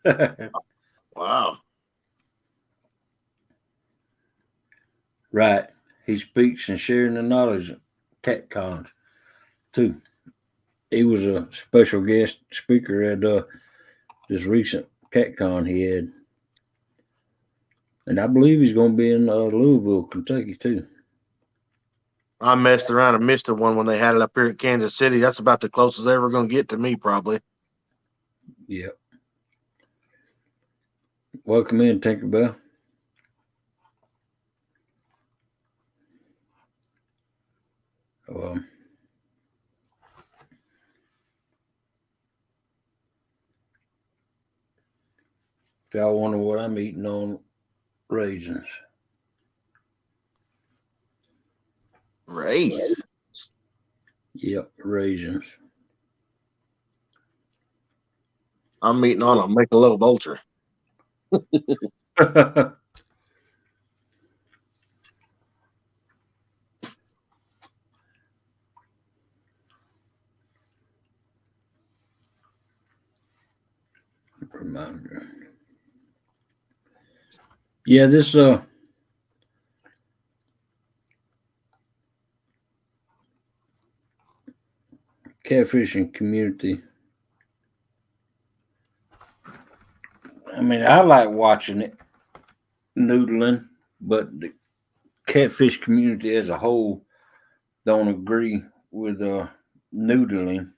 it. Wow. Right. He speaks and sharing the knowledge at cat cons too. He was a special guest speaker at this recent cat con he had. And I believe he's going to be in Louisville, Kentucky too. I messed around and missed the one when they had it up here in Kansas City. That's about the closest they're ever going to get to me, probably. Yep. Welcome in, Tinkerbell. If y'all wonder what I'm eating on, raisins. Raisins? Yep, raisins. I'm eating on a Michelob Ultra. Reminder. Yeah, this catfishing community. I mean, I like watching it, noodling, but the catfish community as a whole don't agree with noodling.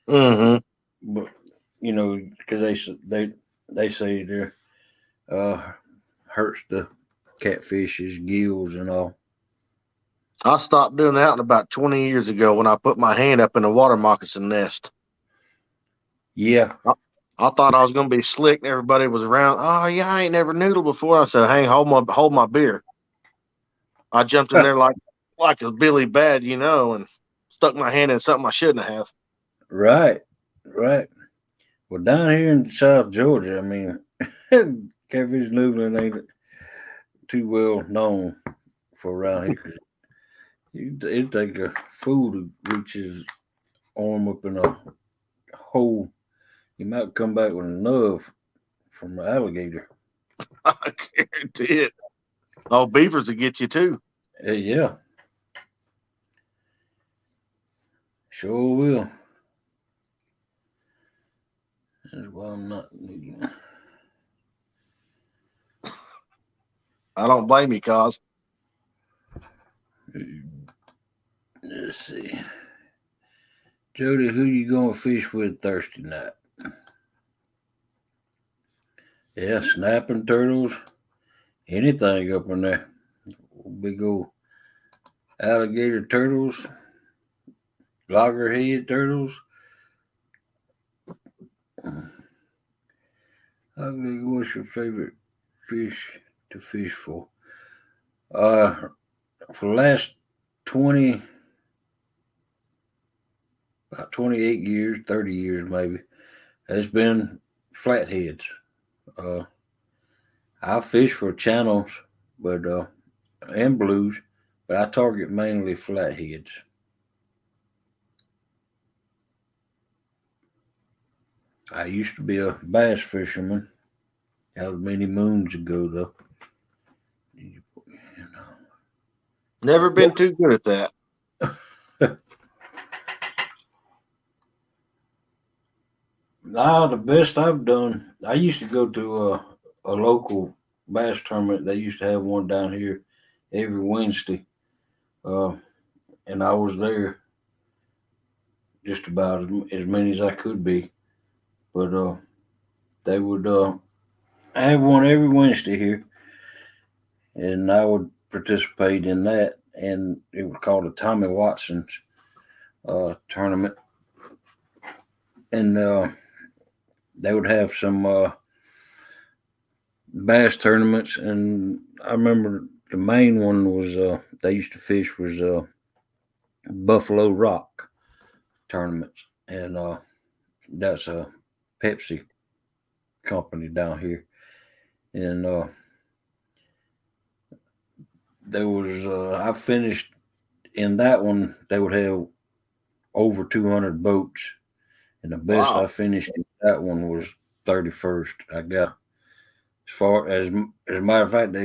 Mm-hmm. But you know, because they say they're hurts the catfishes, gills, and all. I stopped doing that about 20 years ago when I put my hand up in a water moccasin nest. Yeah, I thought I was going to be slick and everybody was around. Oh, yeah, I ain't never noodled before. I said, hey, hold my beer. I jumped in there like a Billy Bad, and stuck my hand in something I shouldn't have. right, right. Well, down here in South Georgia, I mean, catfish noodling ain't too well known for around here. 'Cause it take a fool to reach his arm up in a hole. He might come back with a nub from an alligator. I guarantee it. Oh, beavers will get you too. Yeah, sure will. That's why I'm not needing. I don't blame you, cause Let's see. Jody, who you going to fish with Thursday night? Yeah, snapping turtles, anything up in there. Big old alligator turtles, loggerhead turtles. Ugly, what's your favorite fish to fish for? For the last 20, about 28 years, 30 years maybe, it's been flatheads. Uh, I fish for channels, but and blues, but I target mainly flatheads. I used to be a bass fisherman. That was many moons ago, though. never been too good at that. Now, the best I've done, I used to go to a local bass tournament. They used to have one down here every Wednesday. Uh, and I was there just about as many as I could be. But they would have one every Wednesday here, and I would participate in that. And it was called the Tommy Watson's tournament. And they would have some bass tournaments. And I remember the main one was they used to fish was Buffalo Rock tournaments. And that's a Pepsi company down here. And there was I finished in that one. They would have over 200 boats, and the best Wow. I finished in that one was 31st. I got as a matter of fact,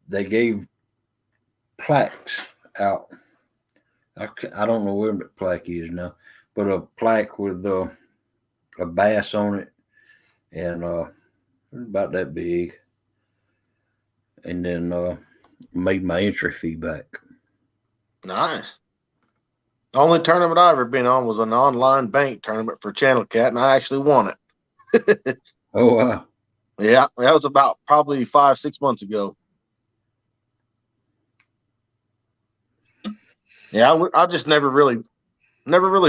they gave plaques out. I don't know where the plaque is now, but a plaque with a bass on it, and it was about that big. And then made my entry fee back. Nice. The only tournament I ever been on was an online bank tournament for Channel Cat, and I actually won it. Oh wow! Yeah, that was about probably 5-6 months ago. Yeah, I just never really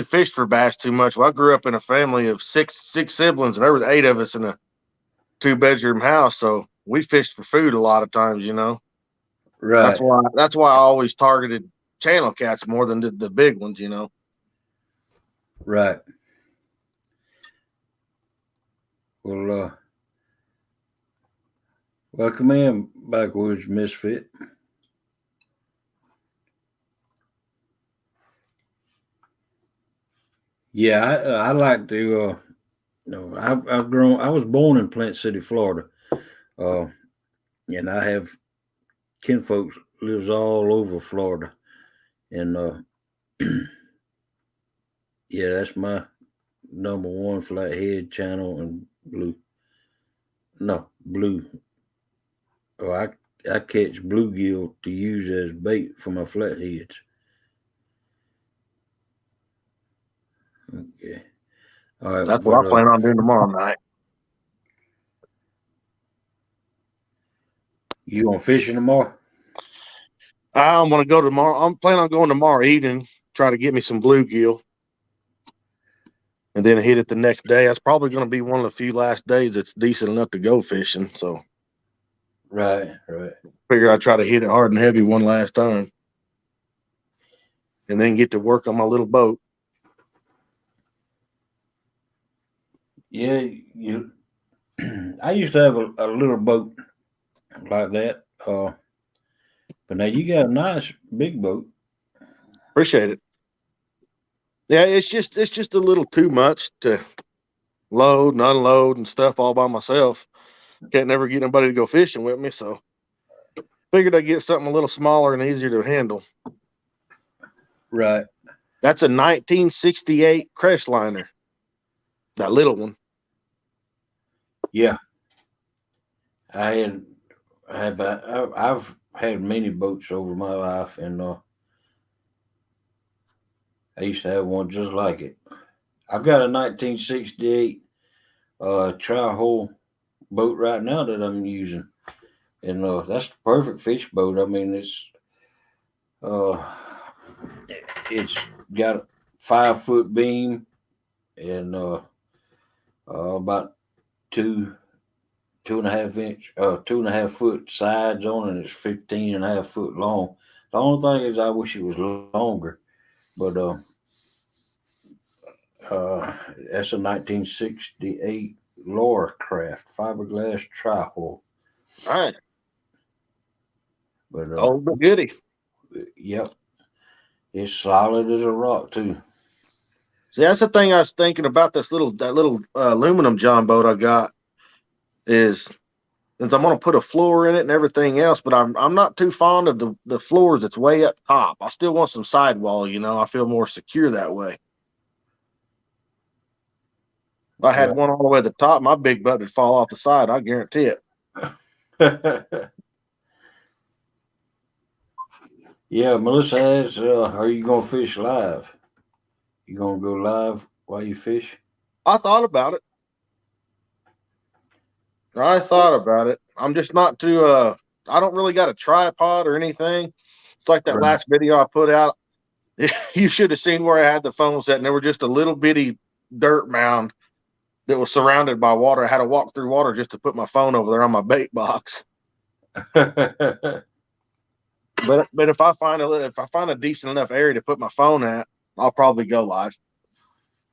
fished for bass too much. Well, I grew up in a family of six siblings, and there was 8 of us in a 2-bedroom house, so we fished for food a lot of times. Right, That's why I always targeted channel cats more than the big ones. right. Well, welcome in, Backwoods Misfit. Yeah, I like to. I've grown. I was born in Plant City, Florida, uh, and I have kinfolks lives all over Florida, and yeah, that's my number one flathead channel and blue. No, blue. Oh, I catch bluegill to use as bait for my flatheads. Okay. All right, That's what but I plan on doing tomorrow night. You going fishing tomorrow? I'm gonna go tomorrow. I'm planning on going tomorrow evening, try to get me some bluegill, and then hit it the next day. That's probably gonna be one of the few last days that's decent enough to go fishing. So Right. figured I'd try to hit it hard and heavy one last time, and then get to work on my little boat. Yeah, you. I used to have a little boat like that. But now you got a nice big boat. Appreciate it. Yeah, it's just a little too much to load and unload and stuff all by myself. Can't never get anybody to go fishing with me, so figured I'd get something a little smaller and easier to handle. Right. That's a 1968 Crestliner, that little one. Yeah. I've had many boats over my life, and I used to have one just like it. I've got a 1968 tri-hull boat right now that I'm using, and that's the perfect fish boat. I mean, uh, it's got a 5 foot beam and about 2.5 foot sides on it. And it's 15.5 foot long. The only thing is, I wish it was longer, but that's a 1968 Laura Craft fiberglass tri-hull. All right. But Oh, but goody. yep, it's solid as a rock too. See, that's the thing I was thinking about that little aluminum John boat I got is since I'm gonna put a floor in it and everything else, but I'm not too fond of the floors that's way up top. I still want some sidewall, I feel more secure that way. If I had one all the way to the top, my big butt would fall off the side, I guarantee it. Yeah, Melissa asks, are you gonna fish live? You gonna go live while you fish? I thought about it. I'm just not too I don't really got a tripod or anything. It's like that Right. last video I put out. You should have seen where I had the phone set, and there were just a little bitty dirt mound that was surrounded by water. I had to walk through water just to put my phone over there on my bait box. But if I find a decent enough area to put my phone at, I'll probably go live.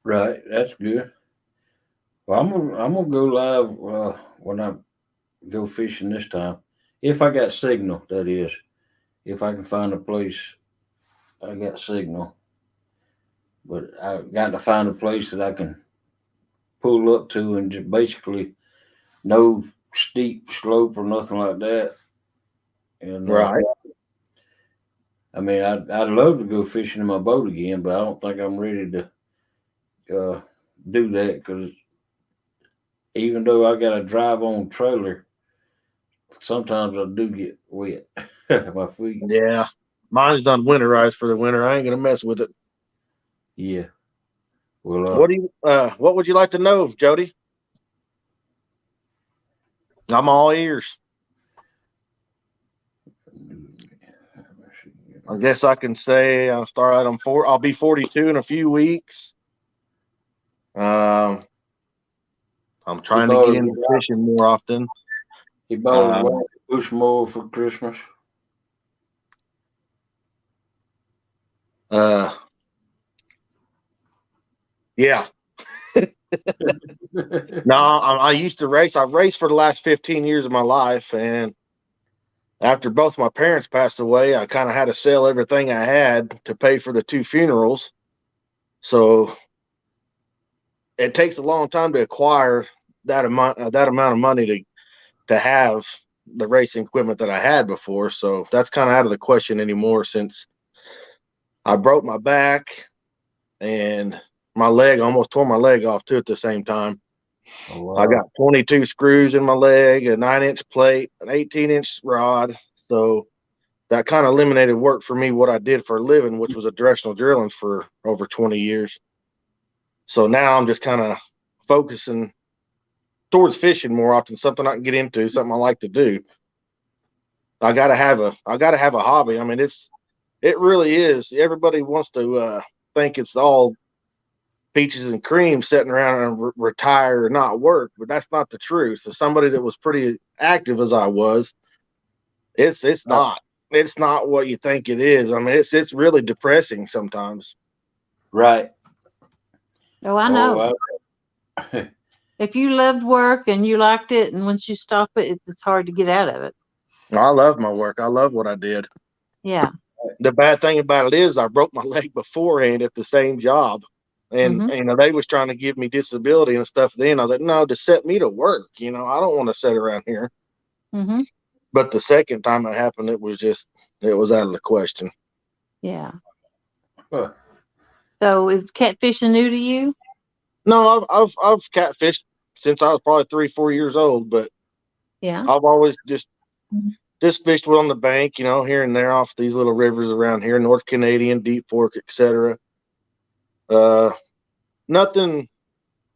Right, that's good. Well, I'm gonna go live when I go fishing this time. If I got signal, that is. If I can find a place, I got signal. But I got to find a place that I can pull up to and just basically no steep slope or nothing like that. And Right. I mean, I'd love to go fishing in my boat again, but I don't think I'm ready to do that because even though I got a drive on trailer, sometimes I do get wet. My feet. Yeah. Mine's done winterized for the winter. I ain't gonna mess with it. Yeah. Well, What would you like to know, Jody? I'm all ears. I guess I can say I'll be 42 in a few weeks. I'm trying to get into fishing more often. he bought a push mower for Christmas. Yeah. No, I used to race. I've raced for the last 15 years of my life, and after both my parents passed away, I kind of had to sell everything I had to pay for the 2 funerals. So it takes a long time to acquire that amount of money to have the racing equipment that I had before. So that's kind of out of the question anymore since I broke my back and my leg, almost tore my leg off too at the same time. Oh, wow. I got 22 screws in my leg, a 9-inch plate, an 18-inch rod. So that kind of eliminated work for me, what I did for a living, which was a directional drilling for over 20 years. So now I'm just kind of focusing towards fishing more often, something I can get into, something I like to do. I gotta have a hobby. I mean, it really is. Everybody wants to think it's all peaches and cream sitting around and retire or not work, but that's not the truth. So somebody that was pretty active as I was, it's not. It's not what you think it is. I mean, it's really depressing sometimes. Right. Oh, I know. I, If you loved work and you liked it, and once you stop it, it's hard to get out of it. I love my work. I love what I did. Yeah. The bad thing about it is I broke my leg beforehand at the same job. And Mm-hmm. you know, they was trying to give me disability and stuff then. I was like, no, to set me to work. You know, I don't want to sit around here. Mm-hmm. But the second time it happened, it was out of the question. Yeah. huh. So is catfishing new to you? No, I've catfished since I was probably 3, 4 years old, but Yeah. I've always just fished on the bank, you know, here and there off these little rivers around here, North Canadian, Deep Fork, etc. Uh, nothing,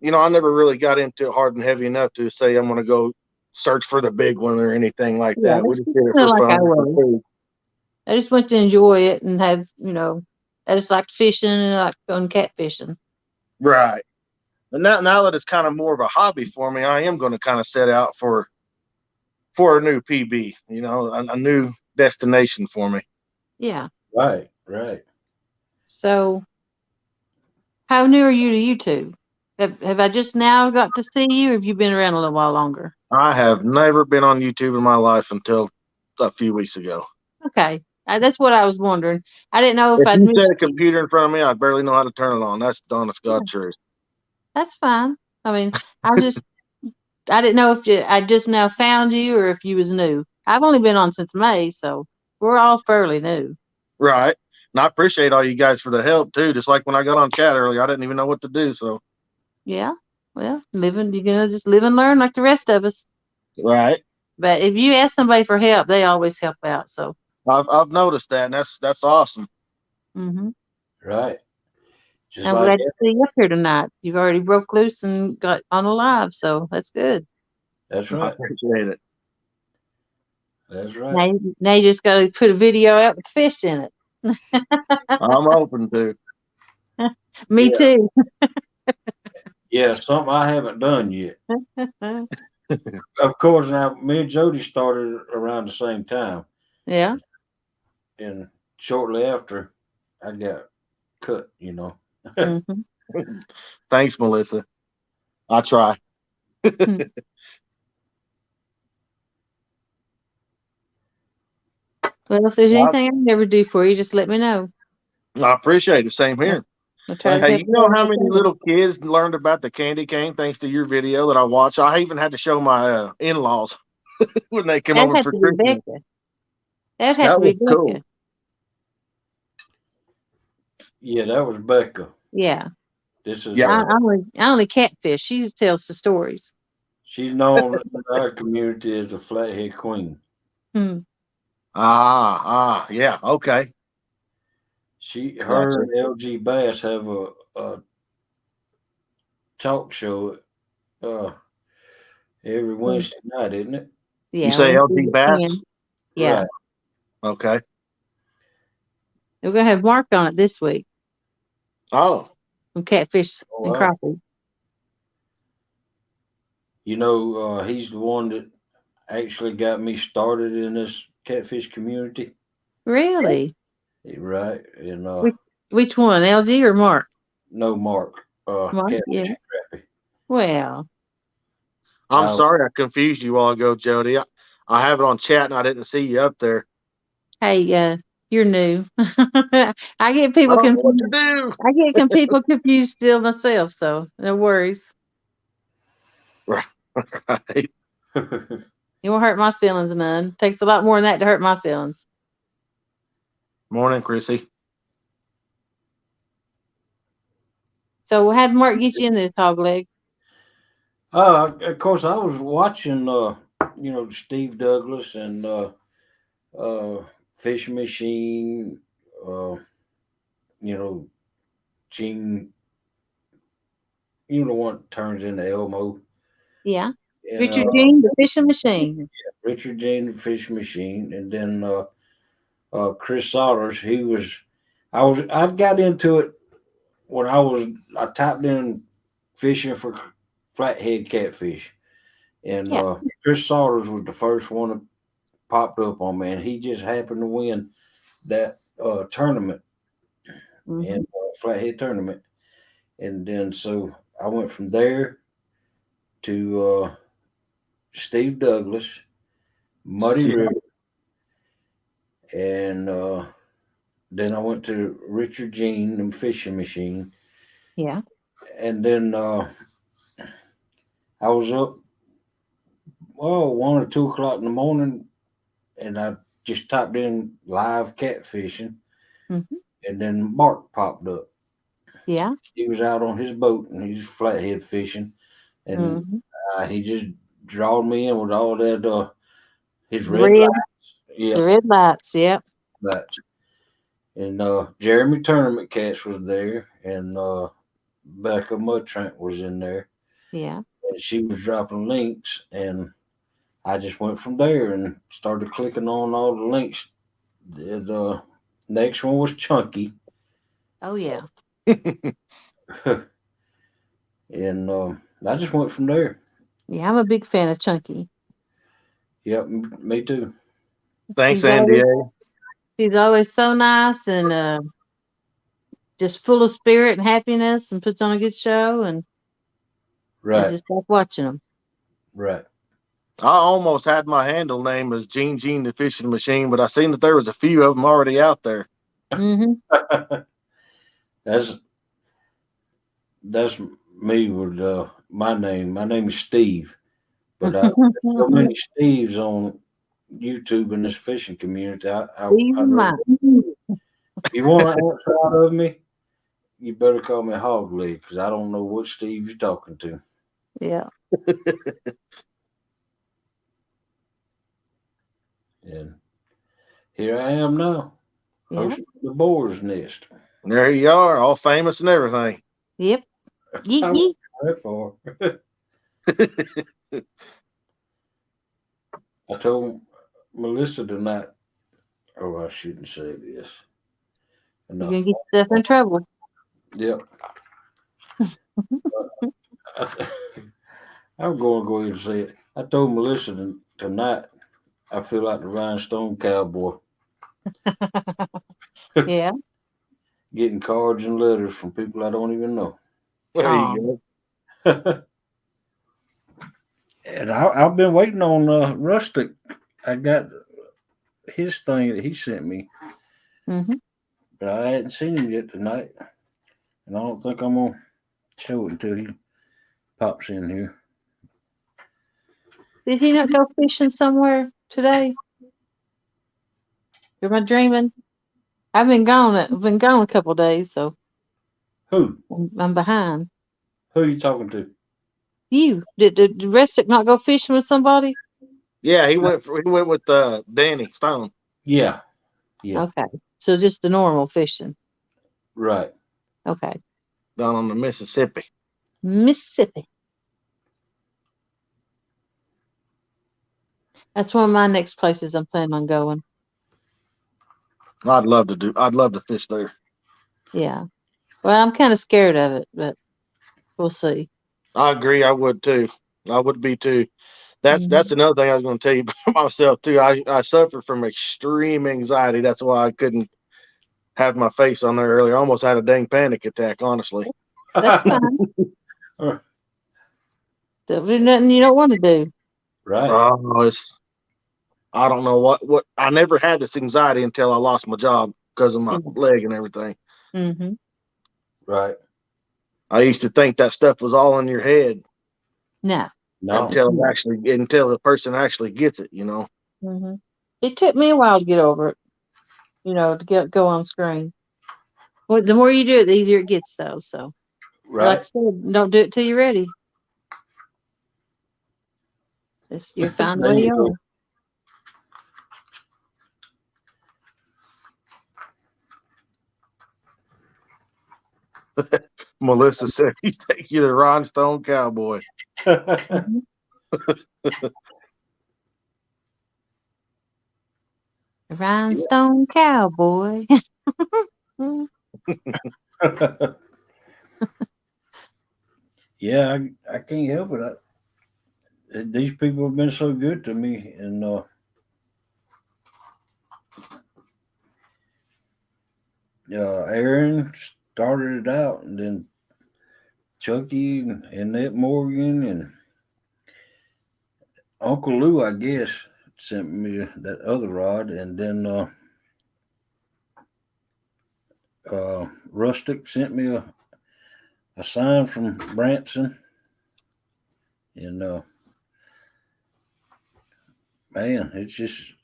you know, I never really got into it hard and heavy enough to say I'm going to go search for the big one or anything like Yeah. that. We That's just kind did it of for like fun I and for was. food. I just went to enjoy it and have, I just liked fishing and I liked going catfishing. Right. And now that it's kind of more of a hobby for me, I am going to kind of set out for a new PB, you know, a new destination for me. Yeah. Right. Right. So how new are you to YouTube? Have I just now got to see you, or have you been around a little while longer? I have never been on YouTube in my life until a few weeks ago. Okay. That's what I was wondering. I didn't know if If I'd you set missed a you. computer in front of me, I'd barely know how to turn it on. That's the honest Yeah, God truth. that's fine. I mean, I didn't know if I just now found you or if you was new. I've only been on since May, so we're all fairly new. Right. And I appreciate all you guys for the help too. Just like when I got on chat earlier, I didn't even know what to do. So, Yeah. Well, you're gonna just live and learn like the rest of us. right. But if you ask somebody for help, they always help out. So, I've noticed that, and that's awesome. hmm Right. Just I'm like glad to that. see you up here tonight. You've already broke loose and got on a live, so that's good. That's I right. appreciate it. That's right. Now you just got to put a video out with fish in it. I'm open to. Me Yeah. too. Yeah. Something I haven't done yet. Of course, now me and Jody started around the same time, Yeah. and shortly after, I got cut. You know. Hmm. Thanks, Melissa. I try. Well, if there's I, anything I can ever do for you, just let me know. I appreciate it. Same I'll, here. I'll try to Thank Hey, you. help you you know out how if I many can. little kids learned about the candy cane thanks to your video that I watched? I even had to show my in-laws when they came That'd over have for to be Christmas. Becca. That'd have That to be was cool. Becca. Yeah, that was Becca. Yeah. This is Yeah. I only catfish. She tells the stories. she's known in our community as the Flathead Queen. Hmm. Yeah. Okay. Her Gotcha. and LG Bass have a talk show every Hmm. Wednesday night, isn't it? You Yeah, say Wednesdays LG at Bass? 10. Yeah. Right. Okay. We're gonna have Mark on it this week Oh, from Catfish Oh and wow. Crappie. You know, he's the one that actually got me started in this catfish community. Really? Right. And Which which one? LG or Mark? no Mark. Mark, Catfish yeah. and crappie. Well, I'm sorry I confused you a while ago, Jody. I have it on chat and I didn't see you up there. hey, you're new. I get I people don't know what to confused. do. I get people confused still myself, so no worries. Right. You won't hurt my feelings none. Takes a lot more than that to hurt my feelings. Morning, Chrissy. So how'd Mark get you in this hog leg? Of course, I was watching, Steve Douglas and uh, Fish Machine, uh, you know, Gene, the one that turns into Elmo, Yeah. And Richard Jean, the fishing machine. Richard Jane the Fish Machine, and then Chris Sodders. I got into it when I typed in fishing for flathead catfish, and Yeah. Chris Sodders was the first one that popped up on me, and he just happened to win that tournament Mm-hmm. and flathead tournament, and then so I went from there to Steve Douglas, Muddy Yeah. River, and then I went to Richard Jean and Fishing Machine, Yeah. and then I was up 1 or 2 o'clock in the morning, and I just typed in live catfishing, Mm-hmm. and then Mark popped up. Yeah. He was out on his boat and he's flathead fishing, and Mm-hmm. he just drawed me in with all that his The red red, lights. the Yep, red lights. Yep. lights. And Jeremy Tournament Cats was there, and Becca Mudtrank was in there, Yeah. and she was dropping links, and I just went from there and started clicking on all the links. The next one was Chunky, Oh yeah. and I just went from there. Yeah. I'm a big fan of Chunky. Yep, me too. Thanks, He's Andy. always he's always so nice and just full of spirit and happiness and puts on a good show and I Right, just like watching him. right. I almost had my handle name as Gene the Fishing Machine, but I seen that there was a few of them already out there. Mm-hmm. that's that's me with my name. My name is Steve, but there's so many Steves on YouTube in this fishing community. Steve Mike. You want an answer out of me? You better call me Hog Leg because I don't know what Steve you're talking to. Yeah. And here I am now, Yeah. hosting the Boar's Nest. There you are, all famous and everything. Yep. Yeet I yeet. went that far. I told Melissa tonight. Oh, I shouldn't say this. You're No. gonna get yourself in trouble. Yep. I'm going to go ahead and say it. I told Melissa tonight I feel like the rhinestone cowboy Yeah. getting cards and letters from people I don't even know. There Aw. you go. And I've been waiting on Rustic. I got his thing that he sent me, Mm-hmm. but I hadn't seen him yet tonight. And I don't think I'm going to show it until he pops in here. Did he not go fishing somewhere today? Am I dreaming? I've been gone. I've been gone a couple days, so Who? I'm behind. Who are you talking to? You did Rustic not go fishing with somebody? Yeah, he went with Danny Stone. Yeah. Yeah. Okay, so just the normal fishing. Right. Okay, Down on the Mississippi. Mississippi. That's one of my next places I'm planning on going. I'd love to fish there. Yeah. Well, I'm kind of scared of it, but we'll see. I agree, I would too. I would be too. That's Mhm. another thing I was going to tell you about myself too. I suffer from extreme anxiety. That's why I couldn't have my face on there earlier. I almost had a dang panic attack, honestly. That's fine. Don't do nothing you don't want to do. Right. Oh, I don't know what I never had this anxiety until I lost my job because of my leg and everything. Mm-hmm. Right. I used to think that stuff was all in your head No. No. until the person actually gets it, you know. Mm-hmm. It took me a while to get over it. To go on screen. Well, the more you do it, the easier it gets, though. So, like I Right. said, don't do it till you're ready. You're fine the There way you you go. are. Melissa said he's taking you the rhinestone cowboy. Mhm. Rhinestone cowboy. Yeah, I can't help it. These people have been so good to me, and Aaron started it out, and then Chucky and Annette Morgan and Uncle Lou, I guess, sent me that other rod, and then Rustic sent me a sign from Branson, and man, it's just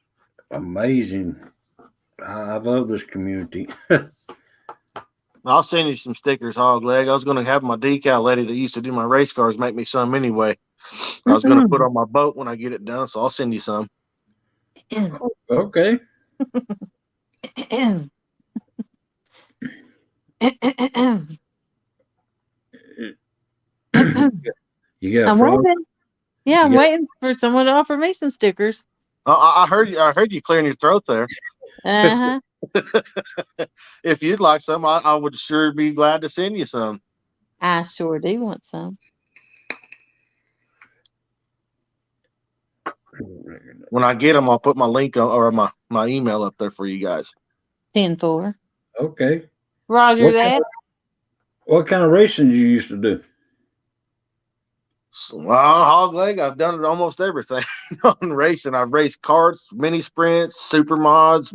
amazing. I love this community. I'll send you some stickers, Hog Leg. I was going to have my decal lady that used to do my race cars make me some anyway. I was going to put on my boat when I get it done, so I'll send you some. Okay. You got I'm frog? waiting. Yeah, I'm You got- waiting for someone to offer me some stickers. I heard you. I heard you clearing your throat there. Uh-huh. If you'd like some, I would sure be glad to send you some. I sure do want some. When I get them, I'll put my link on, or my email up there for you guys. 10-4. Okay. Roger What that. What kind of racing you used to do? So, well, Hog Leg, I've done it almost everything on racing. I've raced karts, mini sprints, super mods,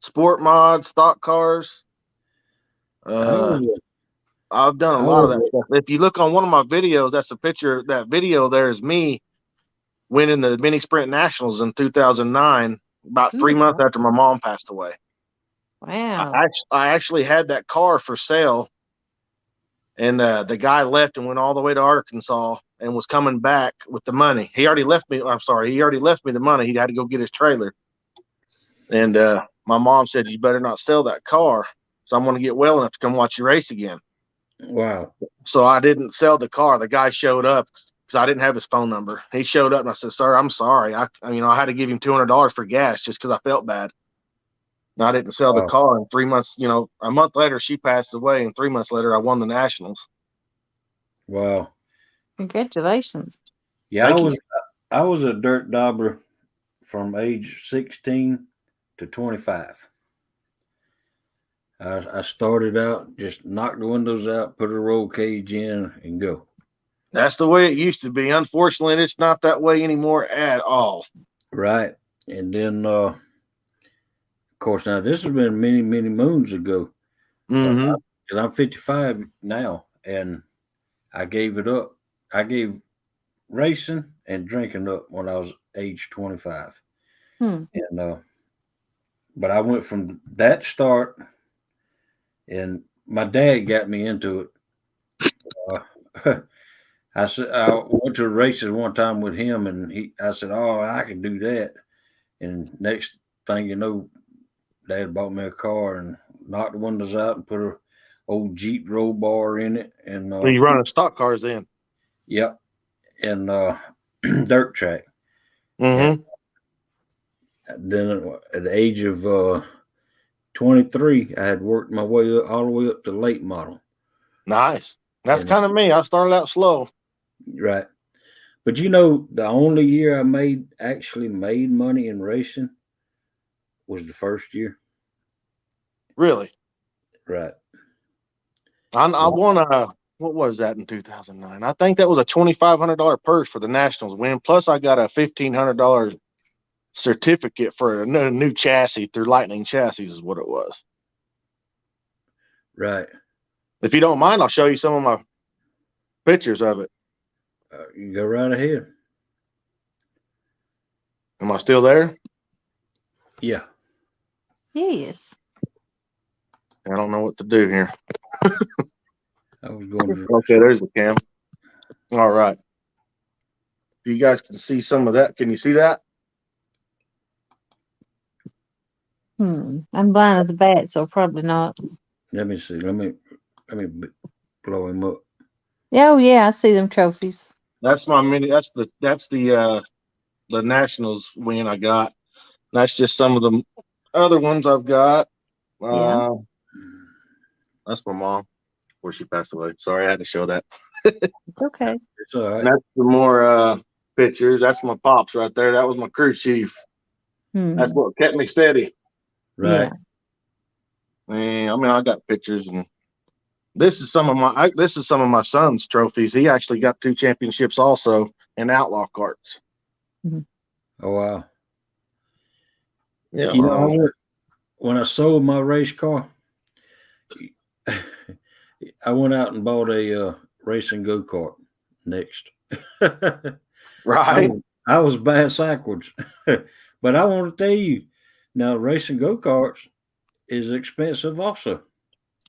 sport mods, stock cars. How I've done a how lot of that was stuff. If you look on one of my videos, that's a picture. That video there is me winning the mini sprint nationals in 2009, about 3 months after my mom passed away. Wow. I actually had that car for sale, and the guy left and went all the way to Arkansas and was coming back with the money. He already left me. I'm sorry. He already left me the money. He had to go get his trailer. And my mom said, "You better not sell that car. So I'm going to get well enough to come watch you race again." Wow. So I didn't sell the car. The guy showed up because I didn't have his phone number. He showed up and I said, "Sir, I'm sorry. I had to give him $200 for gas just because I felt bad." And I didn't sell the Wow. car. In 3 months, a month later, she passed away. And 3 months later, I won the nationals. Wow. Congratulations. Yeah, Thank you. I was a dirt dauber from age 16 to 25. I started out, just knock the windows out, put a roll cage in, and go. That's the way it used to be. Unfortunately, it's not that way anymore at all. Right. And then, of course, now this has been many, many moons ago. Mm-hmm. Because I'm 55 now, and I gave it up. I gave racing and drinking up when I was age 25. Hmm. And but I went from that start, and my dad got me into it. I said I went to races one time with him, and I said, "Oh, I can do that." And next thing you know, Dad bought me a car and knocked the windows out and put a old Jeep roll bar in it, and Well, you running stock cars then? yep, and dirt track. Mm-hmm. And then at the age of 23, I had worked my way up, all the way up to late model. Nice. That's And kind of me. I started out slow. right. But the only year I actually made money in racing was the first year. Really. Right. I won what was that in 2009? I think that was a $2,500 purse for the Nationals win. Plus, I got a $1,500 certificate for a new chassis through Lightning Chassis is what it was. Right. If you don't mind, I'll show you some of my pictures of it. You go right ahead. Am I still there? Yeah. Yes. I don't know what to do here. I was going to. Okay, there's the cam. All right. You guys can see some of that. Can you see that? I'm blind as a bat, so probably not. Let me see. Let me blow him up. Oh yeah, I see them trophies. That's my mini. That's the Nationals win I got. That's just some of the other ones I've got. Yeah. Uh, that's my mom before she passed away. Sorry, I had to show that. It's okay. It's all And right. that's some more pictures. That's my pops right there. That was my crew chief. That's Hmm. what kept me steady. Yeah. Right. And I mean, I got pictures, and this is some of my son's trophies. He actually got 2 championships also in outlaw carts. Oh wow. Yeah. You know, when I sold my race car, I went out and bought a racing go kart next. I Right. was bad backwards, but I want to tell you now, racing go karts is expensive also.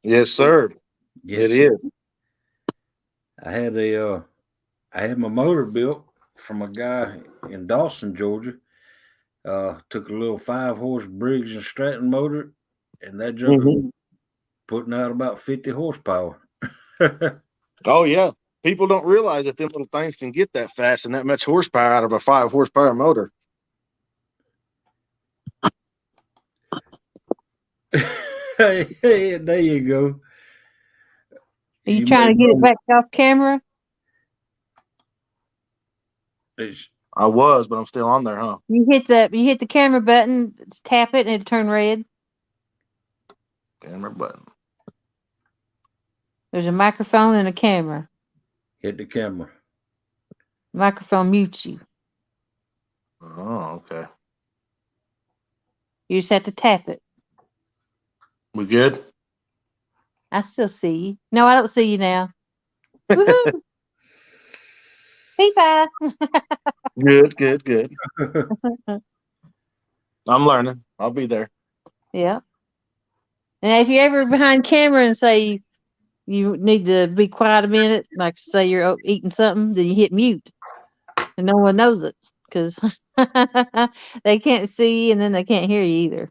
Yes, sir. It Yes, is. I had I had my motor built from a guy in Dawson, Georgia. Took a little 5 horse Briggs and Stratton motor, and that joker Mhm. putting out about 50 horsepower. Oh yeah. People don't realize that them little things can get that fast and that much horsepower out of a 5 horsepower motor. Hey, there you go. Are you You trying to made get it money. back off camera? It's- I was, but I'm still on there, huh? You hit the camera button, tap it, and it'll turn red. Camera button. There's a microphone and a camera. Hit the camera. The microphone mutes you. Oh, okay. You just have to tap it. We good? I still see you. No, I don't see you now. Woohoo! Bye. Good, good, good. I'm learning. I'll be there. Yeah. And if you're ever behind camera and say you need to be quiet a minute, like say you're eating something, then you hit mute, and no one knows it because they can't see and then they can't hear you either.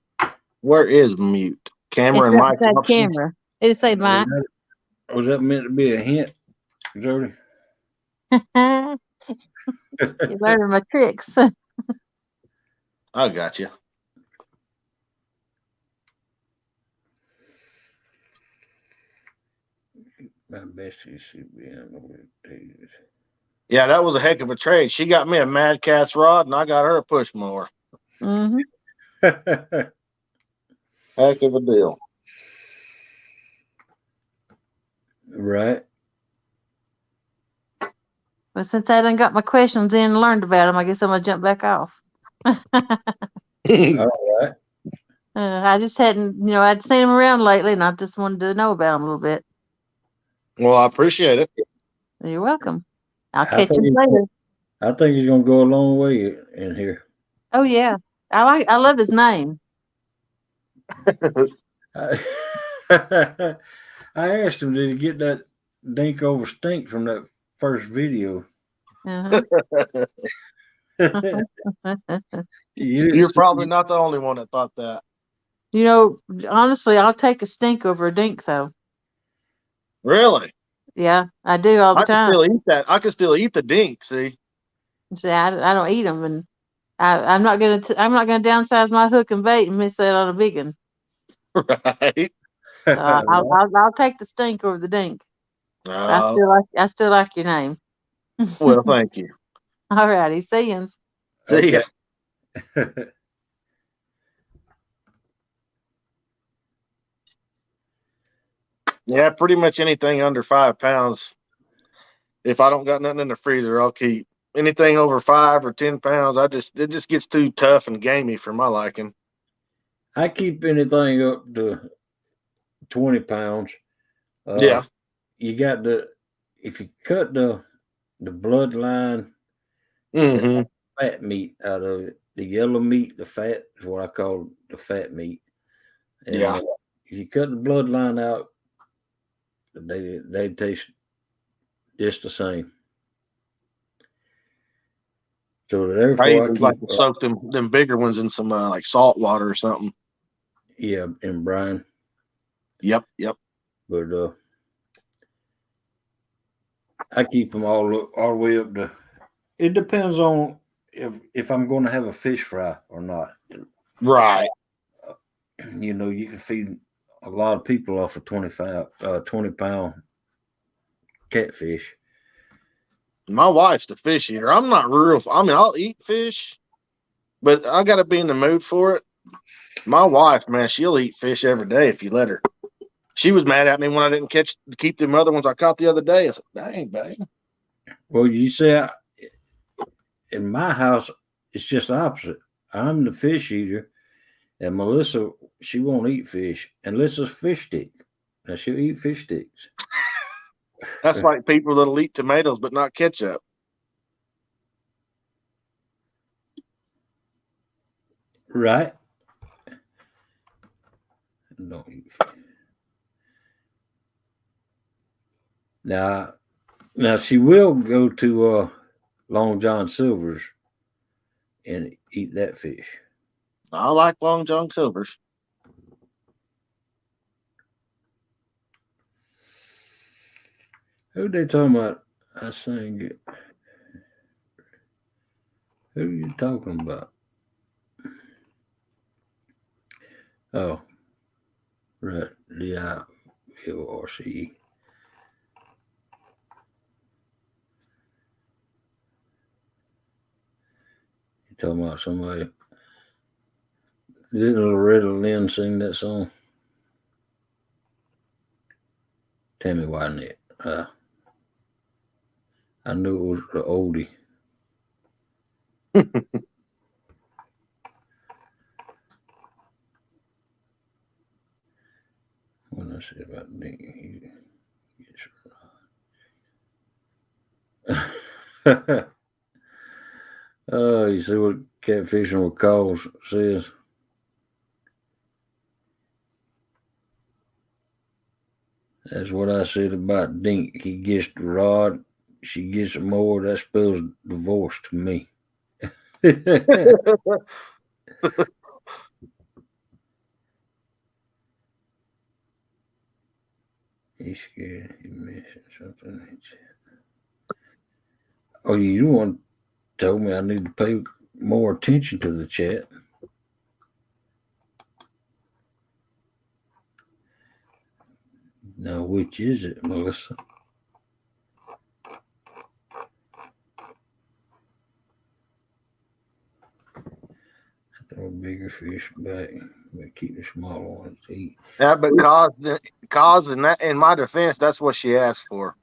Where is mute? Camera It's and right mic beside options. camera. It'll say was, mic. was that meant to be a hint, Jody? You're learning my tricks. I got you. My bestie should be on the way. Yeah, that was a heck of a trade. She got me a Mad Cat's rod, and I got her a push mower. Hmm. Heck of a deal. Right. But since I done got my questions in and learned about them, I guess I'm gonna jump back off. All right. I just hadn't, I'd seen them around lately, and I just wanted to know about them a little bit. Well, I appreciate it. You're welcome. I'll I catch think you later. I think he's gonna go a long way in here. Oh yeah, I love his name. I, I asked him, did he get that dink over stink from that first video? Uh-huh. You didn't You're probably see not the only one that thought that. Honestly, I'll take a stink over a dink, though. Really? Yeah, I do all the I can time. still eat that. I can still eat the dink. See? See, I don't eat them, and I'm not gonna downsize my hook and bait and miss that on a big one. Right. So I'll take the stink over the dink. Uh, I still like your name. well, thank you. All righty, see you. See ya. Yeah, pretty much anything under 5 pounds. If I don't got nothing in the freezer, I'll keep. Anything over 5 or 10 pounds, it just gets too tough and gamey for my liking. I keep anything up to 20 pounds. Yeah. You got if you cut the bloodline and Mm-hmm. fat meat out of it, the yellow meat, the fat is what I call the fat meat. And Yeah. if you cut the bloodline out, they taste just the same. So I therefore, I usually keep like to soak them bigger ones in some like salt water or something. yeah in brine. Yep. But I keep them all the way up to. It depends on if I'm going to have a fish fry or not. Right. You know, you can feed a lot of people off of 20-pound catfish. My wife's the fish eater. I'm not real. I mean, I'll eat fish, but I got to be in the mood for it. My wife, man, she'll eat fish every day if you let her. She was mad at me when I didn't keep them other ones I caught the other day. I said, "Dang, babe." Well, you see, in my house, it's just opposite. I'm the fish eater, and Melissa, she won't eat fish unless it's a fish stick. Now she'll eat fish sticks. That's like people that'll eat tomatoes but not ketchup. Right? Don't eat fish. Now she will go to Long John Silver's and eat that fish. I like Long John Silver's. Who they talking about? I sang it. Who you talking about? Oh, right. Dilrce. You talking about somebody? Didn't Loretta Lynn sing that song? Tammy Wynette. I knew it was the oldie. When I said about Nick, oh, you see what catfishing with calls says? That's what I said about Dink. He gets the rod, she gets more. That spells divorce to me. He's scared he missing something. Oh, you want told me I need to pay more attention to the chat. Now, which is it, Melissa? Throw a bigger fish back, but keep the smaller ones to eat. Yeah, but cause in my defense, that's what she asked for.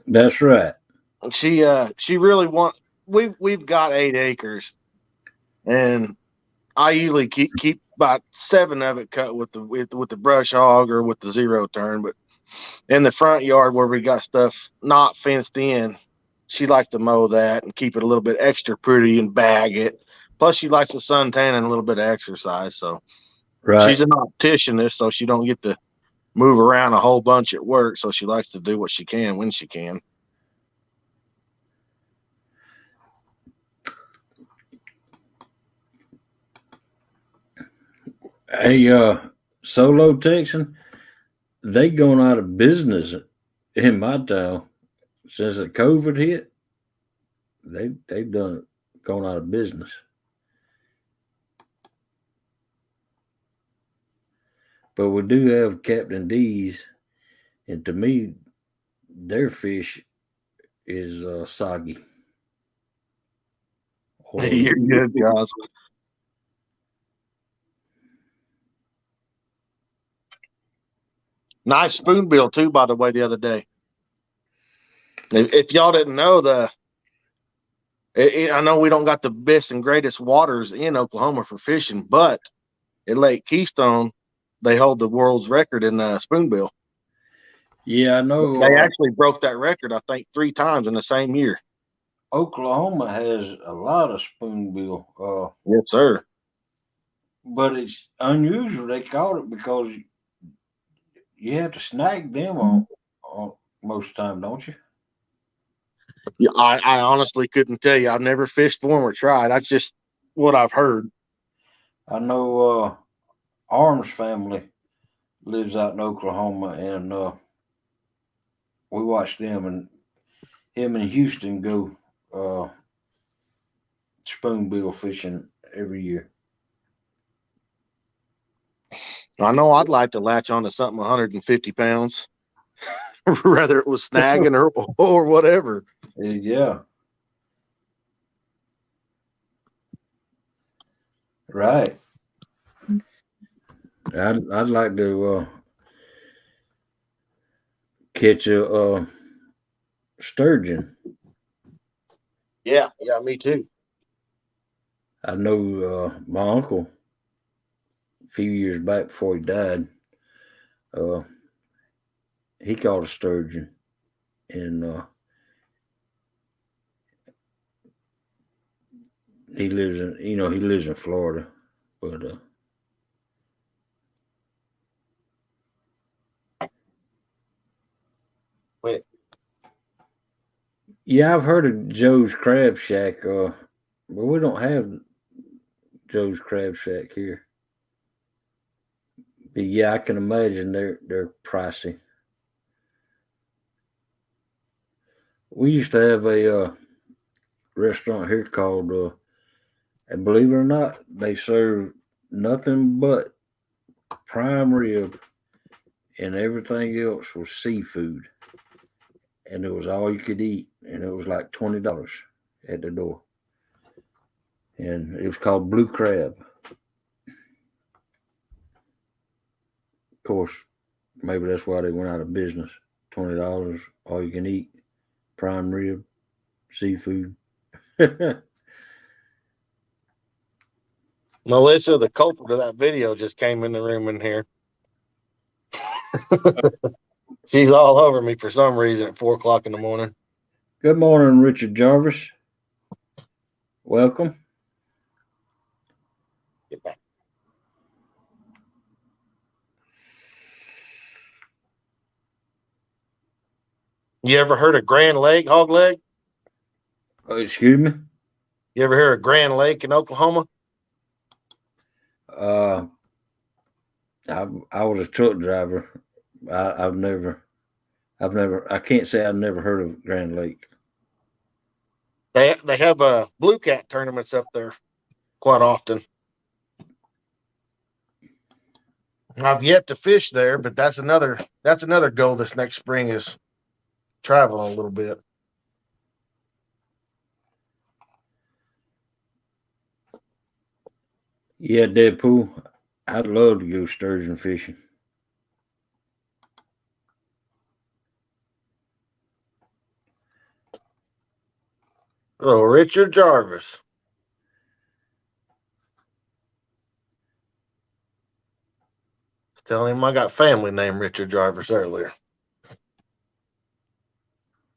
That's right. She really we've got 8 acres, and I usually keep about 7 of it cut with the brush hog or with the zero turn. But in the front yard where we got stuff not fenced in, she likes to mow that and keep it a little bit extra pretty and bag it. Plus, she likes the suntan and a little bit of exercise. So Right. she's an opticianist, so she don't get to move around a whole bunch at work. So she likes to do what she can when she can. Hey, Solo Texan, they gone out of business in my town since the COVID hit. They done gone out of business. But we do have Captain D's, and to me, their fish is soggy. You're good, guys. Nice spoonbill too, by the way. The other day, if y'all didn't know, I know we don't got the best and greatest waters in Oklahoma for fishing, but at Lake Keystone, they hold the world's record in spoonbill. Yeah, I know. They actually broke that record, I think, 3 times in the same year. Oklahoma has a lot of spoonbill. Yes, sir. But it's unusual they caught it because you have to snag them on most time, don't you? Yeah, I honestly couldn't tell you. I've never fished one or tried. That's just what I've heard. I know Arm's family lives out in Oklahoma, and we watch them, and him and Houston go spoonbill fishing every year. I know I'd like to latch onto something 150 pounds, whether it was snagging or whatever. Yeah. Right. I'd like to catch a sturgeon. Yeah, me too. I know my uncle a few years back before he died, uh, he caught a sturgeon, and he lives in Florida, but Wait. yeah, I've heard of Joe's Crab Shack, but we don't have Joe's Crab Shack here. But yeah, I can imagine they're pricey. We used to have a restaurant here called, and believe it or not, they serve nothing but prime rib, and everything else was seafood, and it was all you could eat, and it was like $20 at the door, and it was called Blue Crab. Of course, maybe that's why they went out of business. $20, all you can eat, prime rib, seafood. Melissa, the culprit of that video, just came in the room in here. She's all over me for some reason at 4:00 in the morning. Good morning, Richard Jarvis. Welcome. Get back. You ever heard of Grand Lake, hog leg? Excuse me. You ever heard of Grand Lake in Oklahoma? I was a truck driver. I've never. I can't say I've never heard of Grand Lake. They have blue cat tournaments up there quite often. I've yet to fish there, but that's another goal this next spring is traveling a little bit. Yeah, Deadpool. I'd love to go sturgeon fishing. Oh, Richard Jarvis. Telling him I got family named Richard Jarvis earlier.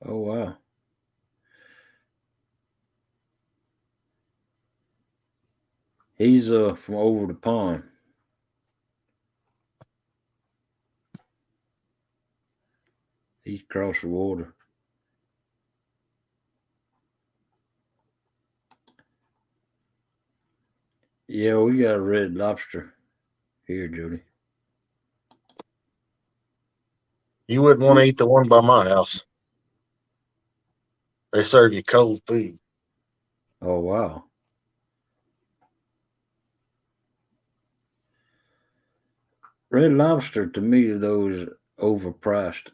Oh wow. He's from over the pond. He's across the water. Yeah, we got a red lobster here, Jody. You wouldn't want to eat the one by my house. They serve you cold food. Oh wow. Red lobster to me though is overpriced.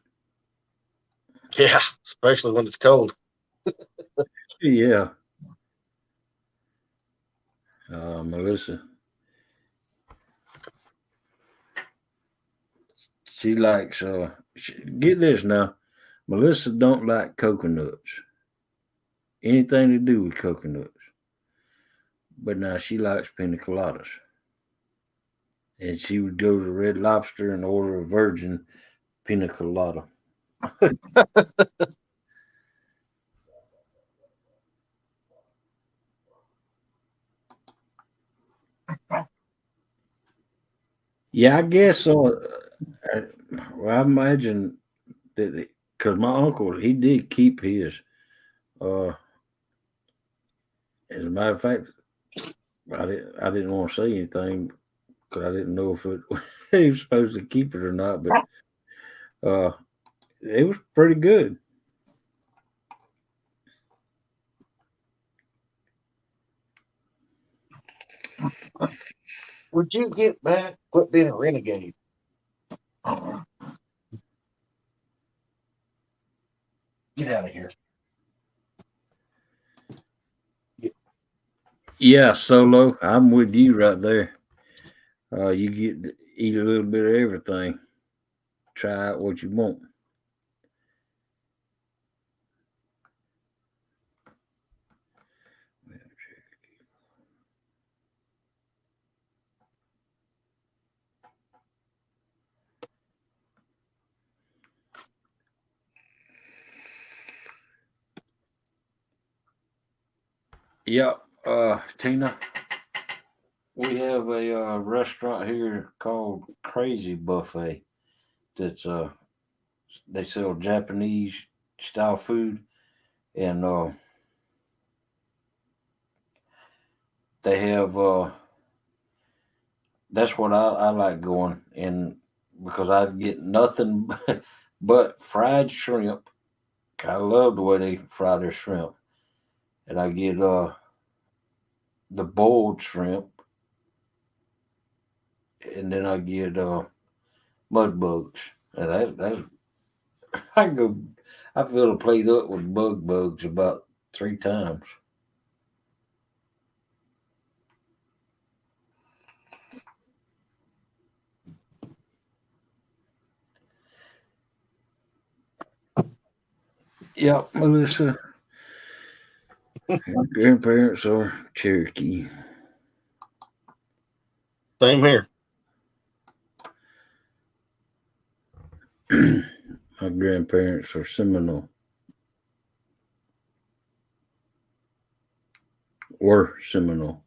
Yeah, especially when it's cold. Yeah. Melissa. She likes get this now. Melissa don't like coconuts. Anything to do with coconuts. But now she likes pina coladas. And she would go to Red Lobster and order a virgin pina colada. Yeah, I guess so. Well, I imagine that because my uncle, he did keep his. Uh, as a matter of fact, I didn't want to say anything because I didn't know if he was supposed to keep it or not. But it was pretty good. Would you get back? Quit being a renegade. Get out of here. Yeah, Solo, I'm with you right there. You get to eat a little bit of everything. Try out what you want. Yeah, Tina, we have a restaurant here called Crazy Buffet. That's they sell Japanese style food, and they have that's what I like going, and because I get nothing but fried shrimp. I love the way they fry their shrimp, and I get the boiled shrimp, and then I get mud bugs, and that's I can go. I fill a plate up with bugs about 3 times. Yep, Melissa. My grandparents are Cherokee. Same here. My grandparents are Seminole. Were Seminole.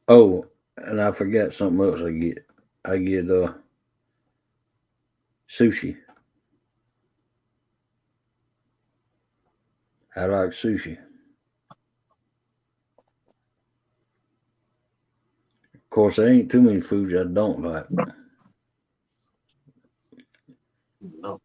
Oh, and I forgot something else I get. I get sushi. I like sushi. Of course, there ain't too many foods I don't like. No.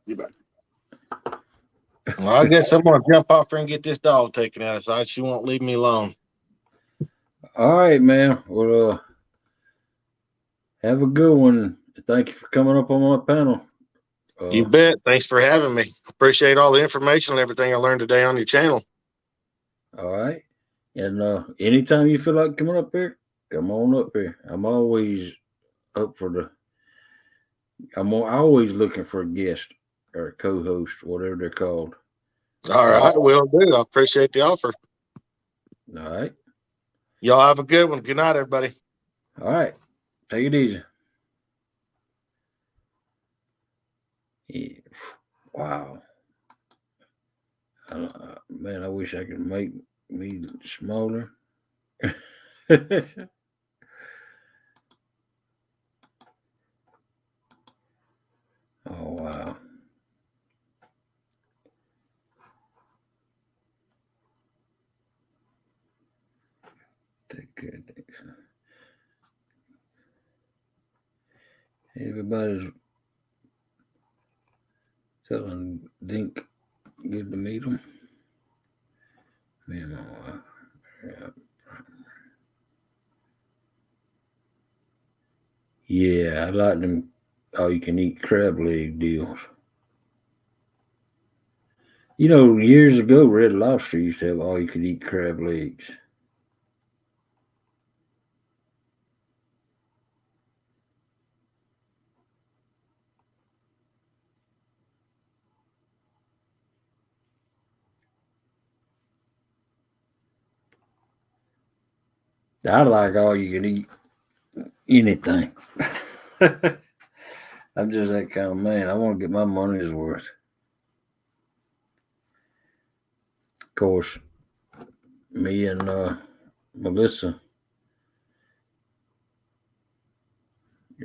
You bet. Well, I guess I'm gonna jump off here and get this dog taken out of sight. She won't leave me alone. All right, man. Well, have a good one. Thank you for coming up on my panel. You bet. Thanks for having me. Appreciate all the information and everything I learned today on your channel. All right. And anytime you feel like coming up here, come on up here. I'm always up for the. Always looking for a guest or a co-host, whatever they're called. All right, will do. I appreciate the offer. All right. Y'all have a good one. Good night, everybody. All right. Take it easy. Yeah. Wow. Man, I wish I could make me smaller. Oh, wow. Take care. Everybody's telling Dink good to meet him. Me and my wife. Yeah. Yeah, I like them all you can eat crab leg deals. You know, years ago, Red Lobster used to have all you could eat crab legs. I like all you can eat anything. I'm just that kind of man. I want to get my money's worth. Of course, me and Melissa,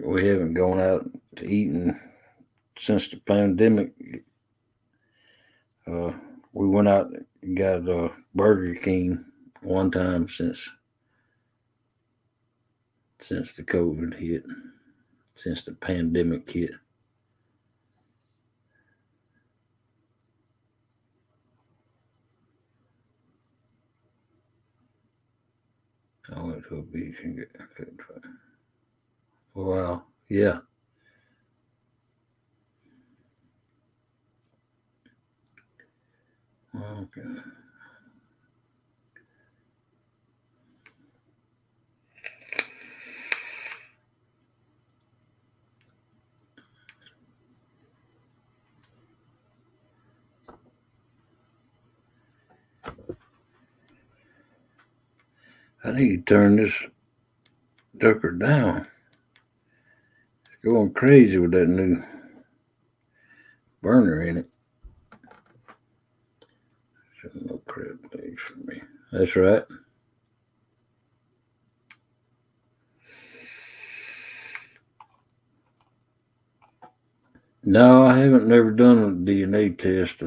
we haven't gone out to eat in since the pandemic. We went out and got Burger King one time since the COVID hit, since the pandemic hit. I went to a beach and I couldn't find. Wow, yeah. Okay. I need to turn this ducker down. It's going crazy with that new burner in it. No crab legs for me. That's right. No, I haven't never done a DNA test.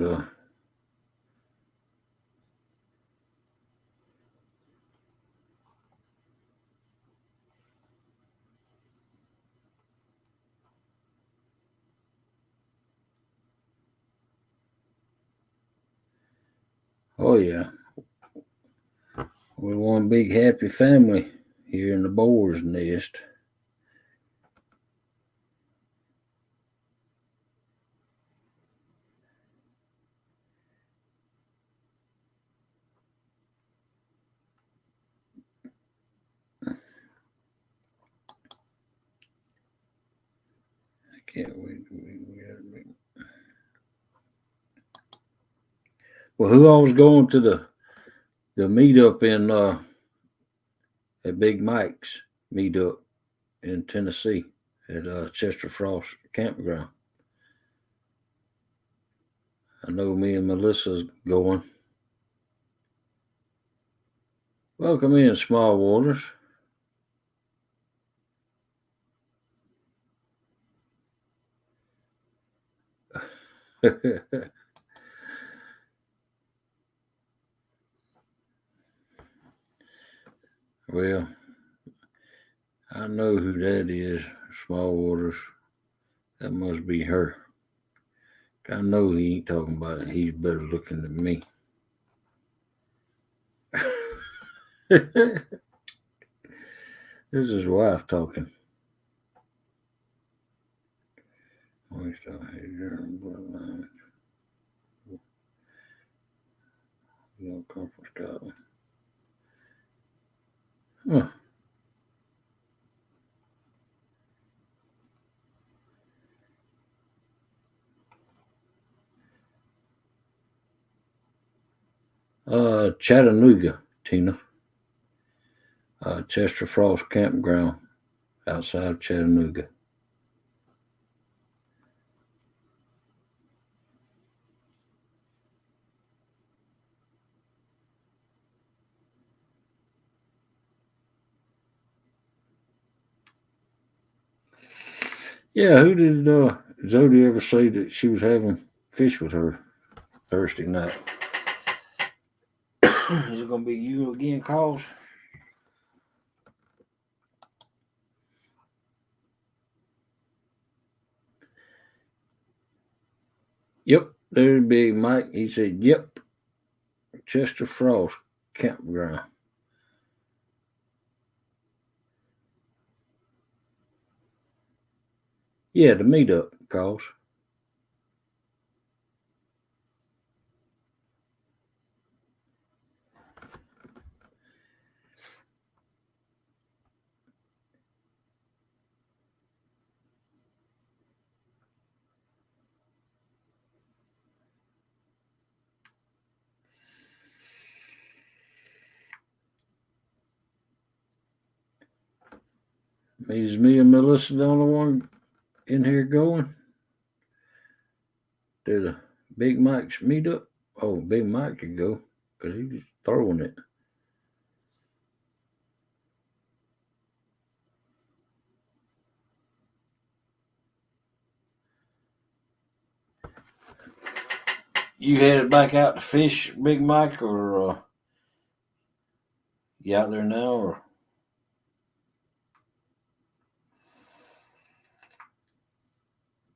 Oh yeah, we're one big happy family here in the Boar's nest. I can't wait. Well, who all was going to the meetup in at Big Mike's meetup in Tennessee at Chester Frost Campground? I know me and Melissa's going. Welcome in, Small Waters. Well, I know who that is, Small Waters. That must be her. I know he ain't talking about it. He's better looking than me. This is his wife talking. Huh. Chattanooga, Tina. Chester Frost Campground outside of Chattanooga. Yeah, who did Zodi ever say that she was having fish with her Thursday night? Is it gonna be you again, Calls? Yep, there's Big Mike. He said, "Yep, Chester Frost Campground." Yeah, the meetup, Calls. Is me and Melissa the only one in here going to the Big Mike's meetup? Oh, Big Mike could go because he's throwing it. You headed back out to fish, Big Mike, or you out there now, or?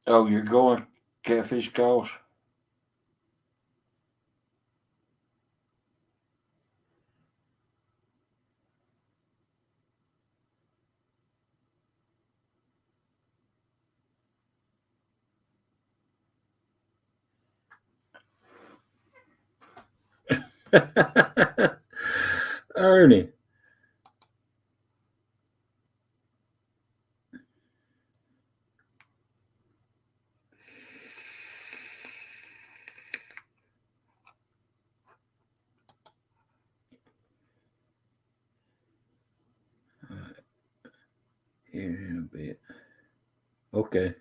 Oh, you're going catfish calls? Ernie. Here in a bit. Okay.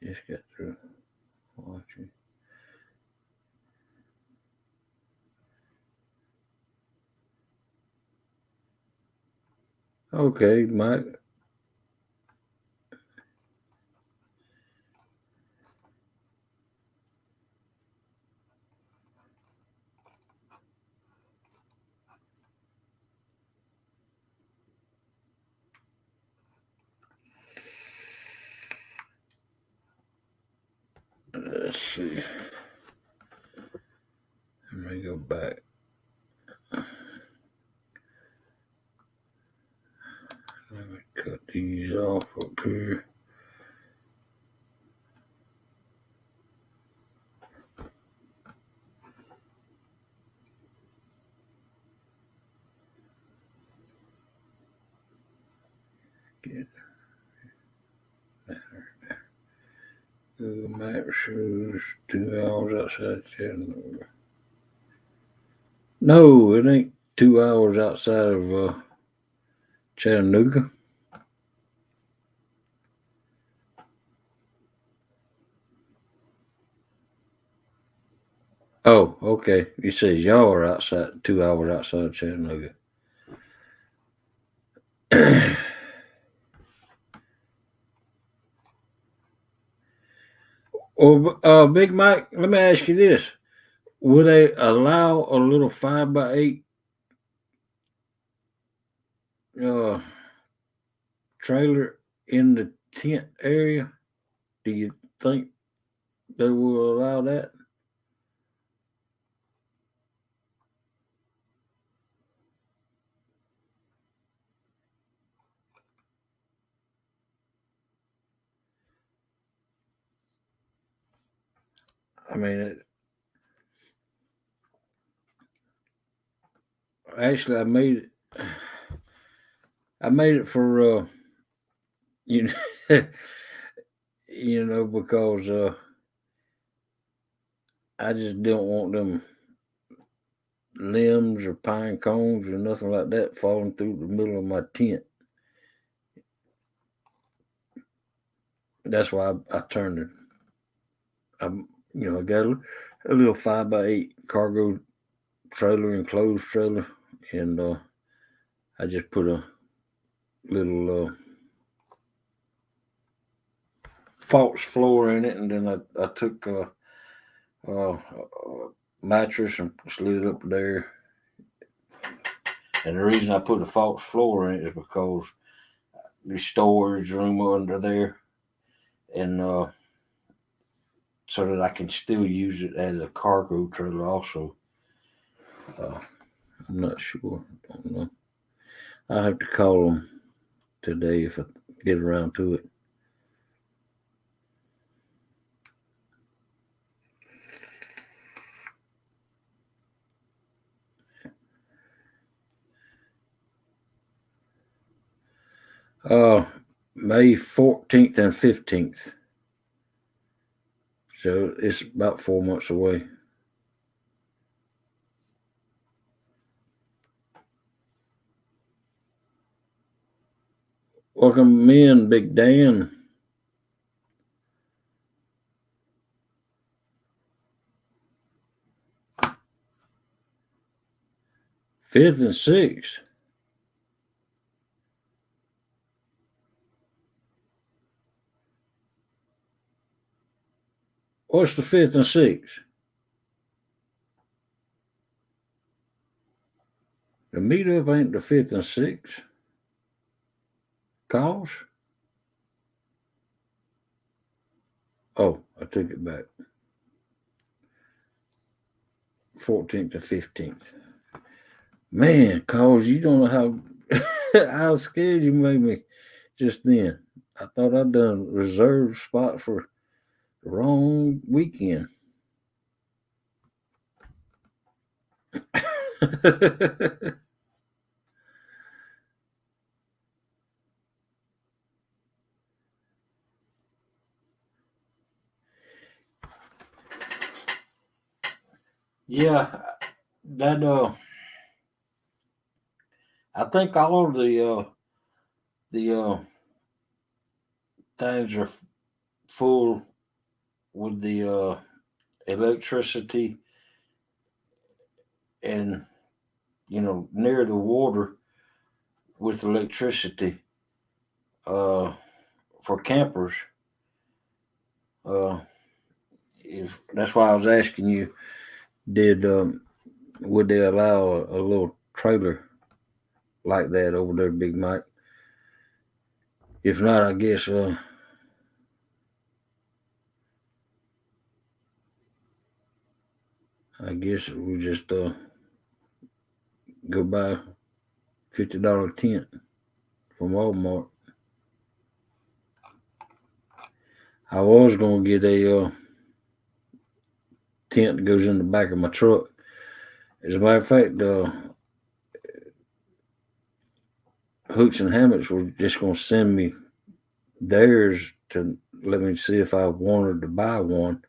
Just got through watching. Okay, Mike. Let's see. Let me go back. Let me cut these off up here. Get Google Maps shows 2 hours outside Chattanooga. No, it ain't 2 hours outside of Chattanooga. Oh, okay. It says y'all are outside 2 hours outside Chattanooga. Well, Big Mike, let me ask you this: would they allow a little 5x8 trailer in the tent area? Do you think they will allow that? I mean, actually, I made it for you know, because I just don't want them limbs or pine cones or nothing like that falling through the middle of my tent. That's why I turned it. I got a little 5x8 cargo trailer, enclosed trailer, and I just put a little false floor in it, and then I took a mattress and slid it up there. And the reason I put a false floor in it is because there's storage room under there, and so that I can still use it as a cargo trailer also. I'm not sure. I don't know. I'll have to call them today if I get around to it. May 14th and 15th. So it's about 4 months away. Welcome in, Big Dan. 5th and 6th. What's the 5th and 6th? The meetup ain't the 5th and 6th. Calls? Oh, I took it back. 14th to 15th. Man, cause you don't know how scared you made me just then. I thought I'd done reserved spot for the wrong weekend. Yeah, that I think all of the things are full with the electricity and near the water with electricity for campers. If that's why I was asking you, did would they allow a little trailer like that over there, Big Mike? If not, I guess we just go buy $50 tent from Walmart. I was gonna get a tent that goes in the back of my truck. As a matter of fact, Hooks and Hammocks were just gonna send me theirs to let me see if I wanted to buy one.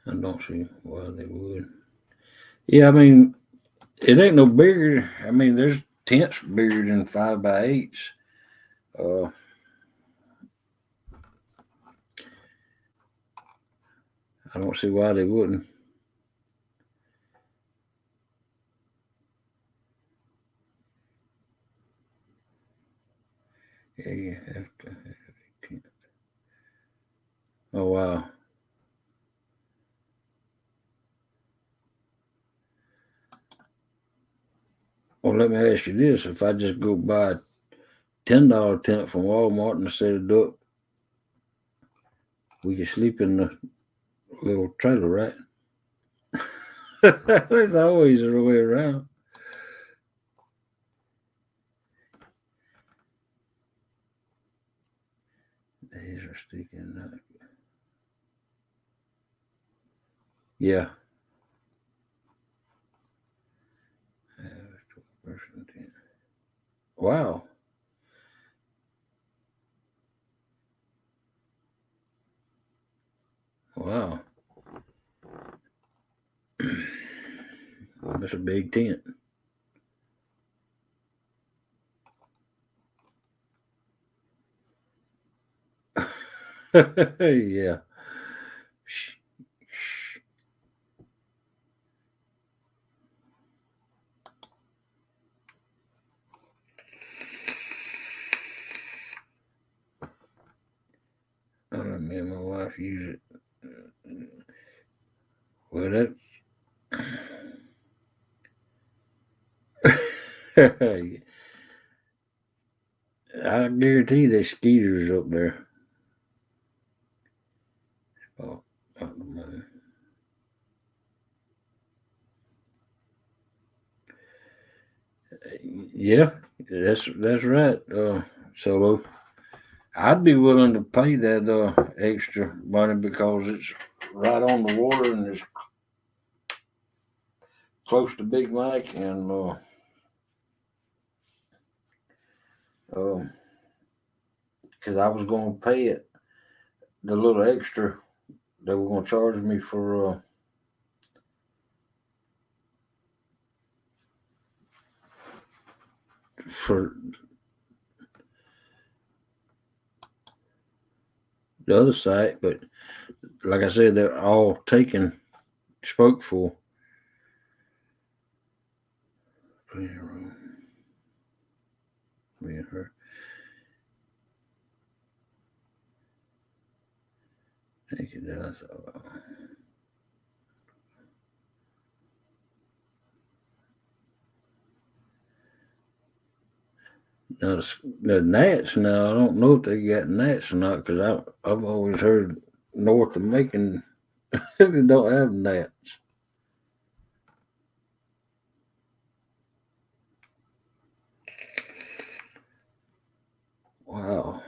I don't see why they would. Yeah, I mean, it ain't no bigger. I mean, there's tents bigger than 5x8s. I don't see why they wouldn't. Yeah, you have to have a tent. Oh, wow. Well, let me ask you this. If I just go buy a $10 tent from Walmart and set it up, we can sleep in the little trailer, right? There's always a way around. These are sticking up. Yeah. Wow. Wow. That's a big tent. Yeah. Shh. Shh. Me and my wife use it. Well, that. I guarantee there's skeeters up there. Oh, yeah, that's right. Solo. I'd be willing to pay that extra money because it's right on the water and it's close to Big Mike, and because I was going to pay it the little extra they were going to charge me for the other site, but like I said, they're all taken spoke for. Clean room. Me and her. Thank you, does. Now the gnats. Now I don't know if they got gnats or not because I've always heard north of Macon they don't have gnats. Wow.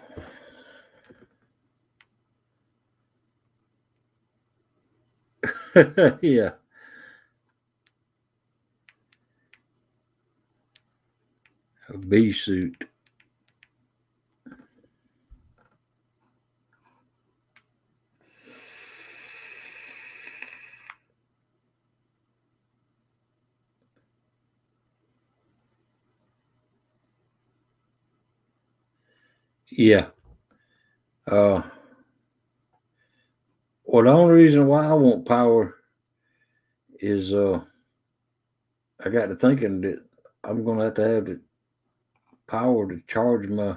Yeah. A bee suit. Yeah. Well, the only reason why I want power is I got to thinking that I'm gonna have the power to charge my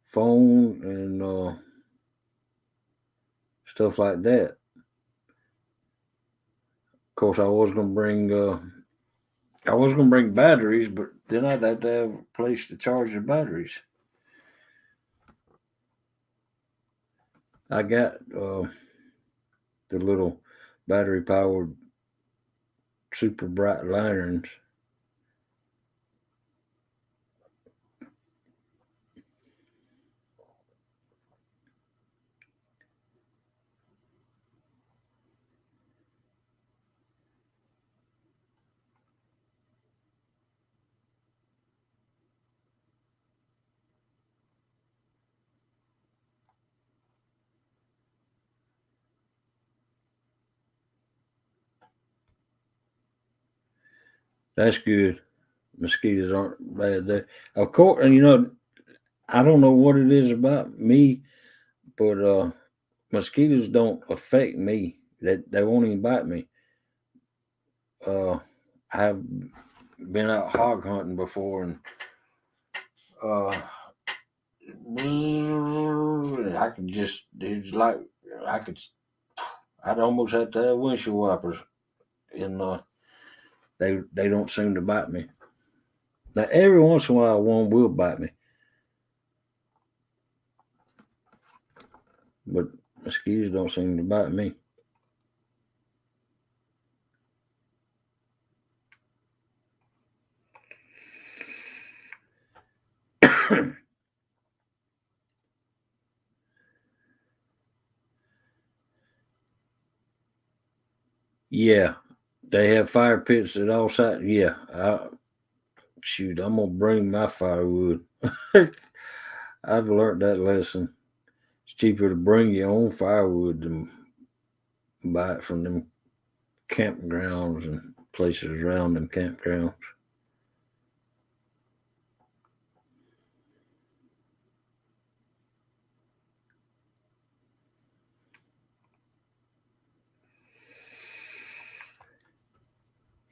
phone and stuff like that. Of course, I was gonna bring batteries, but then I'd have to have a place to charge the batteries. I got the little battery powered super bright lanterns. That's good. Mosquitoes aren't bad there. Of course, and I don't know what it is about me, but mosquitoes don't affect me. They won't even bite me. I've been out hog hunting before, and uh, I could just it's like I could I'd almost have to have windshield wipers, and they don't seem to bite me. Now every once in a while, one will bite me, but mosquitoes don't seem to bite me. Yeah, they have fire pits at all sides. Yeah, shoot, I'm gonna bring my firewood. I've learned that lesson. It's cheaper to bring your own firewood than buy it from them campgrounds and places around them campgrounds.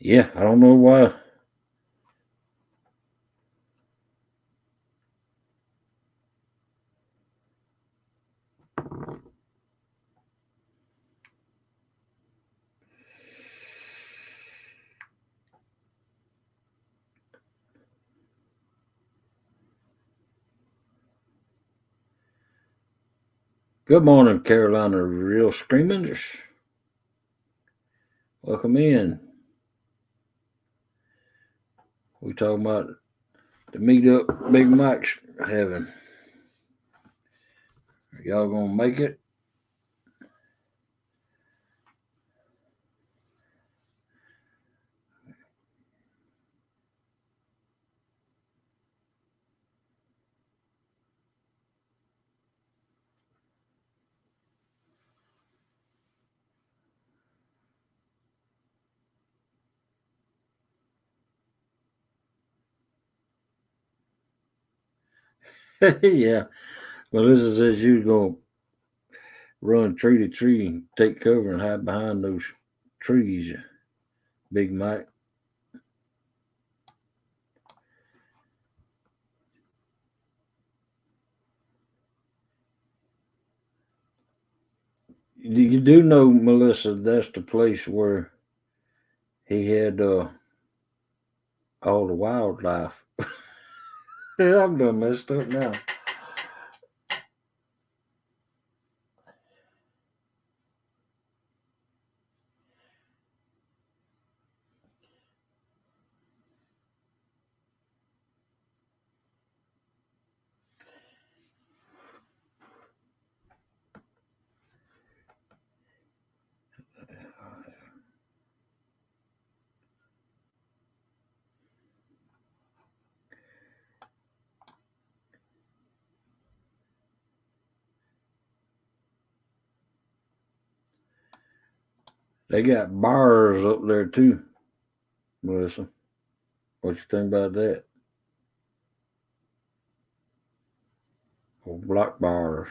Yeah, I don't know why. Good morning, Carolina Real Screamers. Welcome in. We talking about the meetup Big Mike's having. Are y'all gonna make it? Yeah. Well, this is as you gonna run tree to tree and take cover and hide behind those trees, Big Mike. You do know, Melissa, that's the place where he had all the wildlife. Yeah, I'm done messed up now. They got bars up there too, Melissa. What you think about that? Or black bars.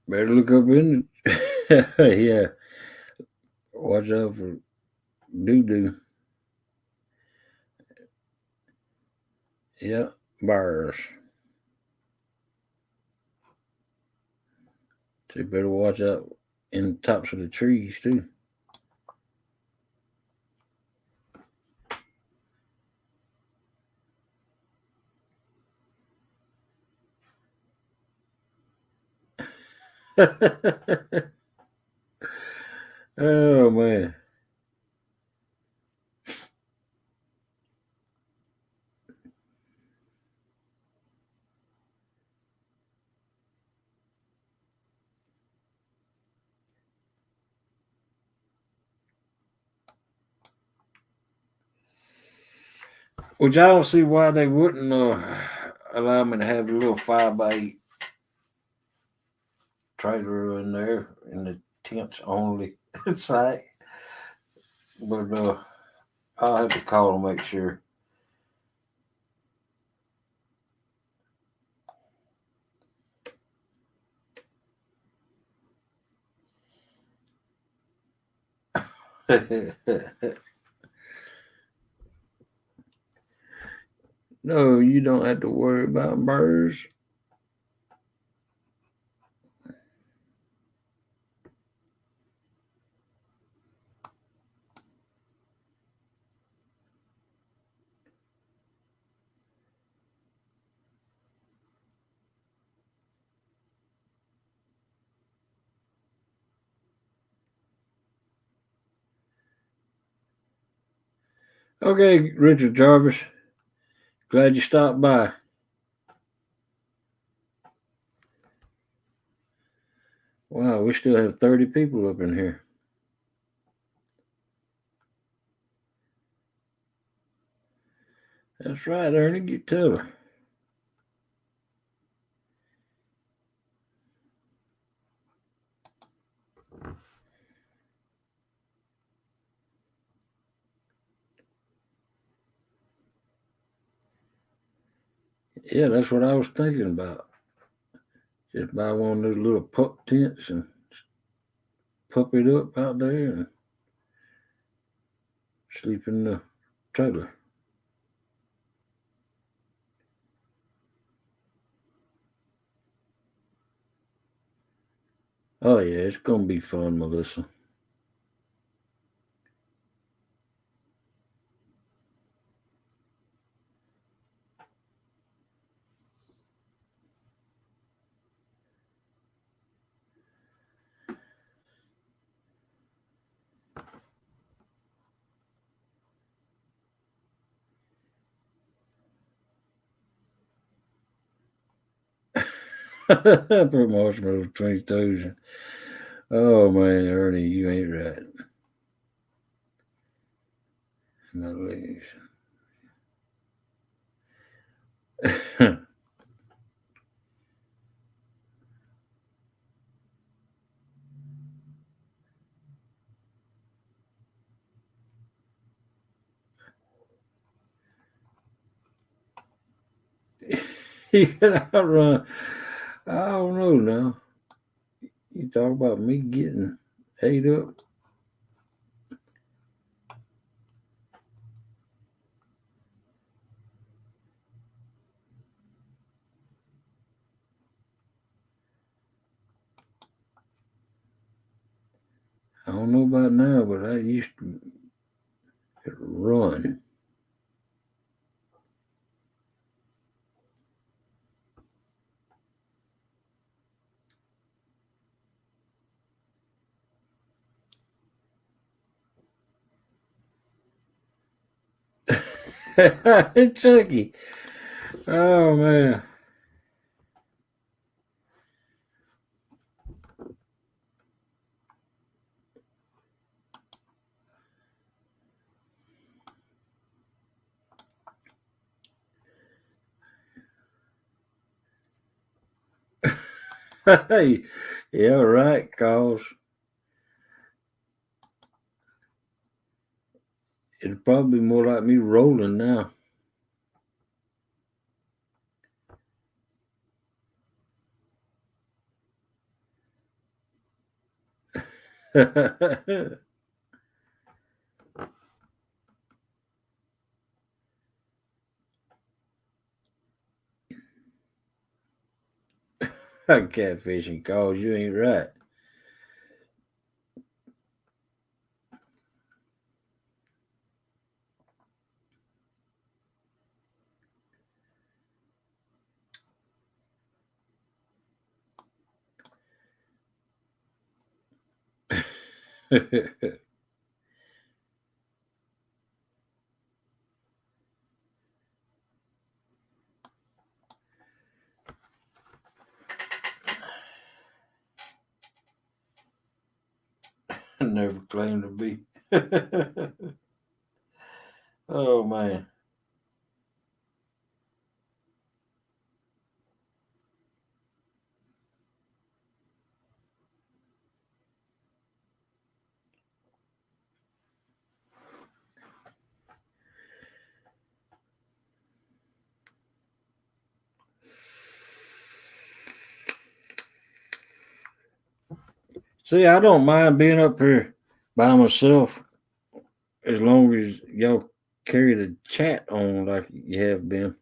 Better look up in it. Yeah. Watch out for doo doo. Yeah. Bars. So you better watch out in the tops of the trees too. Oh man. Which I don't see why they wouldn't allow me to have a little 5x8 trailer in there in the tents only site. But I'll have to call and make sure. No, you don't have to worry about birds. Okay, Richard Jarvis. Glad you stopped by. Wow, we still have 30 people up in here. That's right, Ernie. Get to her. Yeah, that's what I was thinking about. Just buy one of those little pup tents and pup it up out there and sleep in the trailer. Oh yeah, it's gonna be fun, Melissa. Put marshmallows between toes. Oh man, Ernie, you ain't right. My legs. You can outrun. I don't know now. You talk about me getting ate up. I don't know about now, but I used to run. Chucky. Oh man. Hey, yeah, right, cause it'd probably be more like me rolling now. Catfishing, cause you ain't right. Never claimed to be. Oh man. See, I don't mind being up here by myself as long as y'all carry the chat on like you have been.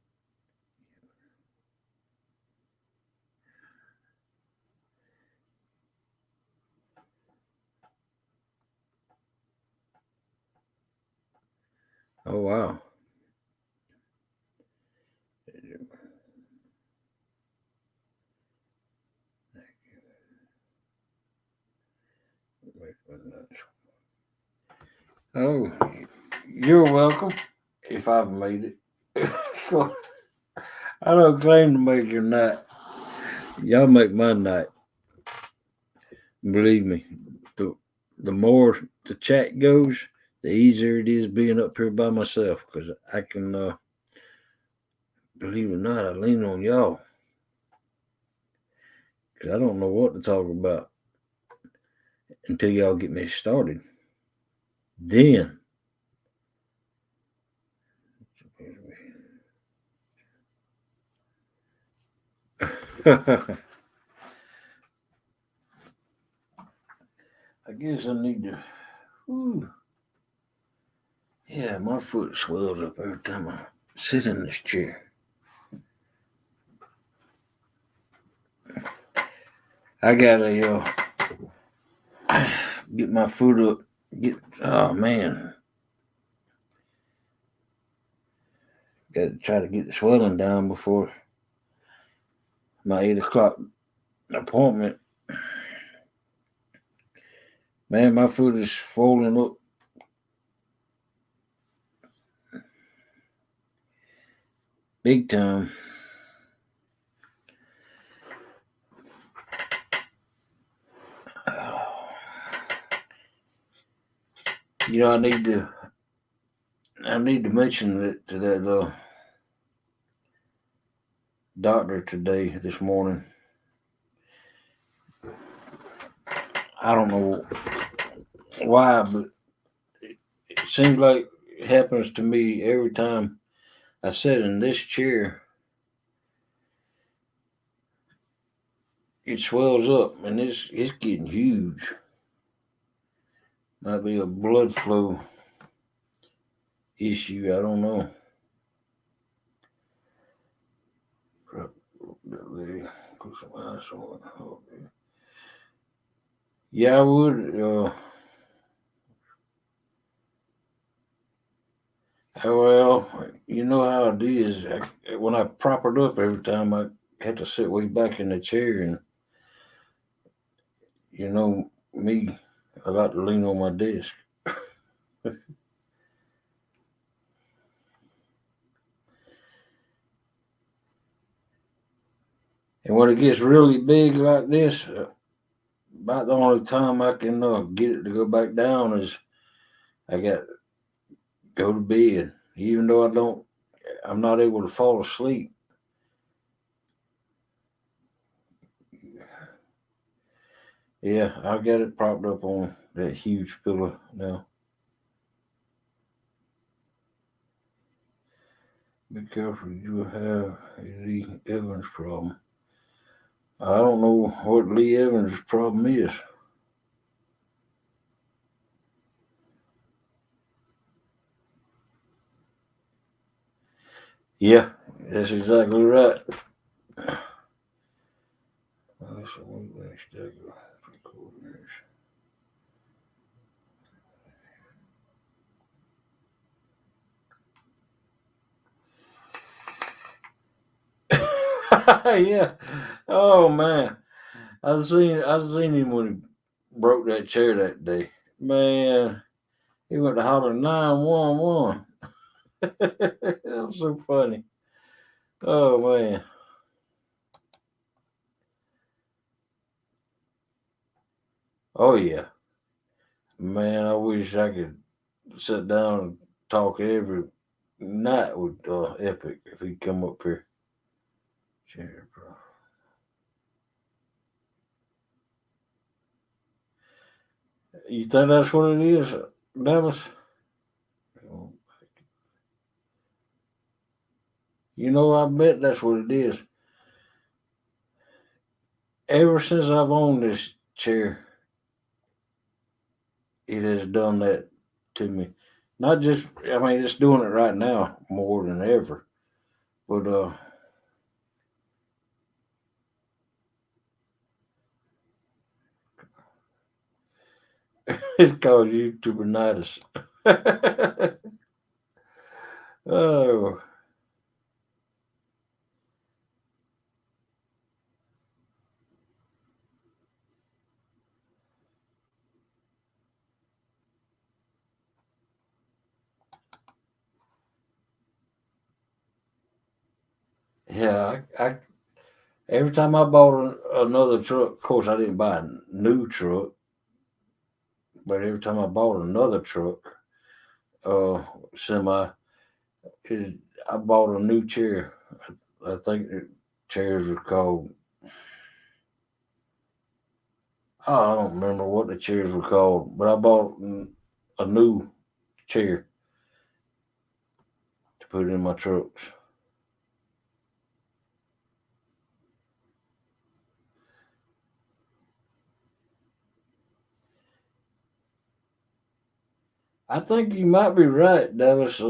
Oh wow. Oh, you're welcome. If I've made it. I don't claim to make your night. Y'all make my night. Believe me. The more the chat goes, the easier it is being up here by myself because I can, believe it or not, I lean on y'all because I don't know what to talk about until y'all get me started. Then, I guess I need to. Whew. Yeah, my foot swells up every time I sit in this chair. I gotta get my foot up. Oh man, gotta try to get the swelling down before my 8 o'clock appointment. Man, my foot is swollen up. Big time. You know, I need to mention it to that doctor this morning. I don't know why, but it seems like it happens to me every time I sit in this chair. it swells up, and it's getting huge. Might be a blood flow issue. I don't know. Put some ice on it. Okay. Yeah, I would. Well, you know how it is. When I prop it up every time, I have to sit way back in the chair, and you know me, I like to lean on my desk. And when it gets really big like this, about the only time I can get it to go back down is I got to go to bed. Even though I'm not able to fall asleep. Yeah, I got it propped up on that huge pillow now. Be careful, you have a Lee Evans problem. I don't know what Lee Evans' problem is. Yeah, that's exactly right. Yeah. Oh man. I seen him when he broke that chair that day. Man, he went to holler 911. That was so funny. Oh man. Oh yeah. Man, I wish I could sit down and talk every night with Epic if he'd come up here. Chair, bro. You think that's what it is, Dallas? You know, I bet that's what it is. Ever since I've owned this chair, it has done that to me. Not just, I mean, it's doing it right now more than ever. But it's called YouTuberitis. Oh, yeah. Every time I bought another truck, of course, I didn't buy a new truck, but every time I bought another truck, semi, it, I bought a new chair. I think the chairs were called. Oh, I don't remember what the chairs were called, but I bought a new chair to put in my trucks. I think you might be right, Dallas.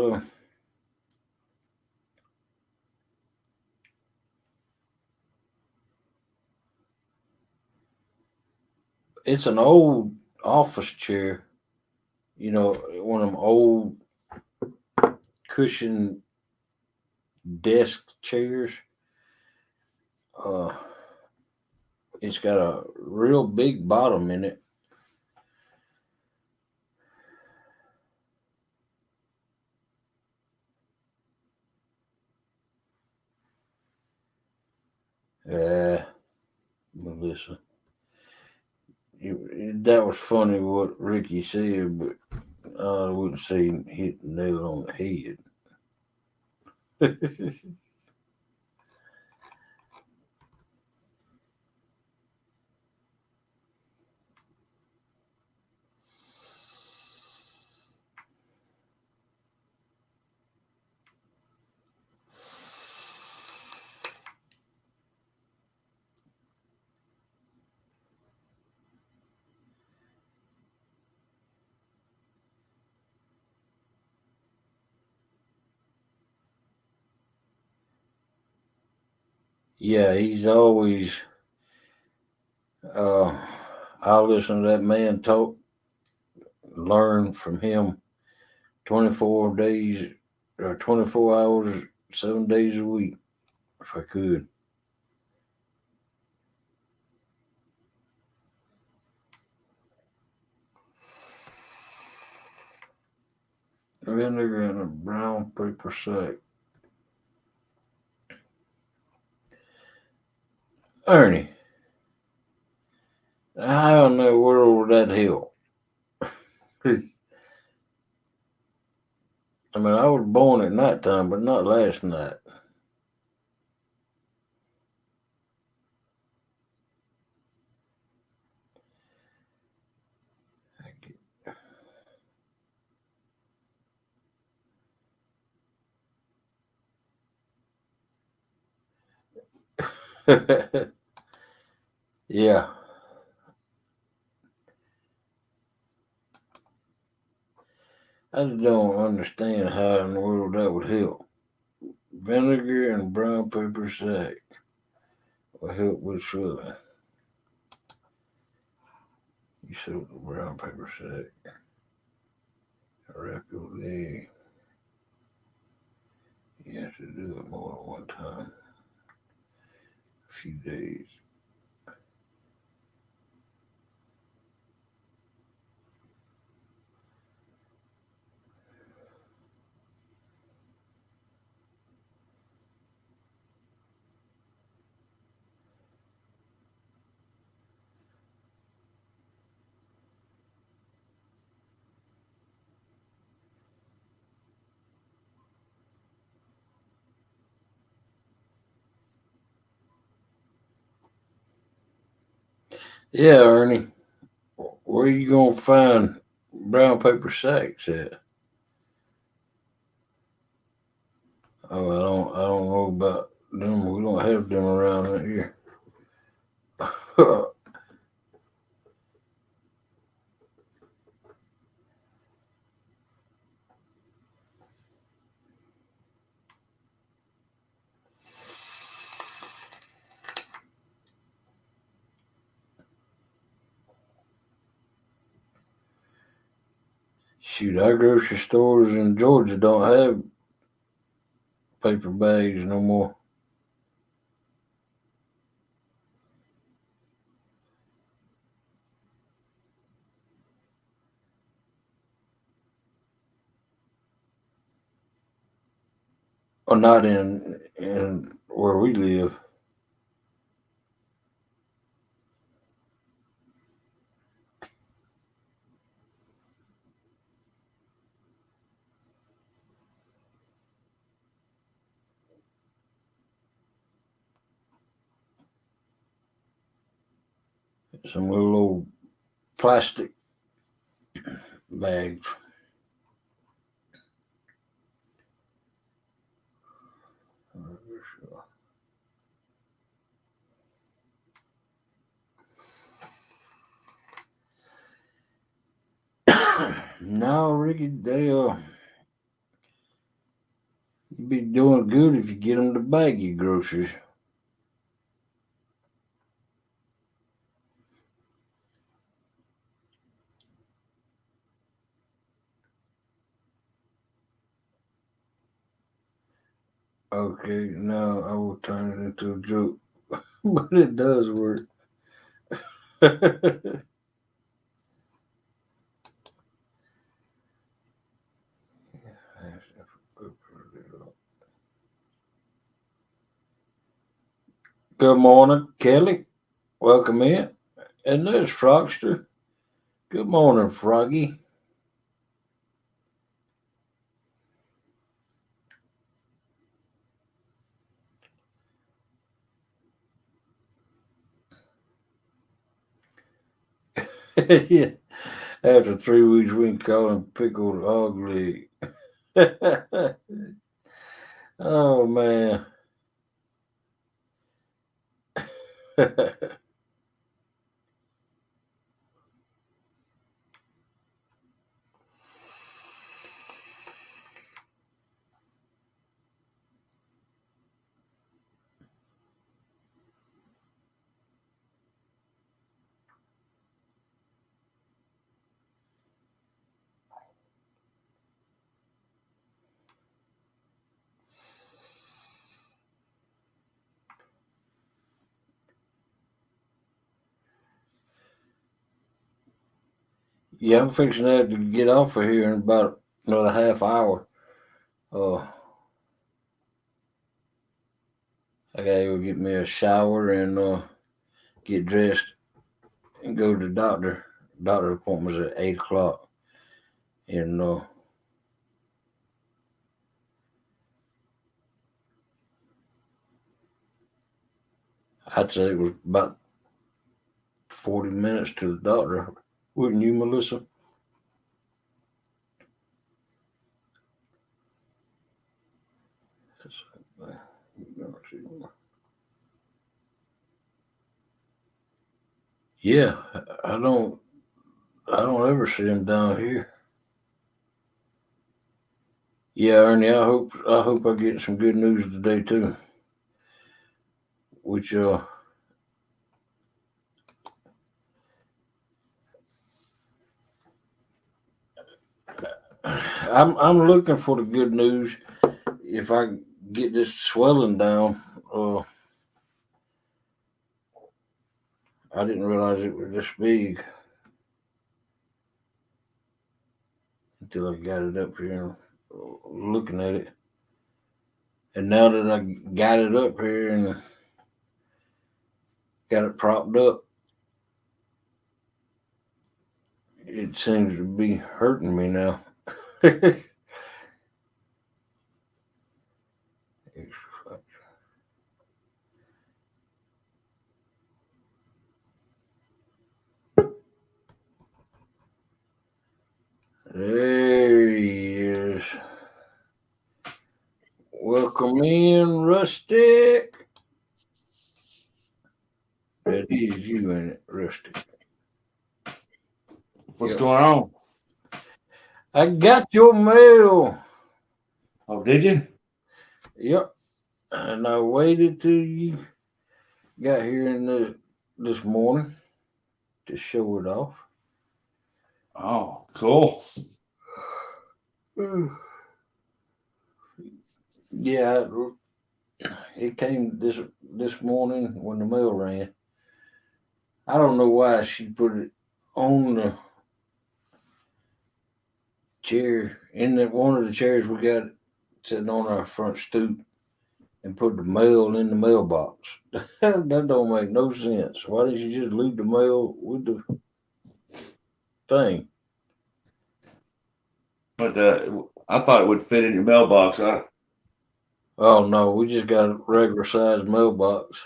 It's an old office chair, one of them old cushion desk chairs. Uh, it's got a real big bottom in it. Melissa, that was funny what Ricky said, but I wouldn't say he hit the nail on the head. Yeah, he's always. Uh, I'll listen to that man talk, learn from him 24 days or 24 hours, 7 days a week, if I could. Vinegar in a brown paper sack. Ernie, how in the world would that help? I mean, I was born at nighttime, but not last night. Yeah, I just don't understand how in the world that would help. Vinegar and brown paper sack will help with swelling. You soak the brown paper sack, wrap your leg. You have to do it more than one time. A few days. Yeah, Ernie. Where you gonna find brown paper sacks at? Oh, I don't know about them. We don't have them around here. Shoot, our grocery stores in Georgia don't have paper bags no more. Or not in where we live. Some little old plastic bags. No, Ricky, you'd be doing good if you get them to bag your groceries. Okay, now I will turn it into a joke, but it does work. Good morning, Kelly. Welcome in. And there's Frogster. Good morning, Froggy. Yeah. After 3 weeks, we can call him Pickled Hog Leg. Oh, man. Yeah, I'm fixing to have to get off of here in about another half hour. Uh, I gotta go get me a shower and get dressed and go to the doctor. Doctor appointment's at 8 o'clock, and I'd say it was about 40 minutes to the doctor. Wouldn't you, Melissa? Yeah, I don't. I don't ever see him down here. Yeah, Ernie. I hope I get some good news today too. Which I'm looking for the good news. If I get this swelling down, I didn't realize it was this big until I got it up here and looking at it. And now that I got it up here and got it propped up, it seems to be hurting me now. There he is. Welcome in, Rustic. That is you, ain't it, Rustic? What's Yep. going on? I got your mail. Oh, did you? Yep. And I waited till you got here this morning to show it off. Oh, cool. Yeah, it came this morning when the mail ran. I don't know why she put it on the chair in one of the chairs we got sitting on our front stoop and put the mail in the mailbox. That don't make no sense. Why didn't you just leave the mail with the thing? But I thought it would fit in your mailbox. Oh no, we just got a regular sized mailbox.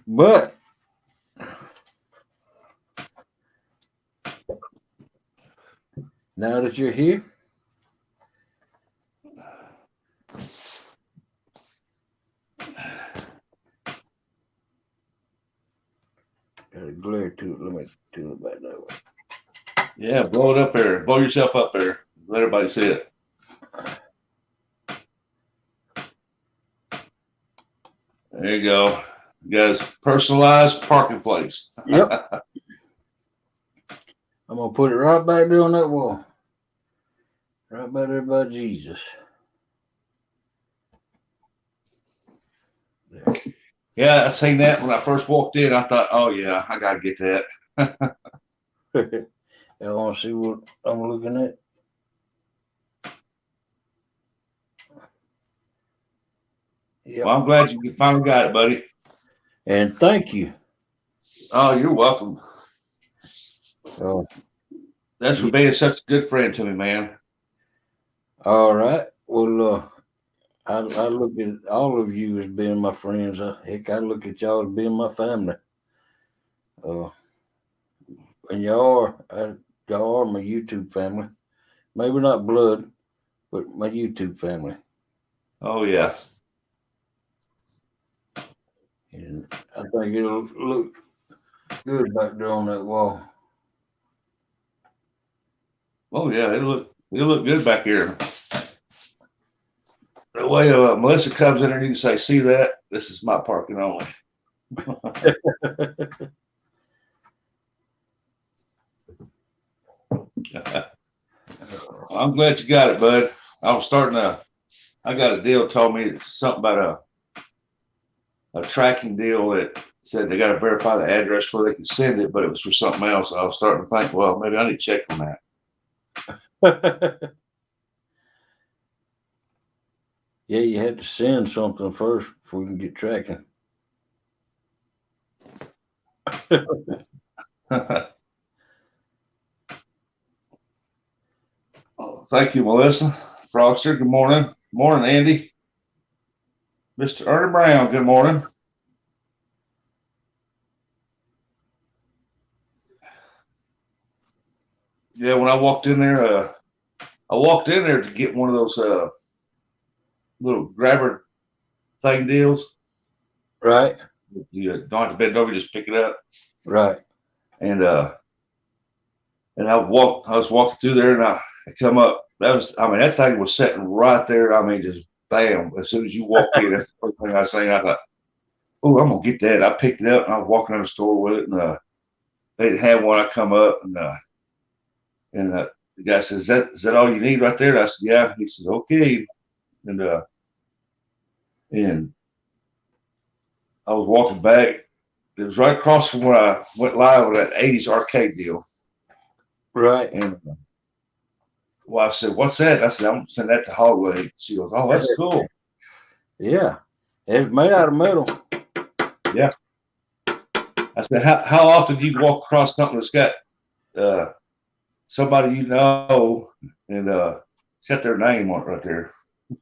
But now that you're here, got a glare to it. Let me do it back that way. Yeah, blow it up there. Blow yourself up there. Let everybody see it. There you go. You got his personalized parking place. Yep. I'm gonna put it right back there on that wall. Right back there by Jesus. There. Yeah, I seen that when I first walked in. I thought, oh yeah, I gotta get that. Y'all wanna see what I'm looking at? Yep. Well, I'm glad you finally got it, buddy. And thank you. Oh, you're welcome. Oh, That's for being such a good friend to me, man. all right. Well, I look at all of you as being my friends. Heck, I look at y'all as being my family. And y'all are my YouTube family. Maybe not blood, but my YouTube family. Oh yeah. And I think it'll look good back there on that wall. Oh yeah, it'll look good back here. The way Melissa comes in there, you can say, "See that? This is my parking only." I'm glad you got it, bud. I got a deal told me something about a tracking deal that said they got to verify the address before they can send it, but it was for something else. I was starting to think, well, maybe I need to check on that. Yeah, you had to send something first before we can get tracking. Oh, thank you, Melissa. Frogster, good morning. Morning, Andy. Mr. Ernie Brown, good morning. Yeah, when I walked in there to get one of those little grabber thing deals. Right. You don't have to bend over, you just pick it up. Right. And I was walking through there and I come up. That thing was sitting right there. I mean, just bam. As soon as you walk in, that's the first thing I seen. I thought, oh, I'm gonna get that. I picked it up and I was walking in the store with it, and they didn't have one. I come up and the guy says, is that all you need right there? And I said, yeah. He said, okay. And I was walking back. It was right across from where I went live with that 80s arcade deal. Right. And I said, what's that? I said, I'm going to send that to Holloway. She goes, oh, that's cool. Yeah. It's made out of metal. Yeah. I said, how often do you walk across something that's got somebody you know and it's got their name on it right there?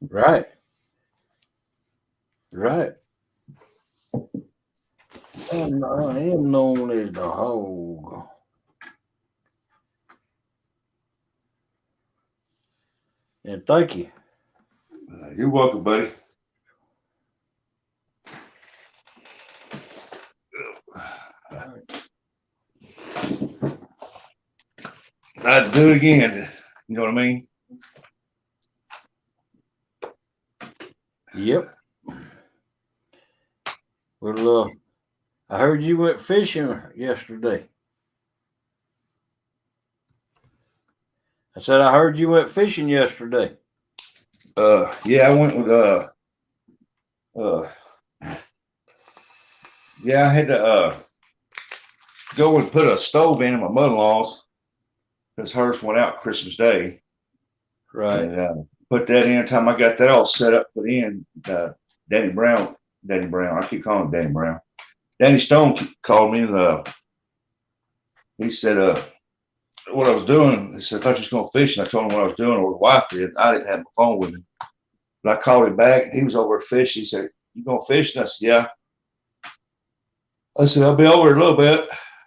Right. Right. I am known as the hog. And thank you. You're welcome, buddy. I'd do it again. You know what I mean? Yep. Well, I heard you went fishing yesterday. I said I heard you went fishing yesterday. Yeah, I went with yeah, I had to go and put a stove in my mother-in-law's because hers went out Christmas Day. Right. And put that in. Time I got that all set up, put in. Danny Brown. I keep calling him Danny Brown. Danny Stone called me and he said what I was doing. He said, I thought you was going to fish. And I told him what I was doing, or the wife did. I didn't have my phone with me. But I called him back. He was over fishing. He said, you going to fish? And I said, yeah. I said, I'll be over in a little bit.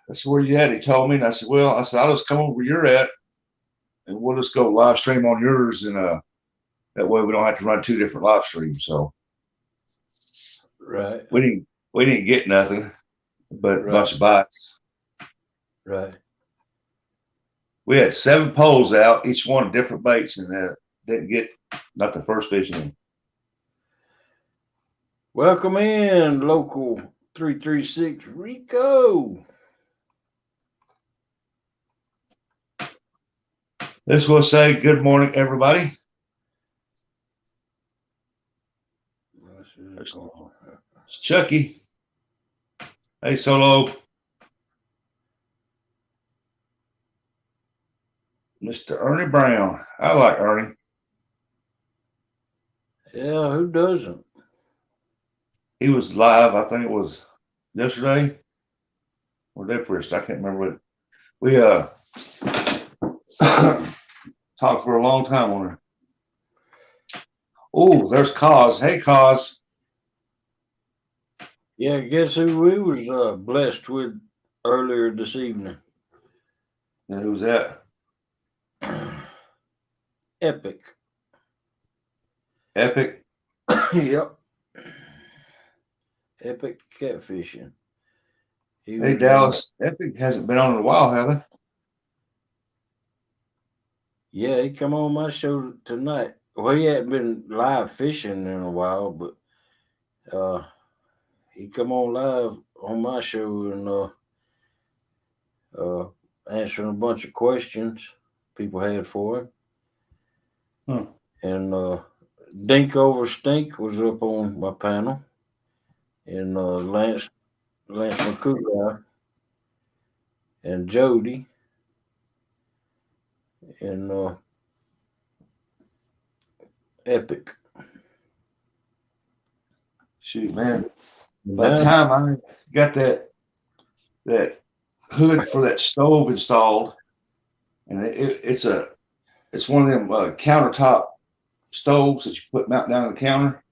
I said, where you at? He told me. And I said, well, I'll just come over where you're at and we'll just go live stream on yours. And that way we don't have to run two different live streams. So right. We didn't get nothing but a bunch of bites. Right. We had 7 poles out, each one different baits, and didn't get not the first fish in. Welcome in, local 336 Rico. This will say good morning, everybody. It's Chucky. Hey, Solo. Mr. Ernie Brown. I like Ernie. Yeah, who doesn't? He was live, I think it was yesterday or day first. I can't remember what. We talked for a long time on her. Oh, there's Cause. Hey, Cause. Yeah, guess who we was blessed with earlier this evening? And who's that? Epic. Epic. Yep. Epic catfishing. Hey, Dallas. Epic hasn't been on in a while, have they? Yeah, he come on my show tonight. Well, he hadn't been live fishing in a while, but he come on live on my show and answering a bunch of questions people had for him. Huh. And Dink Over Stink was up on my panel. And Lance Lance McCool and Jody and Epic. Shoot, man. By the Now, time I got that hood for that stove installed, and it's one of them countertop stoves that you put mount down on the counter.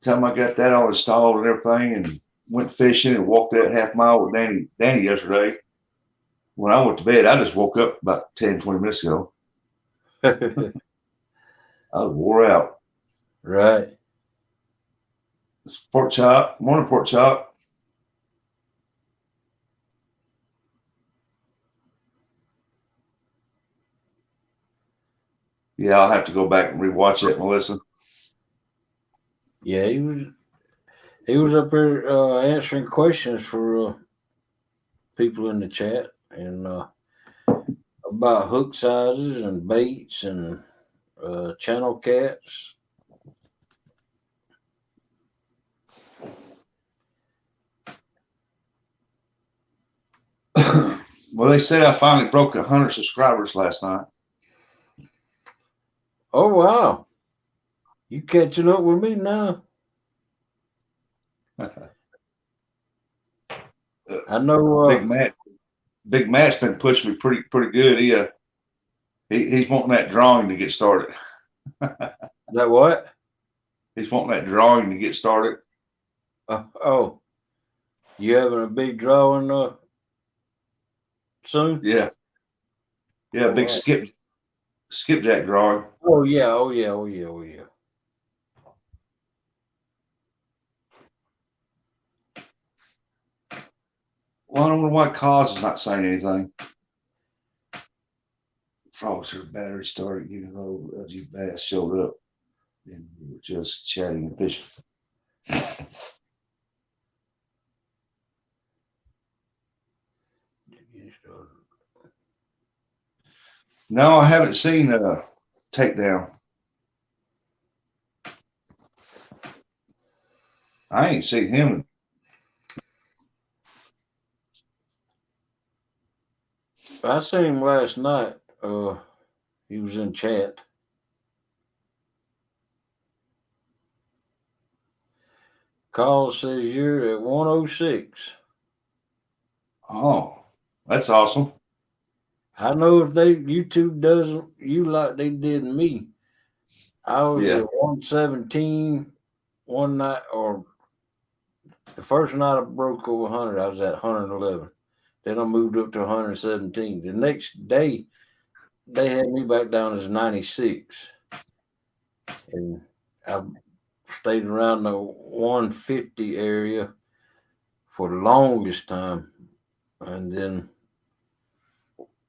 Time I got that all installed and everything, and went fishing and walked that half mile with Danny yesterday. When I went to bed, I just woke up about 10, 20 minutes ago. I was wore out. right. It's pork chop, morning pork chop. Yeah, I'll have to go back and rewatch it, Melissa. Yeah, he was up there answering questions for people in the chat and about hook sizes and baits and channel cats. Well, they said I finally broke 100 subscribers last night. Oh wow, you catching up with me now? I know. Big Matt's been pushing me pretty good. He's wanting that drawing to get started. That what? He's wanting that drawing to get started. Oh, you having a big drawing soon? Yeah, Oh, big wow. skipjack drawing. Oh yeah, oh yeah, oh yeah, oh yeah. Well, I don't know why Cause is not saying anything. Frogs, her battery started getting low. LG Bass showed up, and we were just chatting and fishing. No, I haven't seen Takedown. I ain't seen him. I seen him last night. He was in chat. Call says you're at 106. Oh, that's awesome. I know if YouTube doesn't you like they did me. I was Yeah. at 117 one night, or the first night I broke over 100, I was at 111. Then I moved up to 117. The next day, they had me back down as 96. And I stayed around the 150 area for the longest time. And then,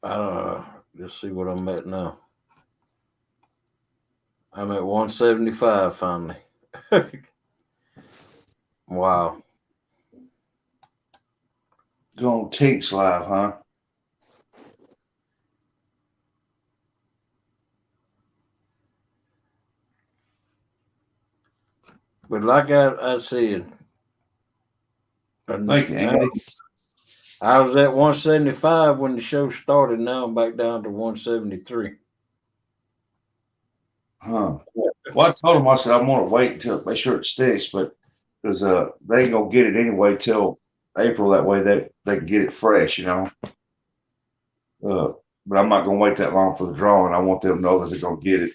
I don't know, let's see what I'm at now. I'm at 175 finally. Wow. Going Tink's live, huh? But like I said, Thank you, Andy. I was at 175 when the show started. Now I'm back down to 173. Huh. Well, I told him, I said, I'm going to wait until make sure it sticks, but because they ain't going to get it anyway till April. That way they can get it fresh, you know. But I'm not going to wait that long for the drawing. I want them to know that they're going to get it.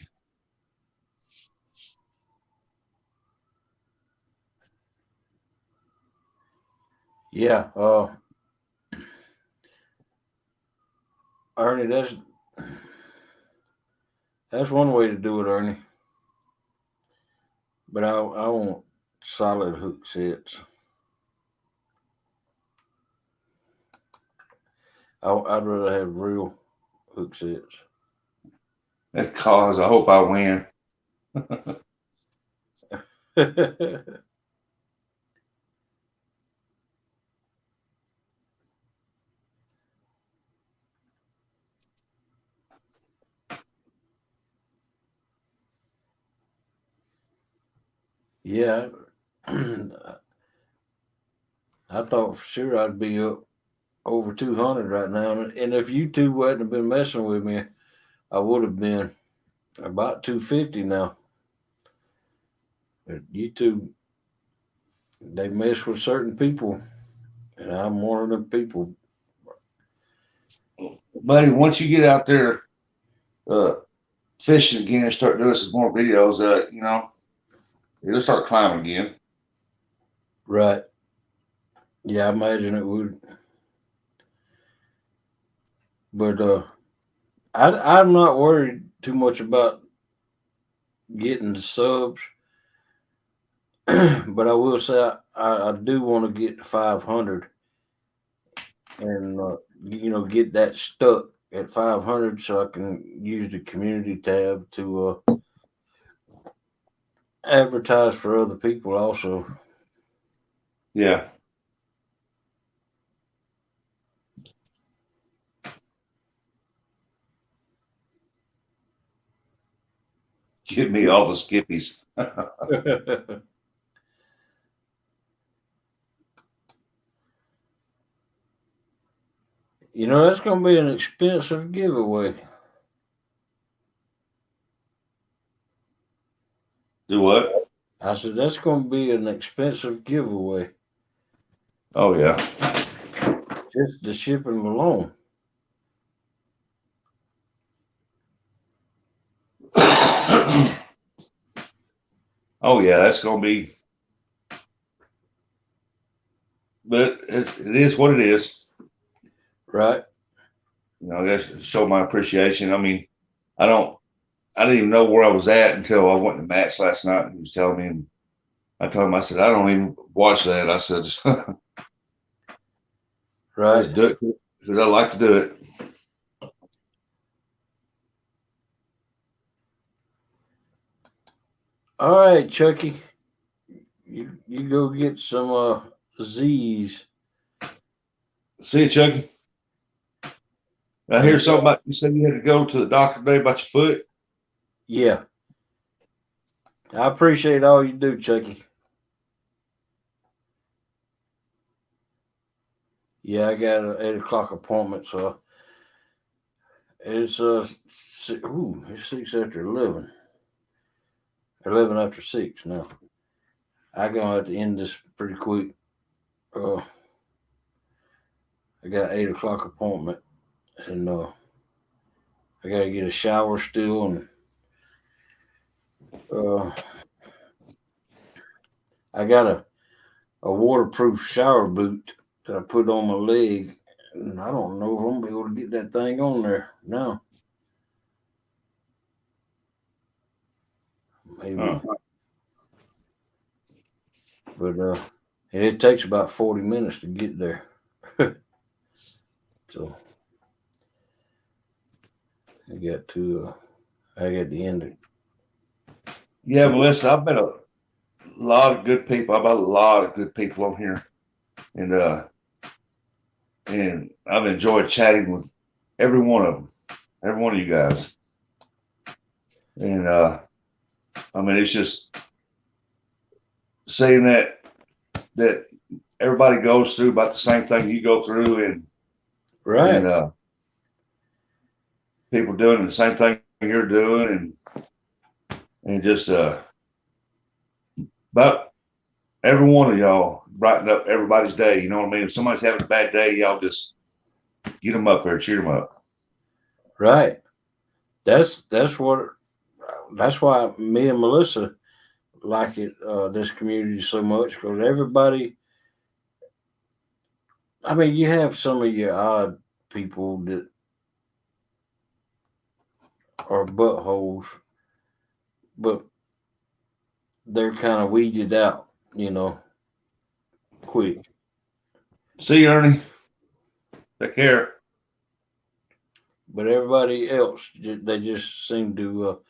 Yeah. Ernie, that's one way to do it, Ernie. But I want solid hook sets. I'd rather have real hook sets. That cause I hope I win. Yeah. I thought for sure I'd be up over 200 right now. And if you two wouldn't have been messing with me, I would have been about 250 now. But you two, they mess with certain people, and I'm one of them people. Buddy, once you get out there uh, fishing again and start doing some more videos, it'll start climbing again. Right. Yeah, I imagine it would. But I'm not worried too much about getting subs. But I will say I do want to get to 500 and get that stuck at 500 so I can use the community tab to advertise for other people also. Yeah. Give me all the skippies. That's going to be an expensive giveaway. Do what? I said that's going to be an expensive giveaway. Oh yeah. Just the shipping alone. Oh yeah, that's gonna be. But it is what it is. Right. I guess show my appreciation. I mean, I didn't even know where I was at until I went to the match last night. And he was telling me, and I told him, I said, I don't even watch that. I said, Right. just do it because I like to do it. All right, Chucky. You go get some Z's. See you, Chucky. I hear something about you said you had to go to the doctor today about your foot. Yeah. I appreciate all you do, Chucky. Yeah, I got an 8 o'clock appointment, so it's it's 6 after 11. 11 after 6 now. I'm gonna have to end this pretty quick. I got 8 o'clock appointment, and I gotta get a shower still, and I got a waterproof shower boot that I put on my leg, and I don't know if I'm gonna be able to get that thing on there now. Maybe. But and it takes about 40 minutes to get there. So I got to end it. Yeah, Melissa, I've met a lot of good people. I've met a lot of good people on here, and I've enjoyed chatting with every one of them, every one of you guys. And I mean, it's just saying that everybody goes through about the same thing you go through, and Right. and people doing the same thing you're doing, and just about every one of y'all brighten up everybody's day. You know what I mean? If somebody's having a bad day, y'all just get them up there, cheer them up. Right. That's why me and Melissa like it this community so much, because everybody. I mean, you have some of your odd people that are buttholes, but they're kind of weeded out, quick. See you, Ernie. Take care. But everybody else, they just seem to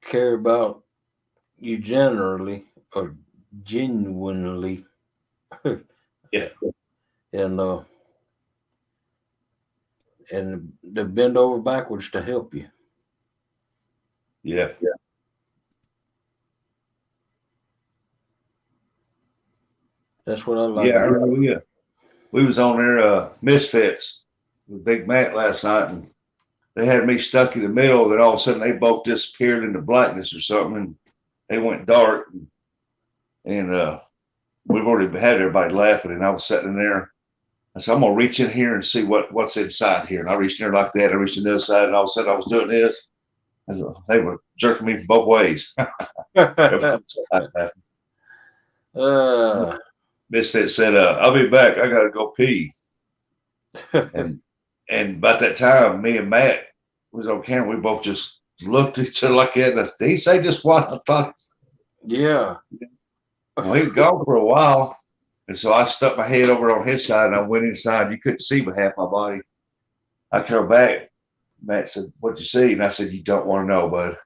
care about you generally or genuinely. Yeah. And they bend over backwards to help you. Yeah. Yeah. That's what I like. Yeah, I remember we was on there, Misfits with Big Matt last night, and they had me stuck in the middle. Then all of a sudden, they both disappeared into blackness or something, and they went dark. And we've already had everybody laughing, and I was sitting there. I said, I'm gonna reach in here and see what's inside here. And I reached in there like that. I reached in the other side, and all of a sudden, I was doing this. They were jerking me from both ways. Misfit said, I'll be back. I gotta go pee. And about that time, me and Matt was on camera. We both just looked at each other like that. And did he say just what? I thought, yeah. well, he was gone for a while. And so I stuck my head over on his side and I went inside. You couldn't see but half my body. I come back. Matt said, what'd you see? And I said, you don't want to know, bud.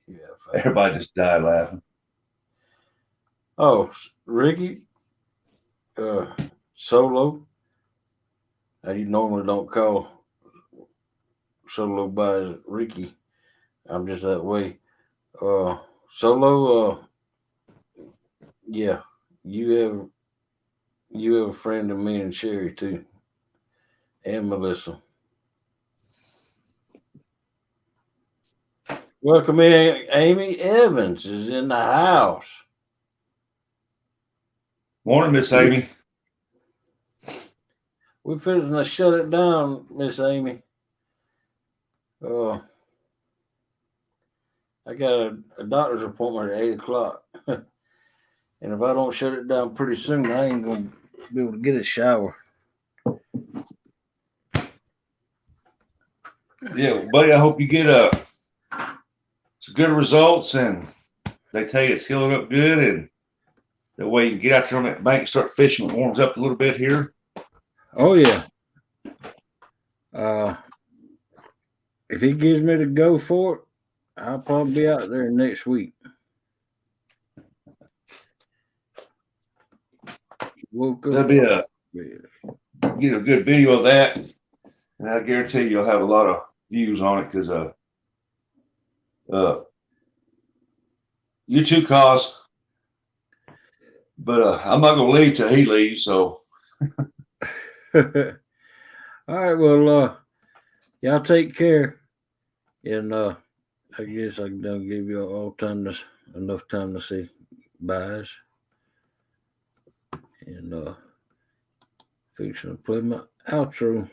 Yeah, everybody just died laughing. Oh, Ricky, Solo. You normally don't call Solo by Ricky. I'm just that way. Solo, yeah, you have a friend of me and Sherry too, and Melissa. Welcome in, Amy Evans is in the house. Morning, Miss Amy. We're fixing to shut it down, Miss Amy. I got a doctor's appointment at 8:00. And if I don't shut it down pretty soon, I ain't going to be able to get a shower. Yeah, buddy, I hope you get some good results and they tell you it's healing up good, and that way you can get out there on that bank and start fishing when it warms up a little bit here. Oh, yeah. If he gives me the go for it, I'll probably be out there next week. That'll be get a good video of that, and I guarantee you'll have a lot of views on it because you two cause. But I'm not gonna leave till he leaves. So. All right. Well, y'all take care, and I guess I can give you all enough time to say byes, and fixing to play my outro.